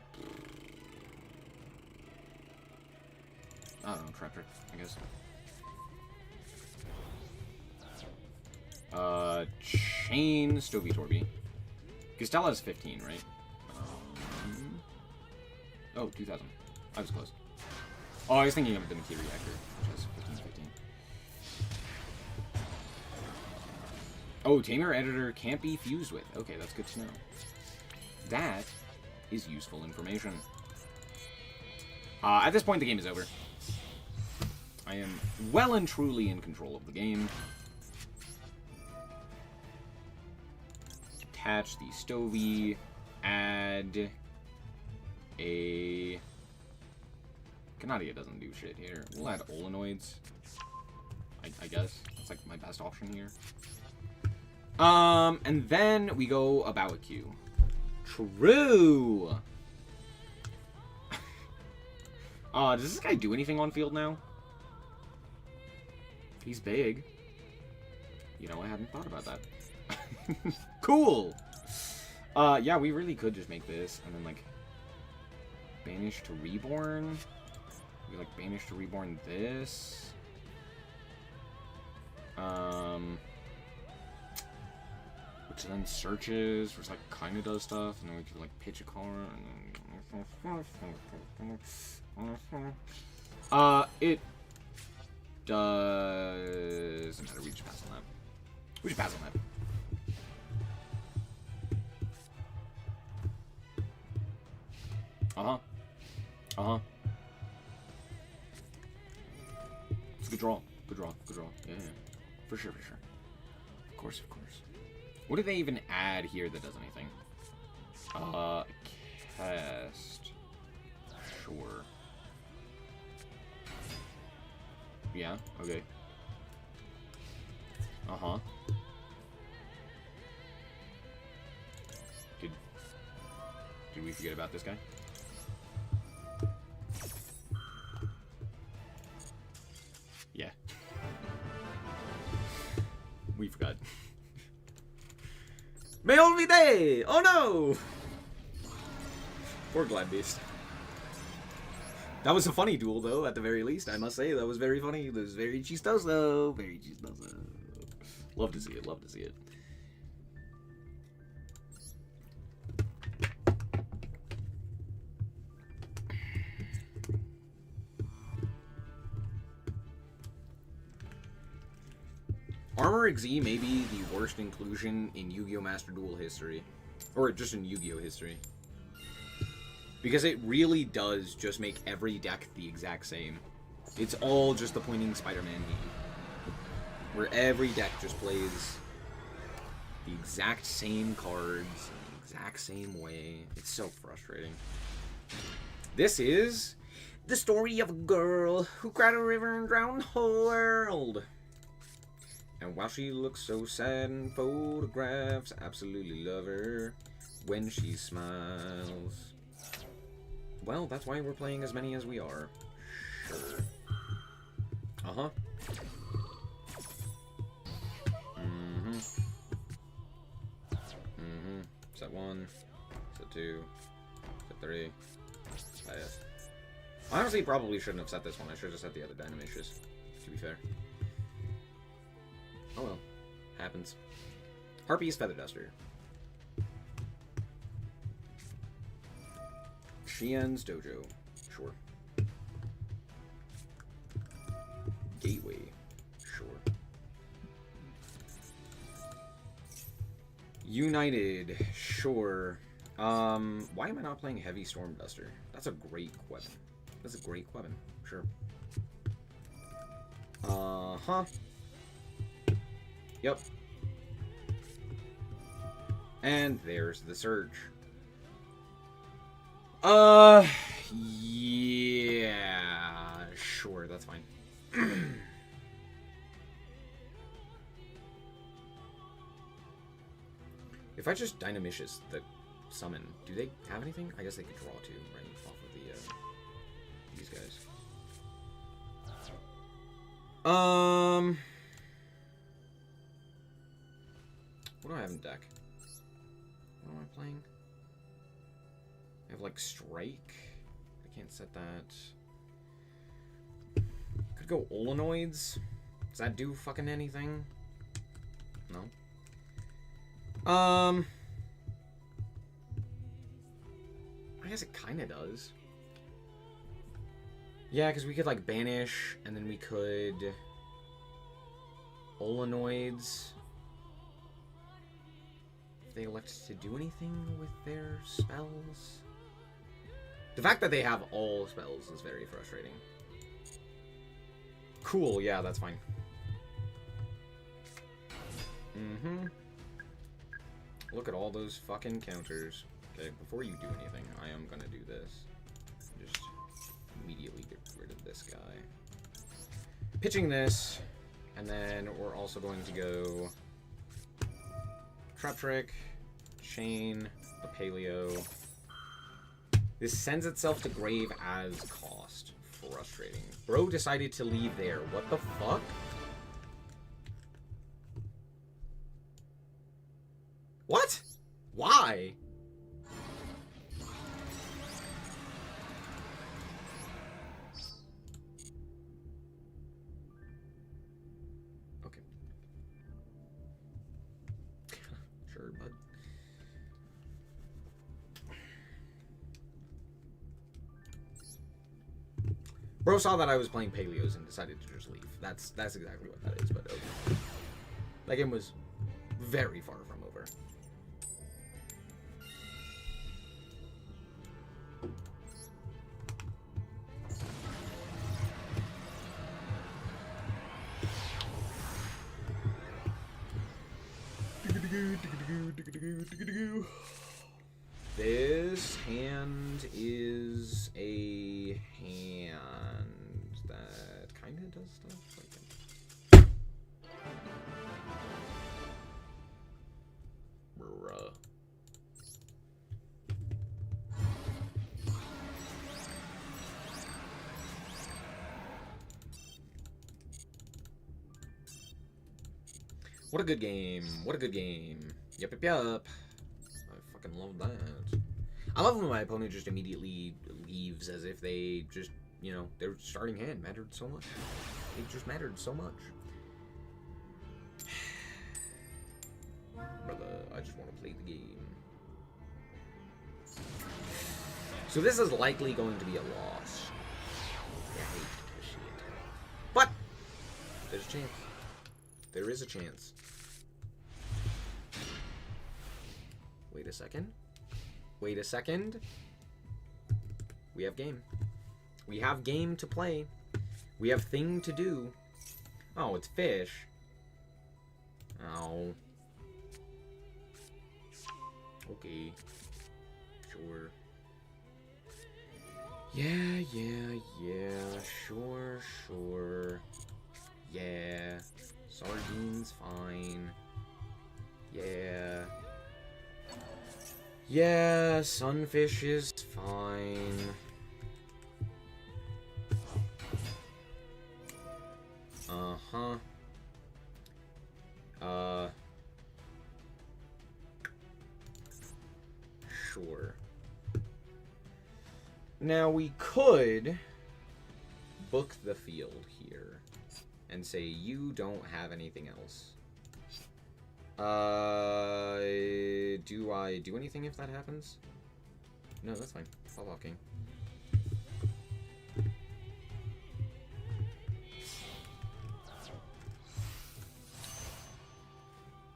don't know, trap trick, I guess. Chain Stovey Torby. Gastella is 15, right? Oh, 2000. I was close. Oh, I was thinking of the Maki Reactor, which has 15. Oh, Tamer Editor can't be fused with. Okay, that's good to know. That is useful information. At this point, the game is over. I am well and truly in control of the game. Attach the Stovey. Add a... Canadia doesn't do shit here. We'll add Olenoids. I guess. That's like my best option here. And then we go about a queue. True! Does this guy do anything on field now? He's big. You know, I hadn't thought about that. Cool! Yeah, we really could just make this, and then, like, Banish to Reborn. We, like, Banish to Reborn this. Which then searches, which, like, kind of does stuff, and then we could, like, pitch a card, and then... it doesn't matter, we just pass on that. We just pass on that. It's a good draw. Good draw. Yeah. For sure. Of course. What do they even add here that does anything? Cast. Sure. Yeah, okay. Did we forget about this guy? We forgot. Me olvidé! Oh no! Poor Glad Beast. That was a funny duel, though, at the very least. I must say, that was very funny. That was very chistoso. Very chistoso. Love to see it. Love to see it. Armor XE may be the worst inclusion in Yu-Gi-Oh! Master Duel history. Or just in Yu-Gi-Oh! History. Because it really does just make every deck the exact same. It's all just the pointing Spider-Man meme. Where every deck just plays the exact same cards, the exact same way. It's so frustrating. This is the story of a girl who cried a river and drowned the whole world. And while she looks so sad in photographs, absolutely love her when she smiles. Well, that's why we're playing as many as we are. Sure. Uh-huh. Mm-hmm. Mm-hmm. Set 1. Set 2. Set 3. Set it. Honestly, probably shouldn't have set this one. I should have set the other Dynamishes, to be fair. Oh well. Happens. Harpy's Feather Duster. Shien's Dojo. Sure. Gateway. Sure. United. Sure. Why am I not playing Heavy Storm Duster? That's a great weapon. That's a great weapon. Sure. Uh-huh. Yep. And there's the Surge. Yeah, sure, that's fine. If I just Dynamishes the summon, do they have anything? I guess they could draw too, right? Off of the, these guys. What do I have in deck? What am I playing? I have, like, Strike. I can't set that. Could go Olenoids. Does that do fucking anything? No. I guess it kinda does. Yeah, because we could, like, Banish, and then we could Olenoids. If they elect to do anything with their spells. The fact that they have all spells is very frustrating. Cool, yeah, that's fine. Mm-hmm. Look at all those fucking counters. Okay, before you do anything, I am gonna do this. Just immediately get rid of this guy. Pitching this, and then we're also going to go Trap Trick, Chain, a Paleo. This sends itself to grave as cost. Frustrating. Bro decided to leave there. What the fuck? What? Why? Okay. Sure, bud. Bro saw that I was playing Paleos and decided to just leave. That's exactly what that is, but okay. That game was very far from over. This hand is a hand that kind of does stuff like that. Bruh. What a good game. What a good game. Yup, yup, yup. I fucking love that. I love when my opponent just immediately leaves as if they just, you know, their starting hand mattered so much. It just mattered so much. Brother, I just want to play the game. So this is likely going to be a loss. I hate to see it. But there's a chance. There is a chance. Wait a second. Wait a second. We have game. We have game to play. We have thing to do. Oh, it's fish. Oh. Okay. Sure. Yeah. Sure. Yeah. Sardines, fine. Yeah. Yeah, sunfish is fine. Uh-huh. Sure. Now we could book the field here and say you don't have anything else. Do I do anything if that happens? No, that's fine. I'll walking.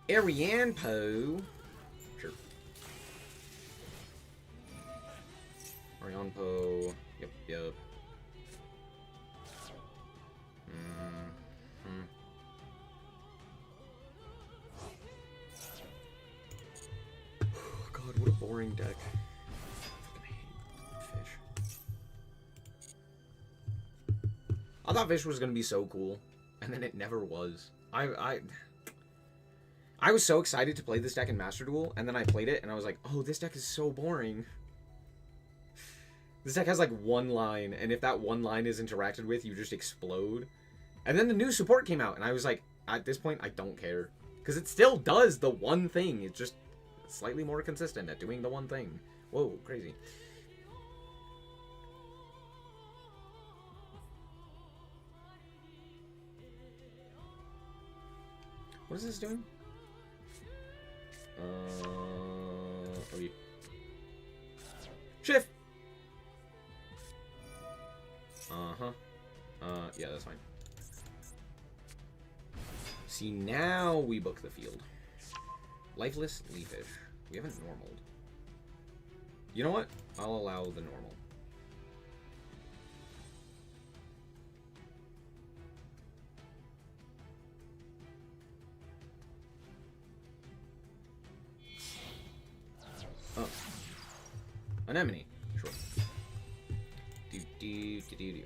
Ariane Poe. Sure. Ariane Poe. Yep. God, what a boring deck. I hate fish. I thought fish was gonna be so cool, and then it never was. I was so excited to play this deck in Master Duel, and then I played it, and I was like, oh, this deck is so boring. This deck has like one line, and if that one line is interacted with, you just explode. And then the new support came out, and I was like, at this point, I don't care. Because it still does the one thing. It's just slightly more consistent at doing the one thing. Whoa, crazy. What is this doing? Okay. Shift! Yeah, that's fine. See, now we book the field. Lifeless Leafish. We haven't normaled. You know what? I'll allow the normal. Oh. Anemone. Sure. Do.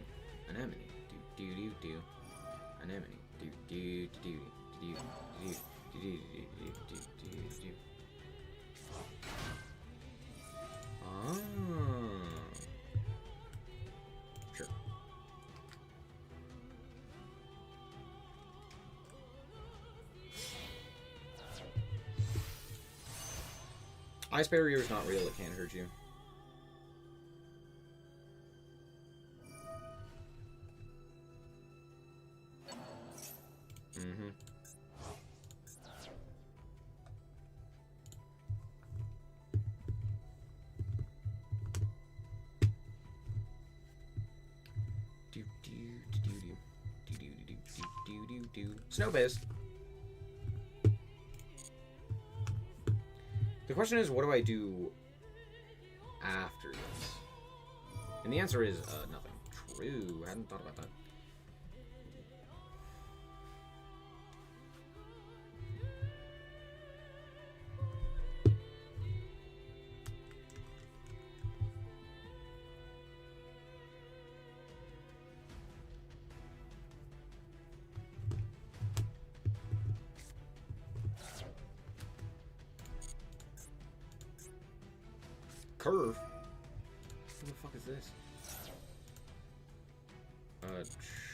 Anemone. Do. Anemone. Do. Ah. Sure. Ice barrier is not real, it can't hurt you. Snow Biz. The question is, what do I do after this? And the answer is, nothing. True. I hadn't thought about that. Curve? What the fuck is this?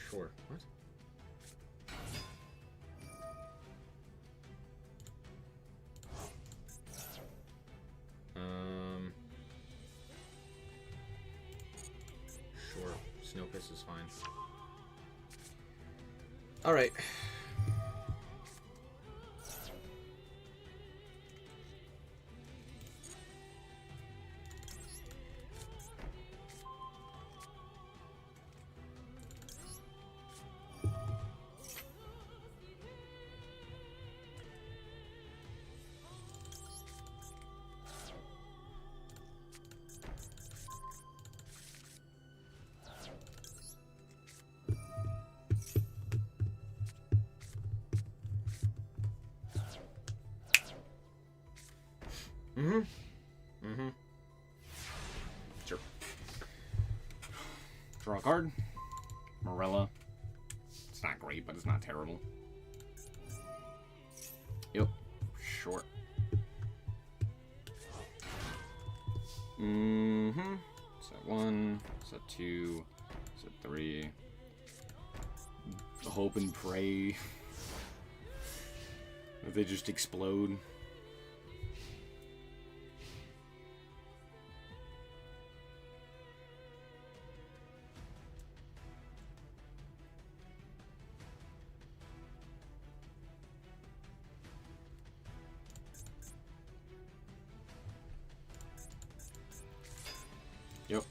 Sure. What? Snow Piss is fine. Alright. Sure. Draw a card. Morella. It's not great, but it's not terrible. Yep. Short. Set 1. Set 2. Set 3. Hope and pray that they just explode. Yep.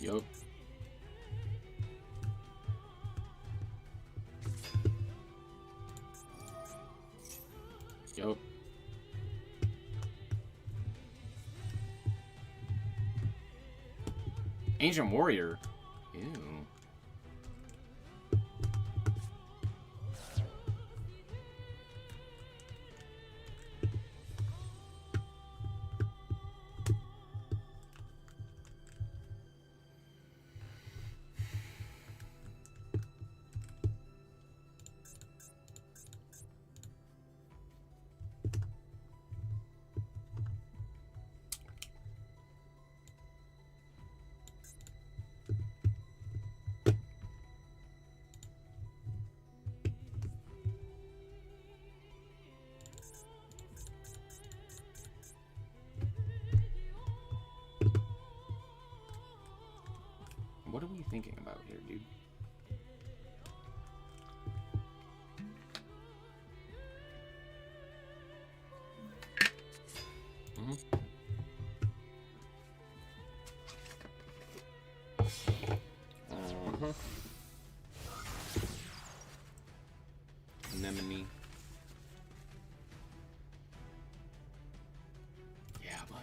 Yep. Yep. Ancient Warrior. Ew. What are we thinking about here, dude? Anemone. Yeah, bud.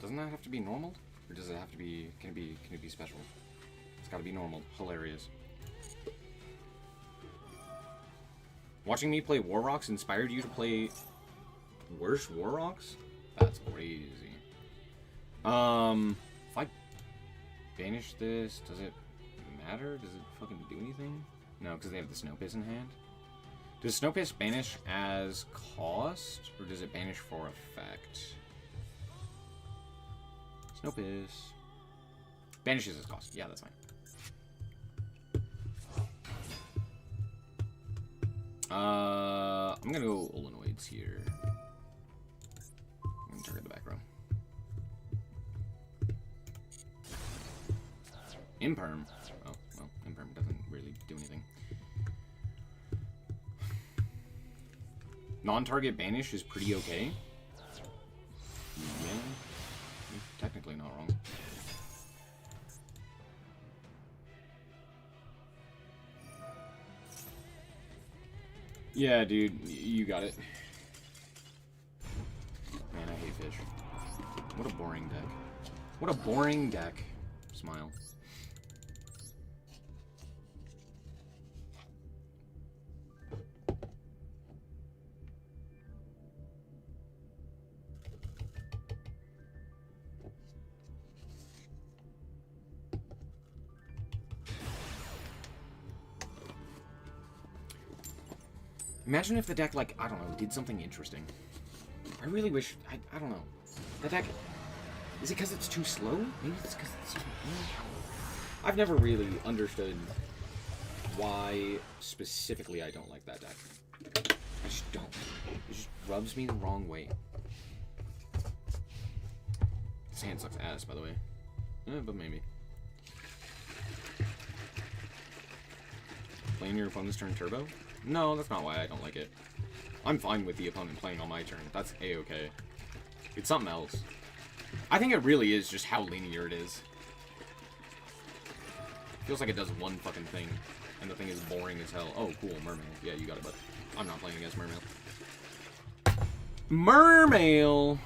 Doesn't that have to be normal? Or does it have to be, can it be special? It's gotta be normal. Hilarious. Watching me play War Rocks inspired you to play worse War Rocks? That's crazy. If I banish this, does it matter? Does it fucking do anything? No, because they have the Snow Piss in hand. Does Snow Piss banish as cost, or does it banish for effect? Snow Piss. Banishes as cost. Yeah, that's fine. I'm gonna go Olenoids here. I'm gonna target the back row. Imperm. Oh, well, Imperm doesn't really do anything. Non-target banish is pretty okay. Yeah, technically not wrong. Yeah, dude, you got it. Man, I hate fish. What a boring deck. What a boring deck. Smile. Imagine if the deck, like, I don't know, did something interesting. I really wish... I don't know. The deck... Is it because it's too slow? Maybe it's because it's too... I've never really understood why specifically I don't like that deck. I just don't. It just rubs me the wrong way. This hand sucks ass, by the way. But maybe. Playing your opponent's turn turbo? No, that's not why I don't like it. I'm fine with the opponent playing on my turn. That's a-okay. It's something else. I think it really is just how linear it is. Feels like it does one fucking thing, and the thing is boring as hell. Oh, cool, Mermail. Yeah, you got it, but I'm not playing against Mermail. Mermail!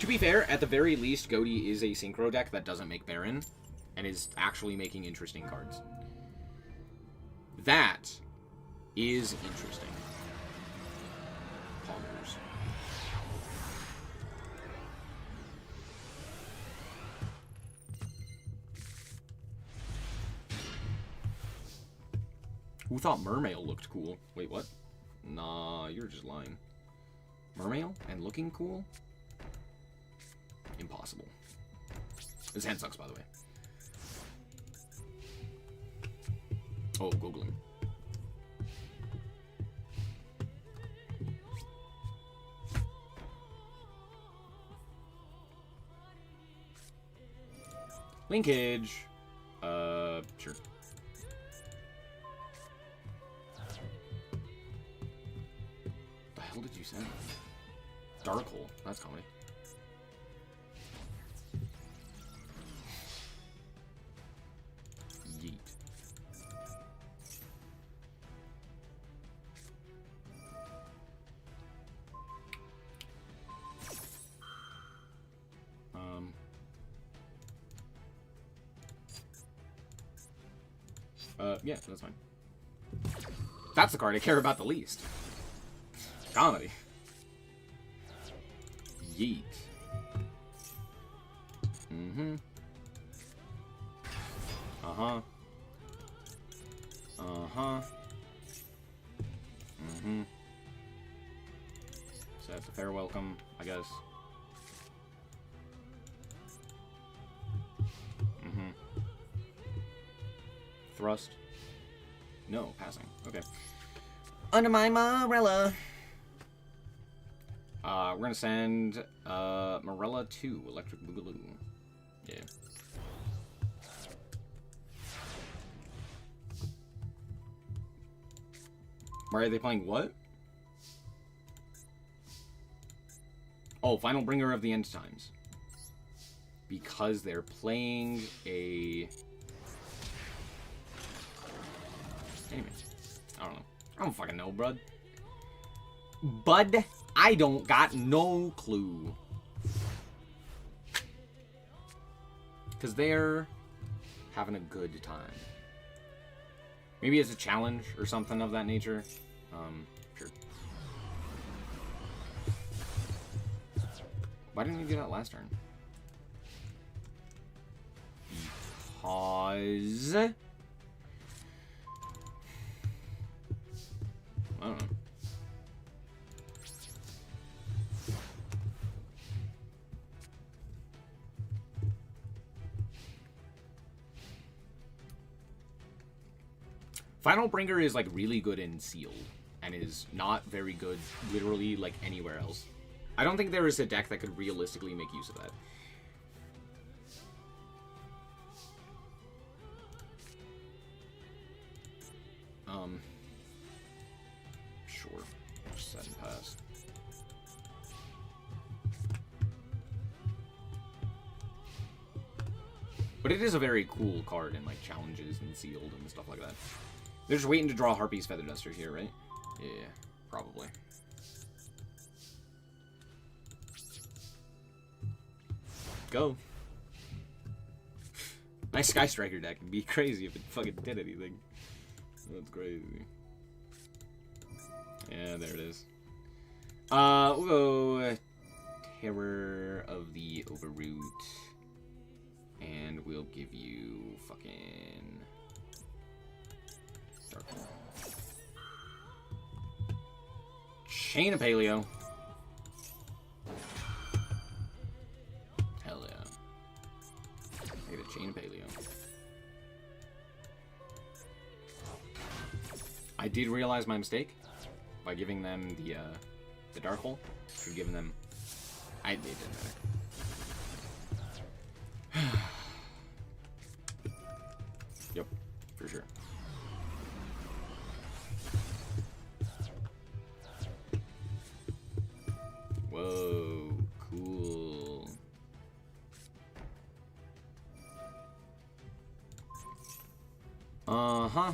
To be fair, at the very least, Goaty is a synchro deck that doesn't make Baron, and is actually making interesting cards. That is interesting. Ponders. Who thought Mermail looked cool? Wait, what? Nah, you're just lying. Mermail and looking cool? Impossible. This hand sucks, by the way. Oh, Googling. Linkage. Sure. The hell did you send? Dark Hole. That's comedy. Yeet. Yeah, that's fine. That's the card I care about the least. Comedy. Yeet. Mm-hmm. Uh-huh. Uh-huh. Mm-hmm. So that's a fair welcome, I guess. Mm-hmm. Thrust. No, passing. Okay. Under my Morella. We're gonna send Morella 2, Electric Boogaloo. Yeah. Why are they playing what? Oh, Final Bringer of the End Times. Because they're playing a... Anyway, I don't know. I don't fucking know, bud. Bud, I don't got no clue. Because they're having a good time. Maybe it's a challenge or something of that nature. Sure. Why didn't we do that last turn? Because... I don't know. Final Bringer is like really good in sealed and is not very good literally like anywhere else. I don't think there is a deck that could realistically make use of that. Sure. Just set and pass. But it is a very cool card in like challenges and sealed and stuff like that. They're just waiting to draw Harpy's Feather Duster here, right? Yeah, probably. Go. Nice Sky Striker deck. It'd be crazy if it fucking did anything. That's crazy. Yeah, there it is. root. And we'll give you fucking Dark Hole. Chain of Paleo. Hell yeah. I get a Chain of Paleo. I did realize my mistake by giving them the Dark Hole. Should have given them. It didn't matter. Yep, for sure. Whoa, cool. Uh-huh.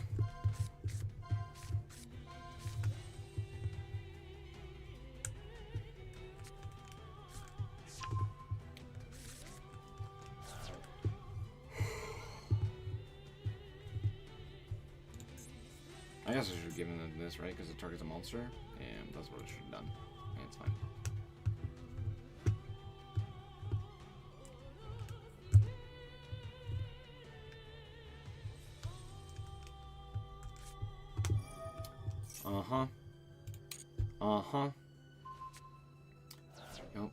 I guess I should have given them this, right? Because it targets a monster. And that's what I should have done. Yeah, it's fine. Uh-huh. Uh-huh. Yep.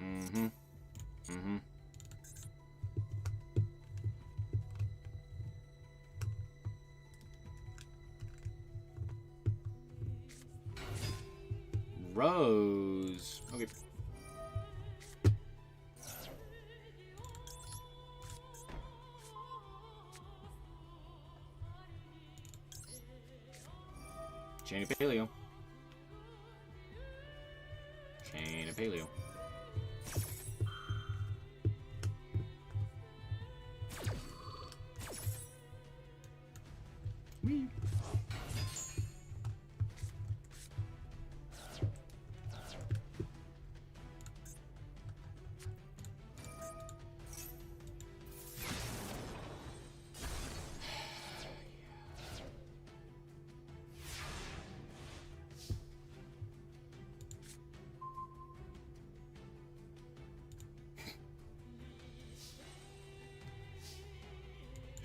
Mm-hmm. Mm-hmm. Rose. Okay. Chain of Paleo. Chain of Paleo. Whee.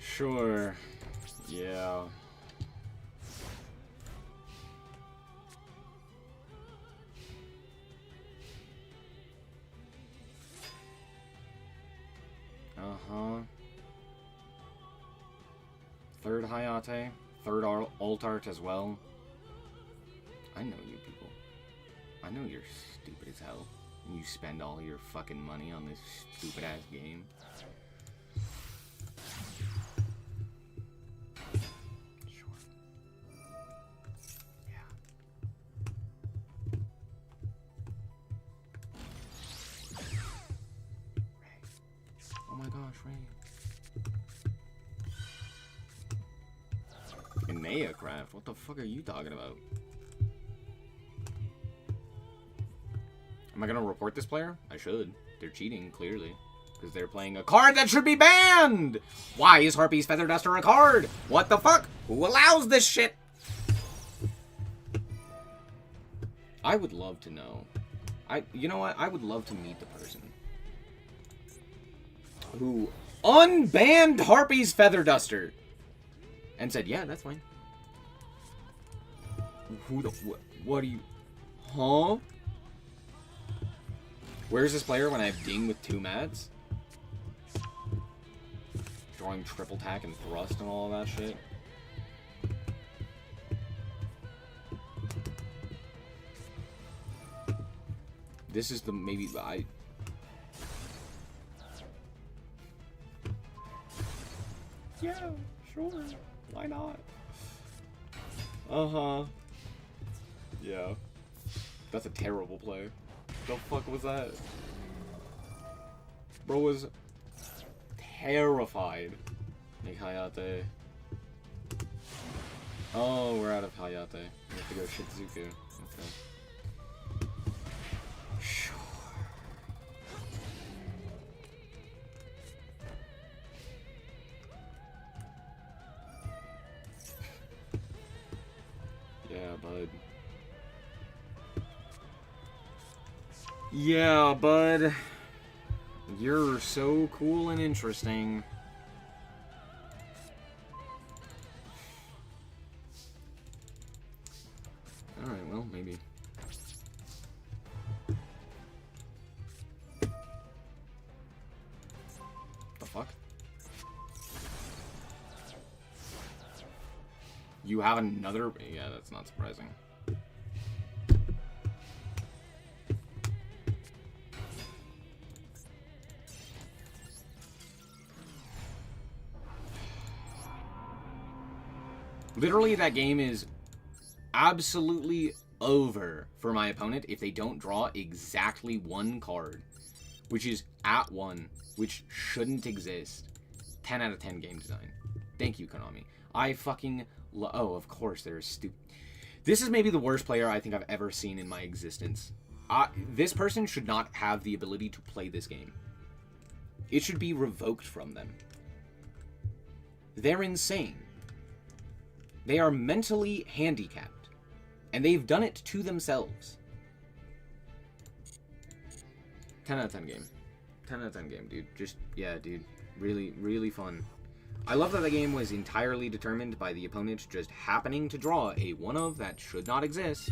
Sure. Yeah. Uh-huh. Third Hayate. Third Altart as well. I know you people. I know you're stupid as hell. And you spend all your fucking money on this stupid-ass game. Craft. What the fuck are you talking about? Am I gonna report this player? I should. They're cheating, clearly. Because they're playing a card that should be banned! Why is Harpy's Feather Duster a card? What the fuck? Who allows this shit? I would love to know. You know what? I would love to meet the person who unbanned Harpy's Feather Duster and said, yeah, that's fine. Who the... What are you... Huh? Where's this player when I have Ding with 2 mats? Drawing triple tack and thrust and all of that shit. This is the... Maybe... Yeah, sure. Why not? Uh-huh. Yeah. That's a terrible play. The fuck was that? Bro was terrified. Make Hayate. Oh, we're out of Hayate. We have to go Shizuku. Okay. Sure. Yeah, bud. Yeah, bud. You're so cool and interesting. Alright, well, maybe. The fuck? You have another... Yeah, that's not surprising. Literally, that game is absolutely over for my opponent if they don't draw exactly one card, which is at 1, which shouldn't exist. 10 out of 10 game design. Thank you, Konami. I fucking... Oh, of course, they're stupid. This is maybe the worst player I think I've ever seen in my existence. This person should not have the ability to play this game. It should be revoked from them. They're insane. They are mentally handicapped. And they've done it to themselves. 10 out of 10 game. 10 out of 10 game, dude. Just, yeah, dude. Really, really fun. I love that the game was entirely determined by the opponent just happening to draw a one-of that should not exist.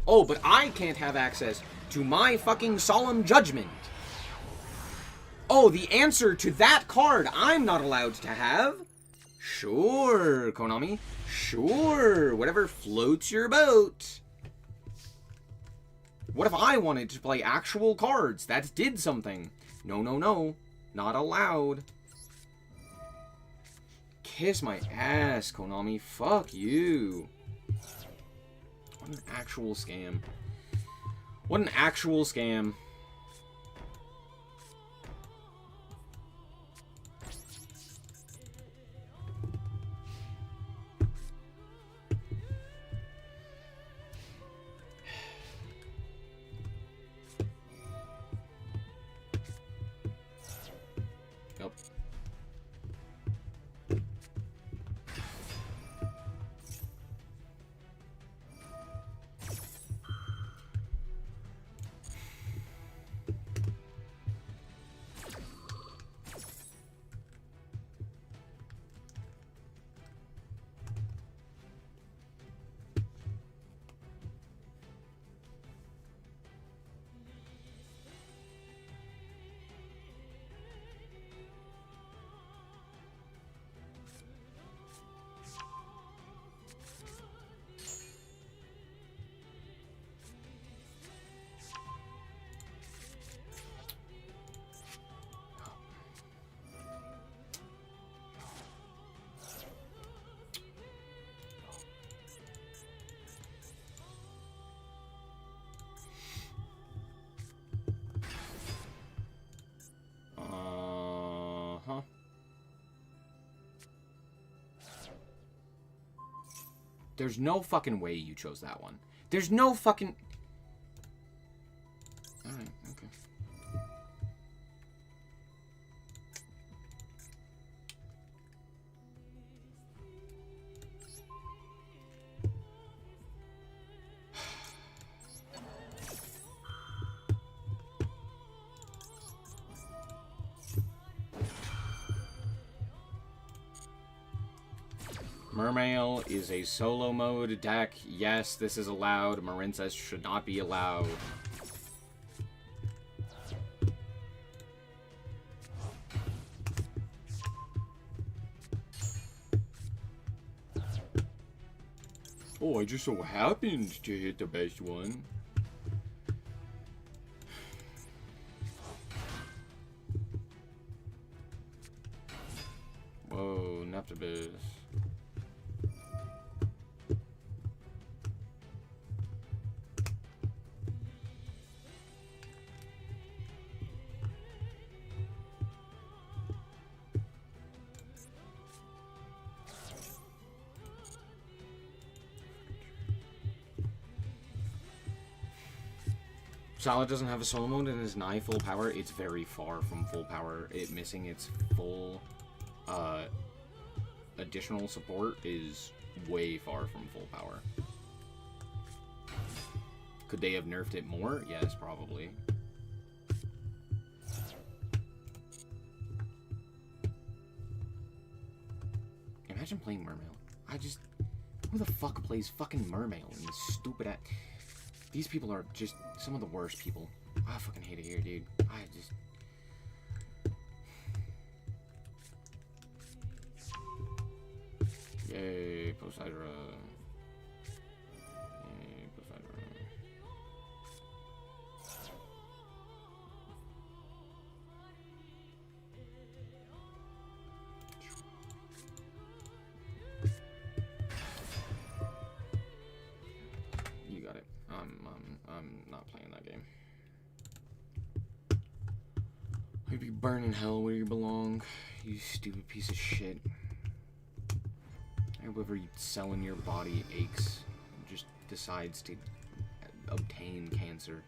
Oh, but I can't have access to my fucking solemn judgment. Oh, the answer to that card I'm not allowed to have? Sure, Konami. Sure. Whatever floats your boat. What if I wanted to play actual cards that did something? No, no, no. Not allowed. Kiss my ass, Konami. Fuck you. What an actual scam. What an actual scam. Nope. There's no fucking way you chose that one. There's no fucking... Alright, okay. Mermail is a solo mode deck. Yes, this is allowed. Marincess should not be allowed. Oh, I just so happened to hit the best one. Whoa, Neptibus. Solid doesn't have a solo mode and is nigh full power. It's very far from full power. It missing its full additional support is way far from full power. Could they have nerfed it more? Yes, probably. Imagine playing Mermail. Who the fuck plays fucking Mermail in this stupid ass... These people are just some of the worst people. I fucking hate it here, dude. I just... Yay, Poseidon. Yay, Poseidon. You got it. I'm not playing that game. You'd be burning hell where you belong, you stupid piece of shit. Whoever selling your body aches just decides to obtain cancer.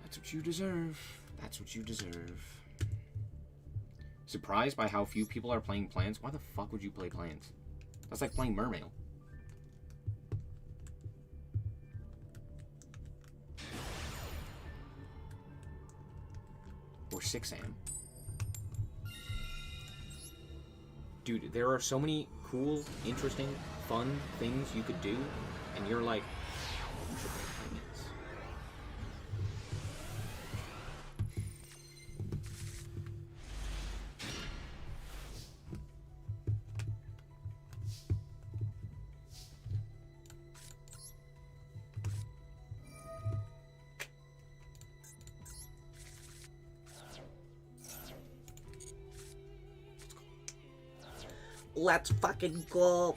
That's what you deserve. That's what you deserve. Surprised by how few people are playing Plants? Why the fuck would you play Plants? That's like playing Mermail. Or 6am. Dude, there are so many cool, interesting, fun things you could do, and you're like, let's fucking go.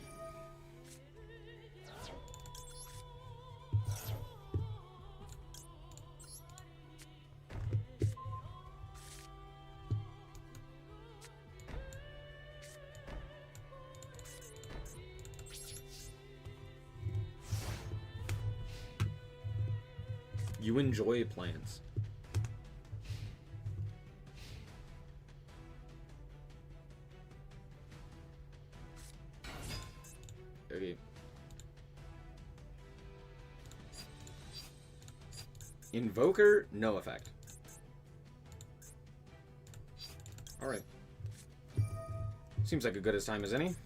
You enjoy Plants. Okay. Invoker, no effect. Alright. Seems like a good as time as any.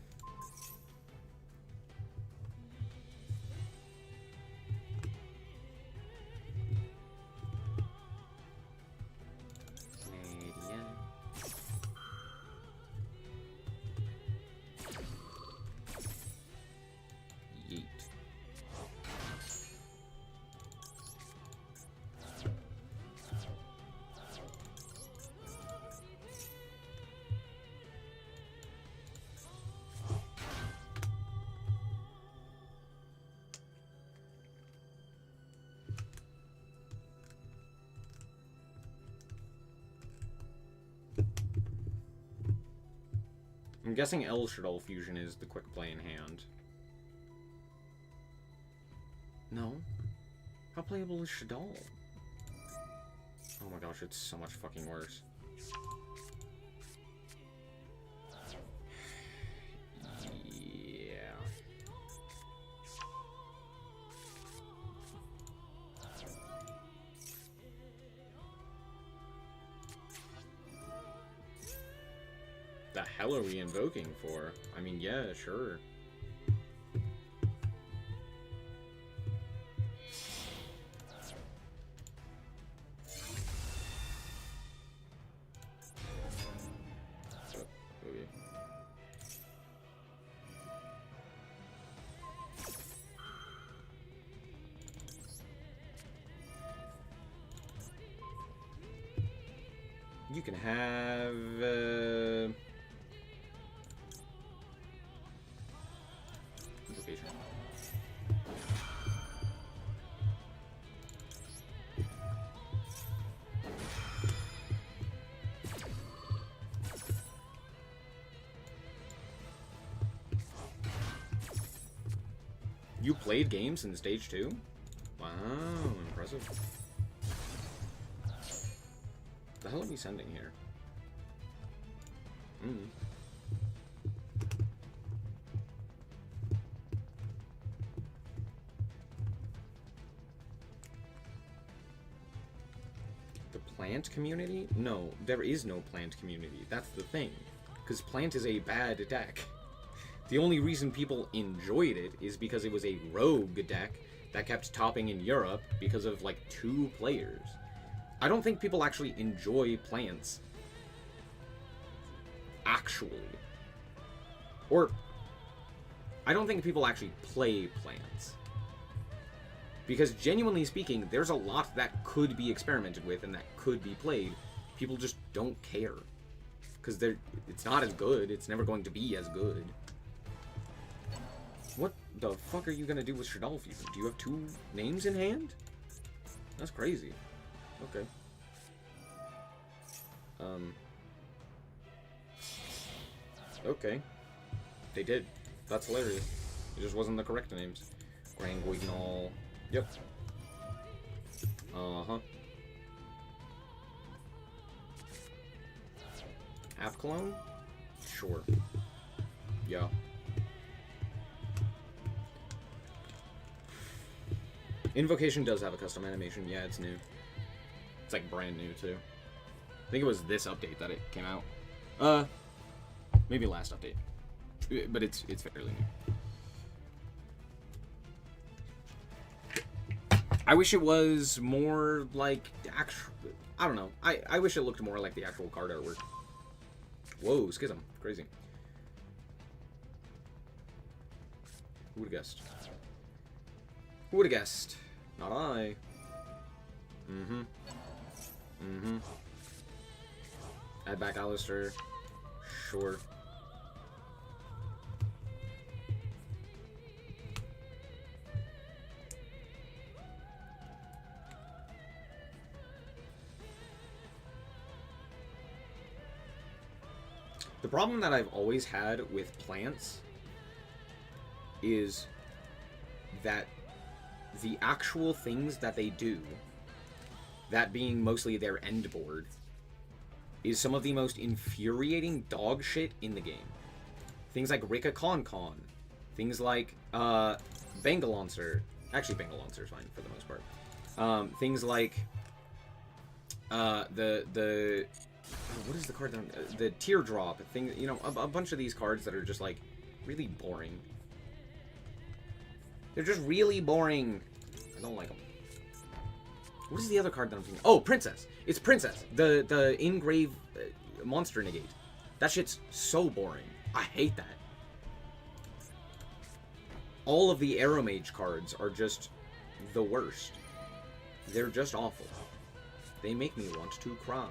I'm guessing El Shaddai Fusion is the quick play in hand. No? How playable is Shaddai? Oh my gosh, it's so much fucking worse. Yeah. The hell are we invoking for? I mean, yeah, sure. Okay. You can have... invocation. You played games in stage 2? Wow, impressive. The hell are we sending here? plant community? No, there is no plant community. That's the thing. Because plant is a bad deck. The only reason people enjoyed it is because it was a rogue deck that kept topping in Europe because of, like, 2 players. I don't think people actually enjoy plants. Actually. Or, I don't think people actually play plants. Because genuinely speaking, there's a lot that could be experimented with and that could be played. People just don't care. Because it's not as good. It's never going to be as good. What the fuck are you gonna do with Shaddoll Fusion? Do you have 2 names in hand? That's crazy. Okay. Okay. They did. That's hilarious. It just wasn't the correct names. Grand Guignol. Yep. Uh-huh. Half clone? Sure. Yeah. Invocation does have a custom animation. Yeah, it's new. It's like brand new too. I think it was this update that it came out. Maybe last update. But it's fairly new. I wish it was more like actual. I don't know. I wish it looked more like the actual card artwork. Whoa, Schism. Crazy. Who would have guessed? Who would have guessed? Not I. Mm-hmm. Mm-hmm. Add back Alistair. Sure. The problem that I've always had with plants is that the actual things that they do, that being mostly their end board, is some of the most infuriating dog shit in the game. Things like Rika Con Con, things like Bangaloncer. Actually, Bangaloncer is fine for the most part. Things like the what is the card that the Teardrop thing? You know, a bunch of these cards that are just like really boring. They're just really boring. I don't like them. What is the other card that I'm thinking? Oh, Princess. It's Princess. The engrave monster negate. That shit's so boring. I hate that. All of the Aeromage cards are just the worst. They're just awful. They make me want to cry.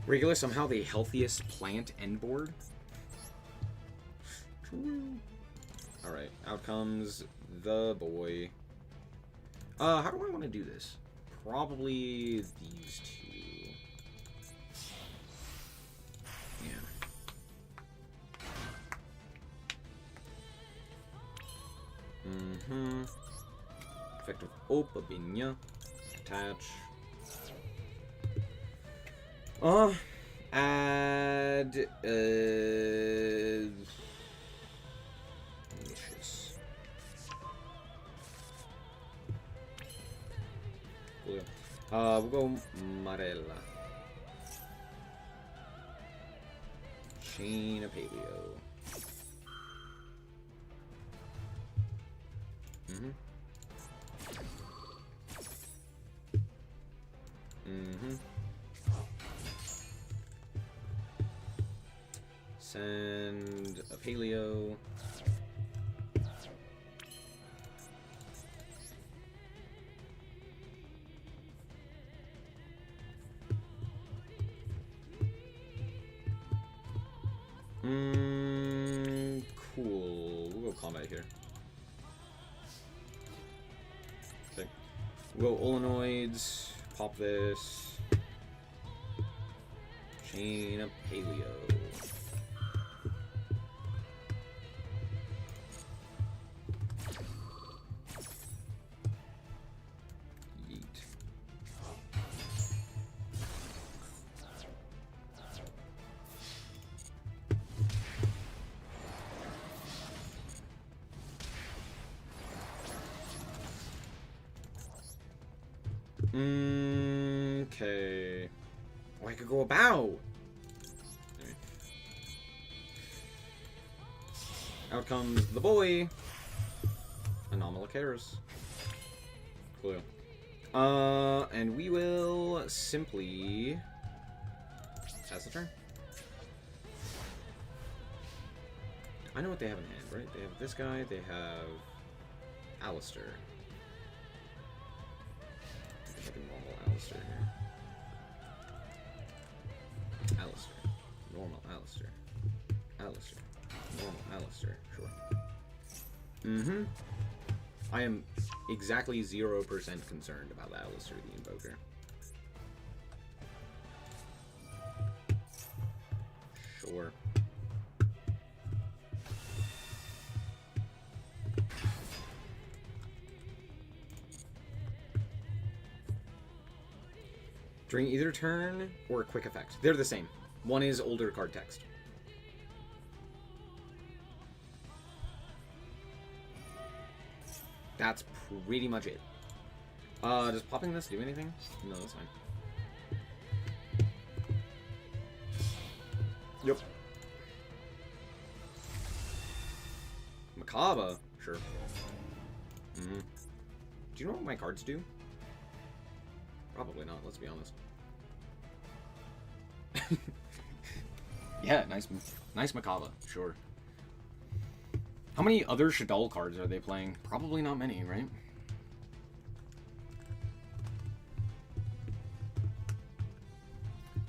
Regular, somehow the healthiest plant end board. Alright, out comes the boy. How do I want to do this? Probably these 2. Yeah. Mm-hmm. Effective Opabinya. Attach. Add, Malicious. We'll go Marella. Chain of Paleo. Mm-hmm. Mm-hmm. Send a Paleo. Cool. We'll go combat here. Okay. We'll go Olenoids. Pop this. Chain of Paleo. Okay. Oh, I could go about. Out comes the boy. Anomalocaris. Cool. And we will simply pass the turn. I know what they have in hand, right? They have this guy, they have Alistair. Like a normal Alistair here. Alistair. Normal Alistair. Alistair. Normal Alistair. Sure. Mm-hmm. I am exactly 0% concerned about Alistair the Invoker. Sure. During either turn or a quick effect. They're the same. One is older card text. That's pretty much it. Does popping this do anything? No, that's fine. Yep. Macabre? Sure. Mm-hmm. Do you know what my cards do? Probably not, let's be honest. Yeah, nice Macabre, sure. How many other Shadal cards are they playing? Probably not many, right?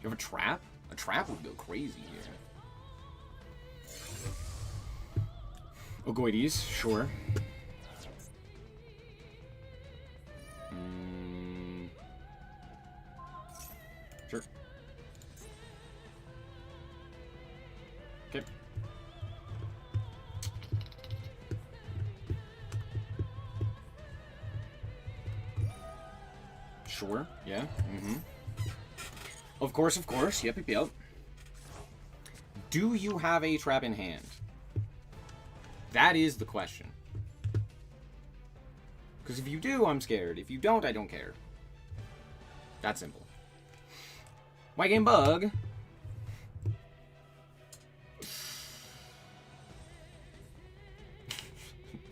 You have a trap? A trap would go crazy here. Ogoides, sure. Sure. Okay. Sure, yeah. Mm-hmm. Of course, yep. Do you have a trap in hand? That is the question. Because if you do, I'm scared. If you don't, I don't care. That simple. White game bug.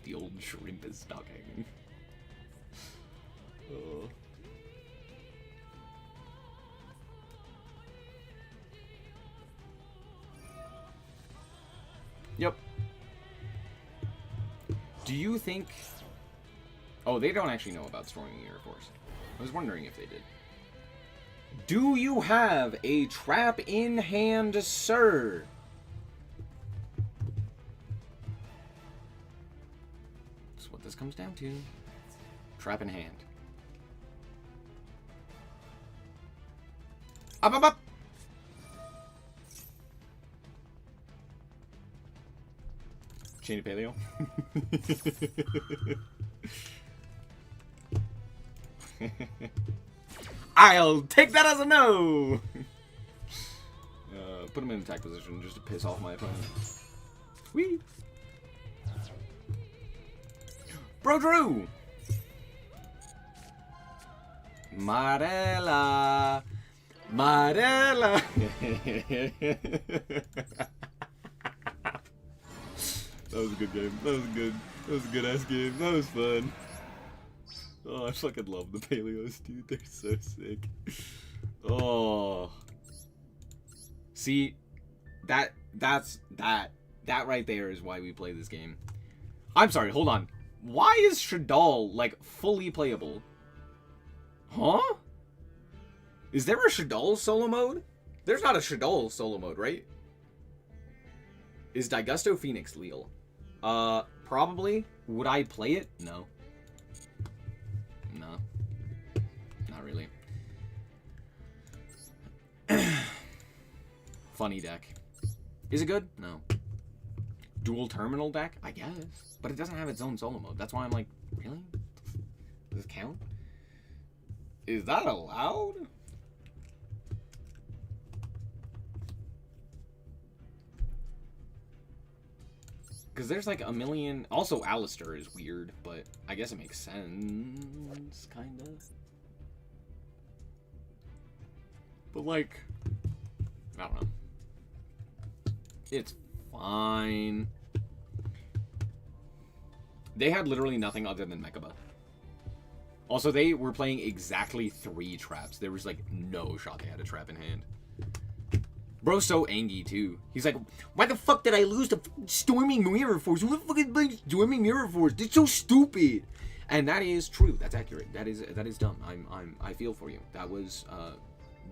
The old shrimp is stuck hanging. Oh. Yep. Do you think... Oh, they don't actually know about Storming the Air Force. I was wondering if they did. Do you have a trap in hand, sir? That's what this comes down to. Trap in hand. Up, up, up! Chain of Paleo. I'll take that as a no! Put him in attack position just to piss off my opponent. Whee! Bro Drew! Marella! Marella! That was a good game. That was good. That was a good ass game. That was fun. Oh, I fucking love the Paleos, dude. They're so sick. Oh. See, that right there is why we play this game. I'm sorry, hold on. Why is Shadal, like, fully playable? Huh? Is there a Shadal solo mode? There's not a Shadal solo mode, right? Is Digusto Phoenix legal? Probably. Would I play it? No. No. Not really. Funny deck. Is it good? No. Dual terminal deck? I guess. But it doesn't have its own solo mode. That's why I'm like, really? Does this count? Is that allowed? Because there's like a million... Also, Alistair is weird, but I guess it makes sense, kind of. But, like, I don't know. It's fine. They had literally nothing other than Mechaba. Also, they were playing exactly 3 traps. There was, like, no shot they had a trap in hand. Bro's so angry, too. He's like, why the fuck did I lose to Storming Mirror Force? Who the fuck is playing Storming Mirror Force? It's so stupid. And that is true. That's accurate. That is dumb. I feel for you. That was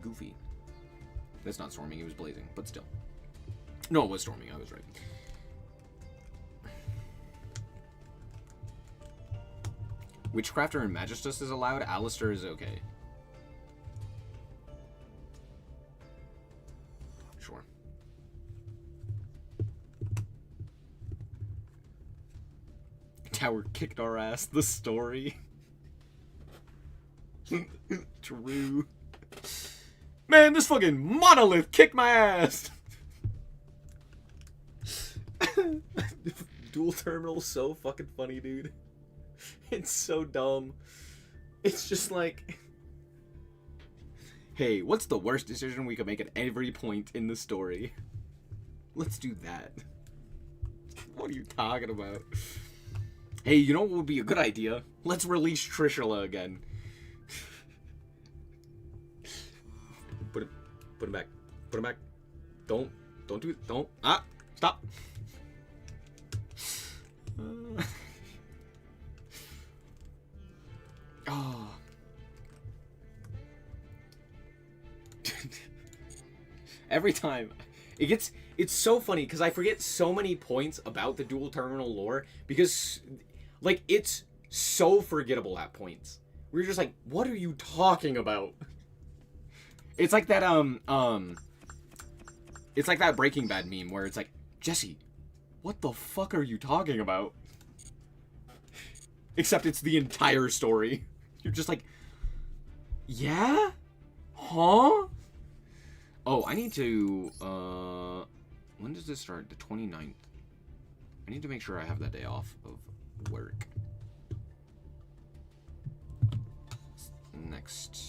goofy. That's not Storming. It was Blazing, but still. No, it was Storming. I was right. Witchcrafter and Magistus is allowed. Alistair is okay. Sure. Tower kicked our ass. The story. True. Man, this fucking monolith kicked my ass. Dual terminal, so fucking funny, dude. It's so dumb. It's just like, hey, what's the worst decision we could make at every point in the story? Let's do that. What are you talking about? Hey, you know what would be a good idea? Let's release Trishula again. Put him back. Put him back. Don't do it. Don't. Ah, stop. Oh. Every time it's so funny because I forget so many points about the dual terminal lore because like it's so forgettable at points. We're just like, what are you talking about? It's like that it's like that Breaking Bad meme where it's like, Jesse, what the fuck are you talking about? Except it's the entire story. You're just like, yeah? Huh? Oh, I need to, when does this start? The 29th. I need to make sure I have that day off of work. Next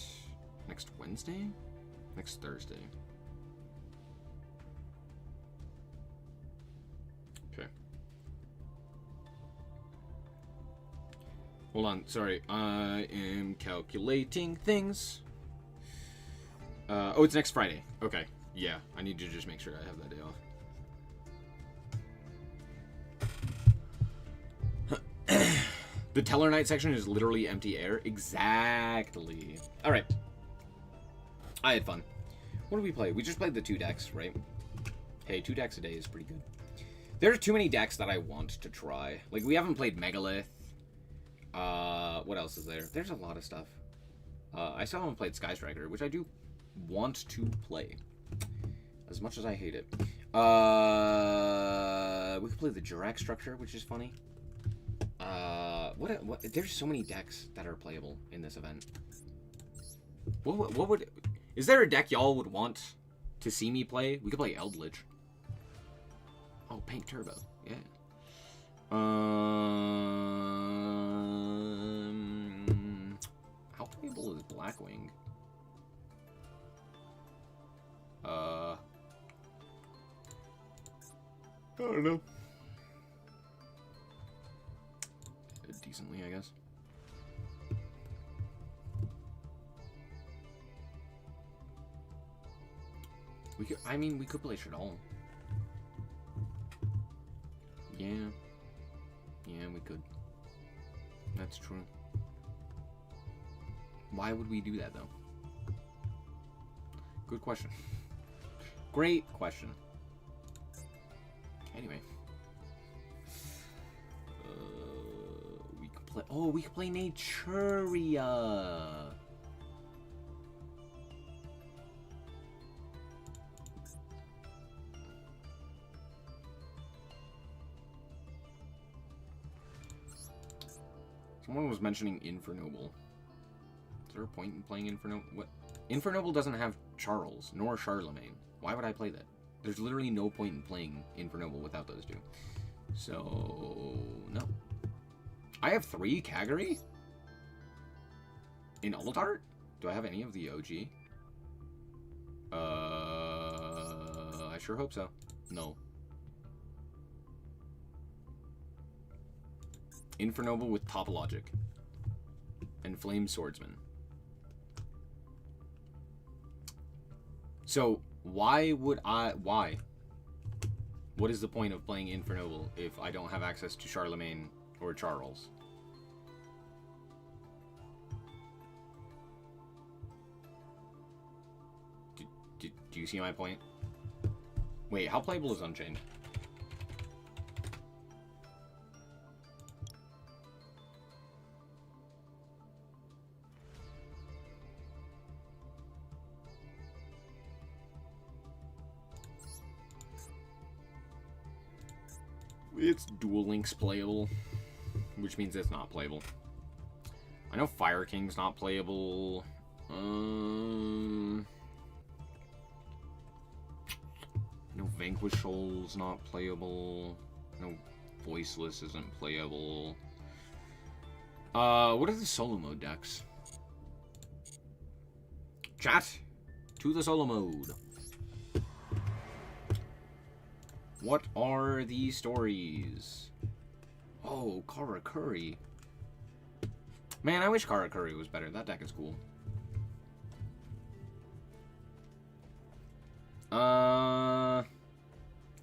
Wednesday? Next Thursday. Okay. Hold on, sorry. I am calculating things. Oh, it's next Friday. Okay. Yeah, I need to just make sure I have that day off. The Tellarknight section is literally empty air. Exactly. Alright. I had fun. What did we play? We just played the 2 decks, right? Hey, 2 decks a day is pretty good. There are too many decks that I want to try. Like, we haven't played Megalith. What else is there? There's a lot of stuff. I still haven't played Sky Striker, which I do want to play. As much as I hate it. We could play the Jirac structure, which is funny. What? There's so many decks that are playable in this event. What would... Is there a deck y'all would want to see me play? We could play Eldritch. Oh, Pink Turbo. Yeah. How playable is Blackwing? I don't know. Decently, I guess. We could, I mean, we could play Shadol. Yeah. Yeah, we could. That's true. Why would we do that, though? Good question. Great question. Anyway. We could play... Oh, we could play Naturia! Someone was mentioning Infernoble. Is there a point in playing Infernoble? What? Infernoble doesn't have Charles, nor Charlemagne. Why would I play that? There's literally no point in playing Infernoble without those two. So, no. I have 3 Kagari? In Alt Art? Do I have any of the OG? I sure hope so. No. Infernoble with Topologic. And Flame Swordsman. So, why would I... Why? What is the point of playing Infernoble if I don't have access to Charlemagne or Charles? Do you see my point? Wait, how playable is Unchained? It's Duel Links playable, which means it's not playable. I know Fire King's not playable. No Vanquish Soul's not playable. No Voiceless isn't playable. What are the solo mode decks? Chat, to the solo mode. What are the stories? Oh, Karakuri. Man, I wish Karakuri was better. That deck is cool.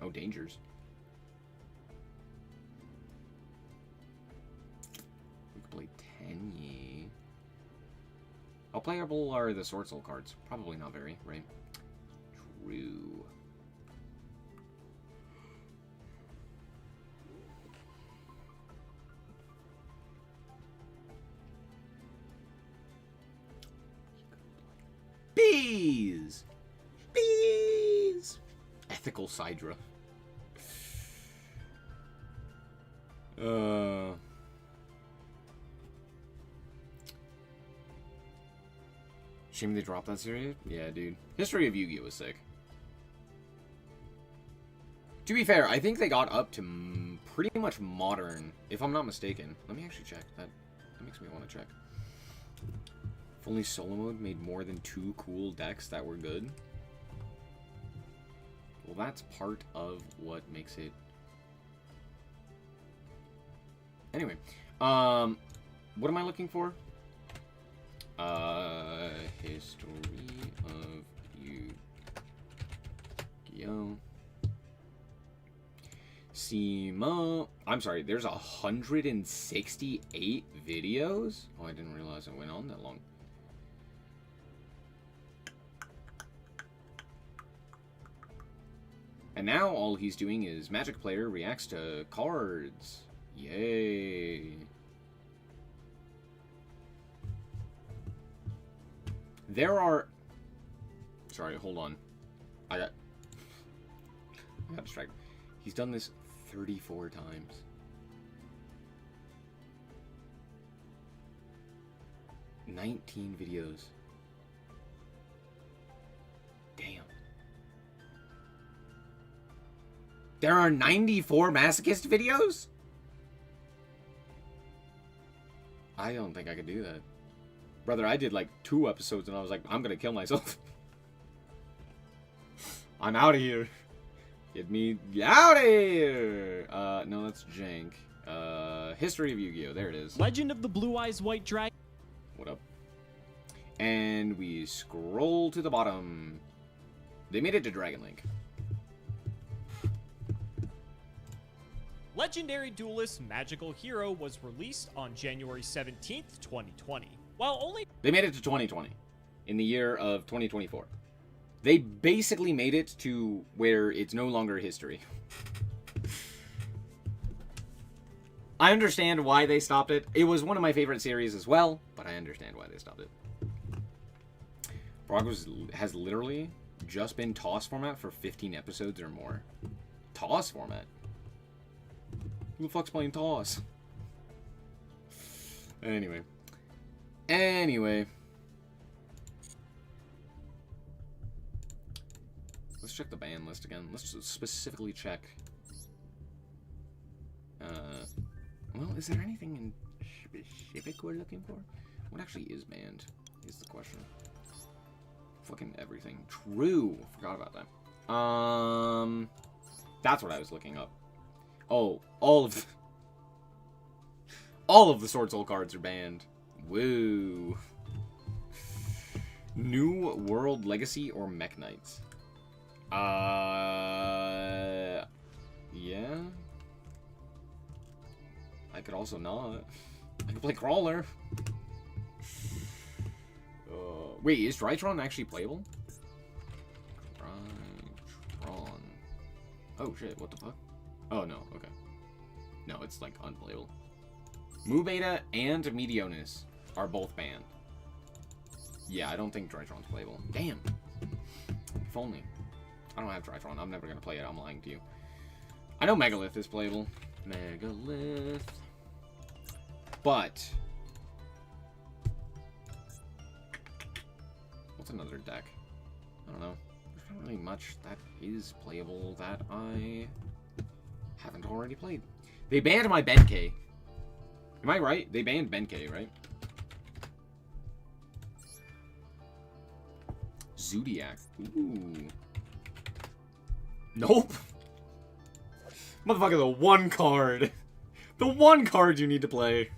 Oh, Dangers. We could play Tenyi. How playable are the Sword Soul cards? Probably not very, right? True. Bees! Bees! Ethical Sidra. Shame they dropped that series? Yeah, dude. History of Yu-Gi-Oh! Was sick. To be fair, I think they got up to pretty much modern, if I'm not mistaken. Let me actually check. That makes me want to check. If only solo mode made more than 2 cool decks that were good. Well, that's part of what makes it... Anyway, what am I looking for? History of Yu-Gi-Oh! Simo. I'm sorry, there's 168 videos? Oh, I didn't realize it went on that long. And now all he's doing is Magic Player reacts to cards. Yay. There are... Sorry, hold on. I got distracted. He's done this 34 times. "19 videos. Damn. There are 94 Masochist videos? I don't think I could do that. Brother, I did like 2 episodes and I was like, I'm gonna kill myself. I'm out of here. Get me out of here! No, that's jank. History of Yu-Gi-Oh! There it is. Legend of the Blue Eyes White Dragon. What up? And we scroll to the bottom. They made it to Dragon Link. Legendary Duelist Magical Hero was released on January 17th, 2020. While only... They made it to 2020. In the year of 2024. They basically made it to where it's no longer history. I understand why they stopped it. It was one of my favorite series as well, but I understand why they stopped it. Frog has literally just been TOS format for 15 episodes or more. TOS format? Who the fuck's playing TOS? Anyway. Let's check the ban list again. Let's specifically check. Well, is there anything in specific we're looking for? What actually is banned is the question. fucking everything. True. Forgot about that. That's what I was looking up. Oh, all of the Sword Soul cards are banned. Woo. New World Legacy or Mech Knights? Yeah. I could also not. I could play Crawler. Wait, is Drytron actually playable? Drytron. Oh shit, what the fuck? Oh no, okay. No, it's like unplayable. Mu Beta and Meteonis are both banned. Yeah, I don't think Drytron's playable. Damn. If only. I don't have Drytron. I'm never gonna play it. I'm lying to you. I know Megalith is playable. Megalith. But what's another deck? I don't know. There's not really much that is playable that I haven't already played. They banned my Benkei. Am I right? They banned Benkei, right? Zodiac. Ooh. Nope. Motherfucker, the one card. The one card you need to play.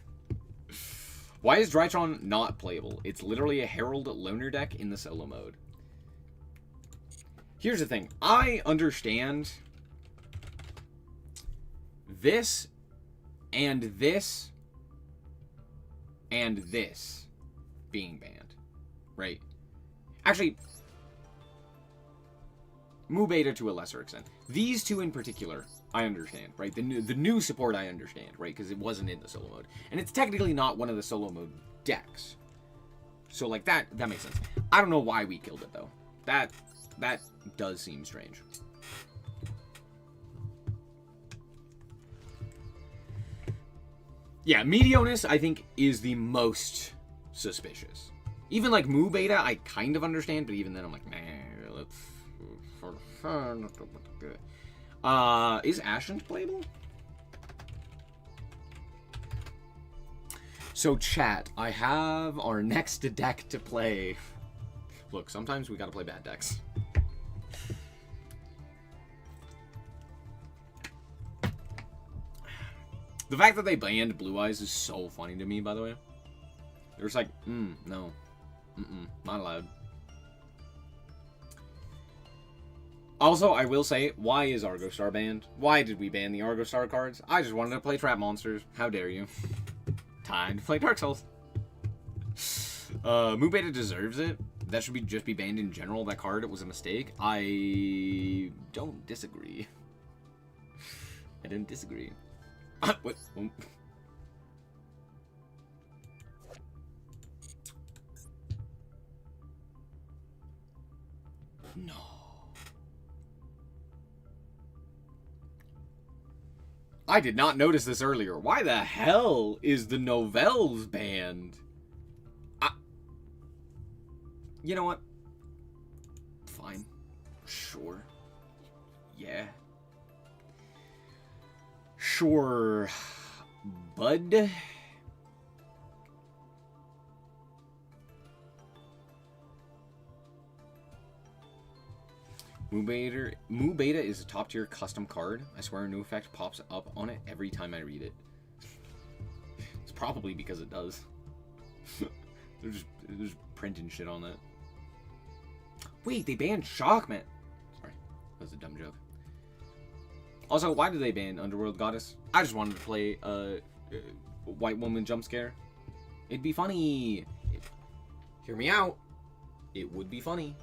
Why is Drytron not playable? It's literally a Herald Loner deck in the solo mode. Here's the thing. I understand this and this and this being banned. Right? Actually, Mu Beta to a lesser extent. These two in particular, I understand, right? The new support I understand, right? Because it wasn't in the solo mode. And it's technically not one of the solo mode decks. So, like, that makes sense. I don't know why we killed it, though. That does seem strange. Yeah, Meteonis, I think, is the most suspicious. Even, like, Mu Beta, I kind of understand, but even then I'm like, nah, let's... is Ashen playable? So, chat, I have our next deck to play. Look, sometimes we gotta play bad decks. The fact that they banned Blue Eyes is so funny to me, by the way. They're just like, no. Not allowed. Also, I will say, why is Argostar banned? Why did we ban the Argostar cards? I just wanted to play Trap Monsters. How dare you? Time to play Dark Souls. Mu Beta deserves it. That should just be banned in general. That card, it was a mistake. I don't disagree. I don't disagree. What? No. I did not notice this earlier. Why the hell is the Novels banned? You know what? Fine. Sure. Yeah. Sure. Bud. Mu Beta is a top tier custom card. I swear a new effect pops up on it every time I read it. It's probably because it does. They're just printing shit on that. Wait, they banned Shockman. Sorry, that was a dumb joke. Also, why did they ban Underworld Goddess? I just wanted to play White Woman Jump Scare. It'd be funny. Hear me out. It would be funny.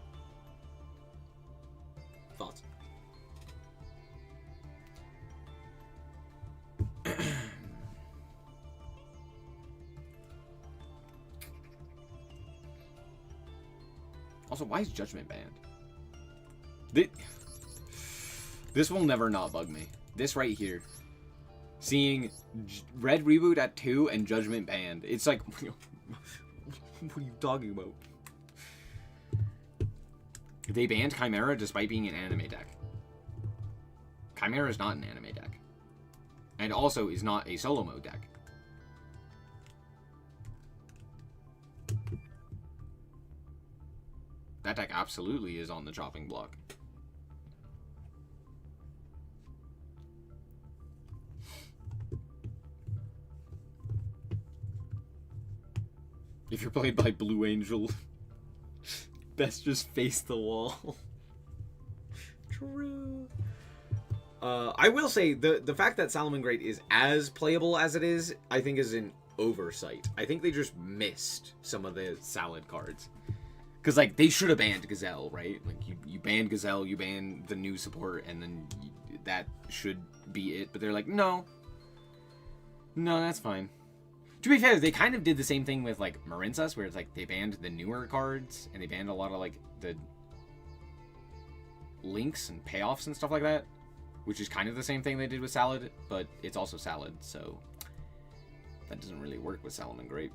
Thoughts? Also, why is Judgment banned? This will never not bug me. This right here. Seeing Red Reboot at 2 and Judgment banned. It's like, what are you talking about? They banned Chimera despite being an anime deck. Chimera is not an anime deck. And also is not a solo mode deck. that deck absolutely is on the chopping block. If you're played by Blue Angel, best just face the wall. True. I will say, the fact that Salamangreat is as playable as it is, I think is an oversight. I think they just missed some of the salad cards. Because, like, they should have banned Gazelle, right? Like, you banned Gazelle, you banned the new support, and then that should be it. But they're like, no. No, that's fine. To be fair, they kind of did the same thing with, like, Marinsas, where it's like, they banned the newer cards, and they banned a lot of, like, the links and payoffs and stuff like that. Which is kind of the same thing they did with Salad, but it's also Salad, so that doesn't really work with Salamangreat.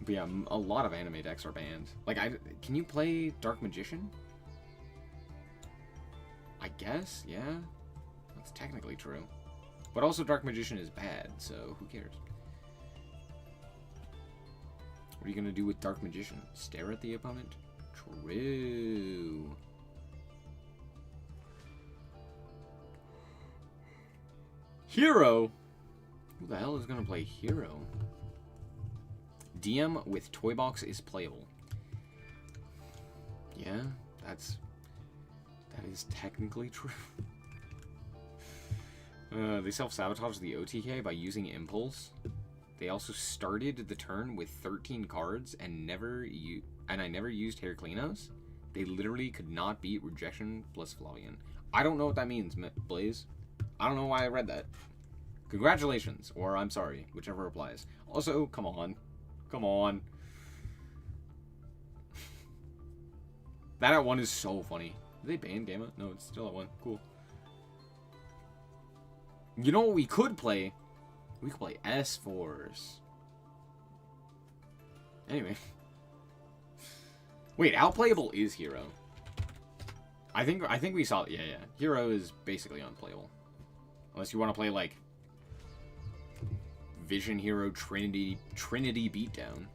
But yeah, a lot of anime decks are banned. Like, can you play Dark Magician? I guess, yeah. That's technically true. But also Dark Magician is bad, so who cares? What are you gonna do with Dark Magician? Stare at the opponent? True. Hero? Who the hell is gonna play Hero? DM with Toy Box is playable. Yeah, that is technically true. They self-sabotage the OTK by using Impulse. They also started the turn with 13 cards and I never used Heraclinos. They literally could not beat Rejection plus Flavian. I don't know what that means, Blaze. I don't know why I read that. Congratulations, or I'm sorry, whichever applies. Also, come on. Come on. That at 1 is so funny. Did they ban Gamma? No, it's still at 1. Cool. You know what we could play? We could play S-Force. Anyway. Wait, how playable is Hero? I think we saw it. Yeah. Hero is basically unplayable. Unless you want to play, like, Vision Hero Trinity Beatdown.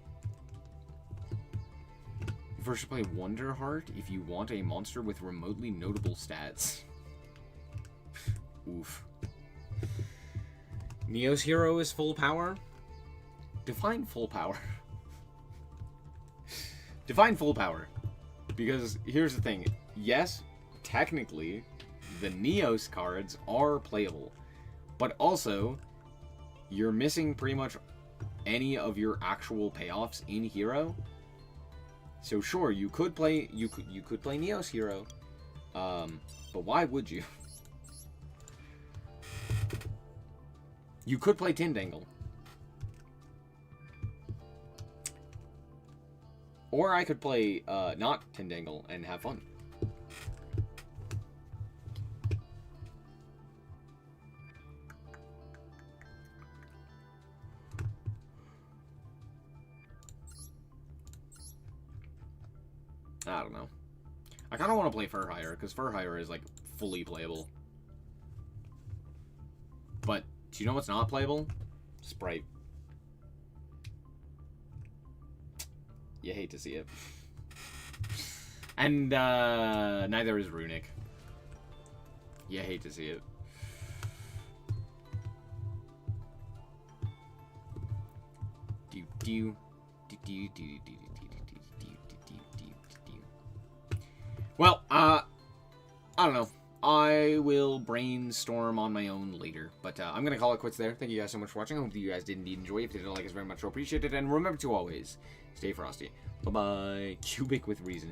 You first should play Wonder Heart if you want a monster with remotely notable stats. Oof. Neo's Hero is full power? Define full power. Define full power. Because here's the thing. Yes, technically, the Neos cards are playable. But also, you're missing pretty much any of your actual payoffs in Hero. So sure, you could play Neos Hero. But why would you? You could play Tindangle. Or I could play not Tindangle and have fun. I don't know. I kind of want to play Furhire, because Furhire is, like, fully playable. But, do you know what's not playable? Sprite. You hate to see it. And, neither is Runic. You hate to see it. Well, I don't know. I will brainstorm on my own later. But I'm going to call it quits there. Thank you guys so much for watching. I hope that you guys did indeed enjoy. If you did like us very much, so appreciate it. And remember to always stay frosty. Bye-bye. Cubic with reason.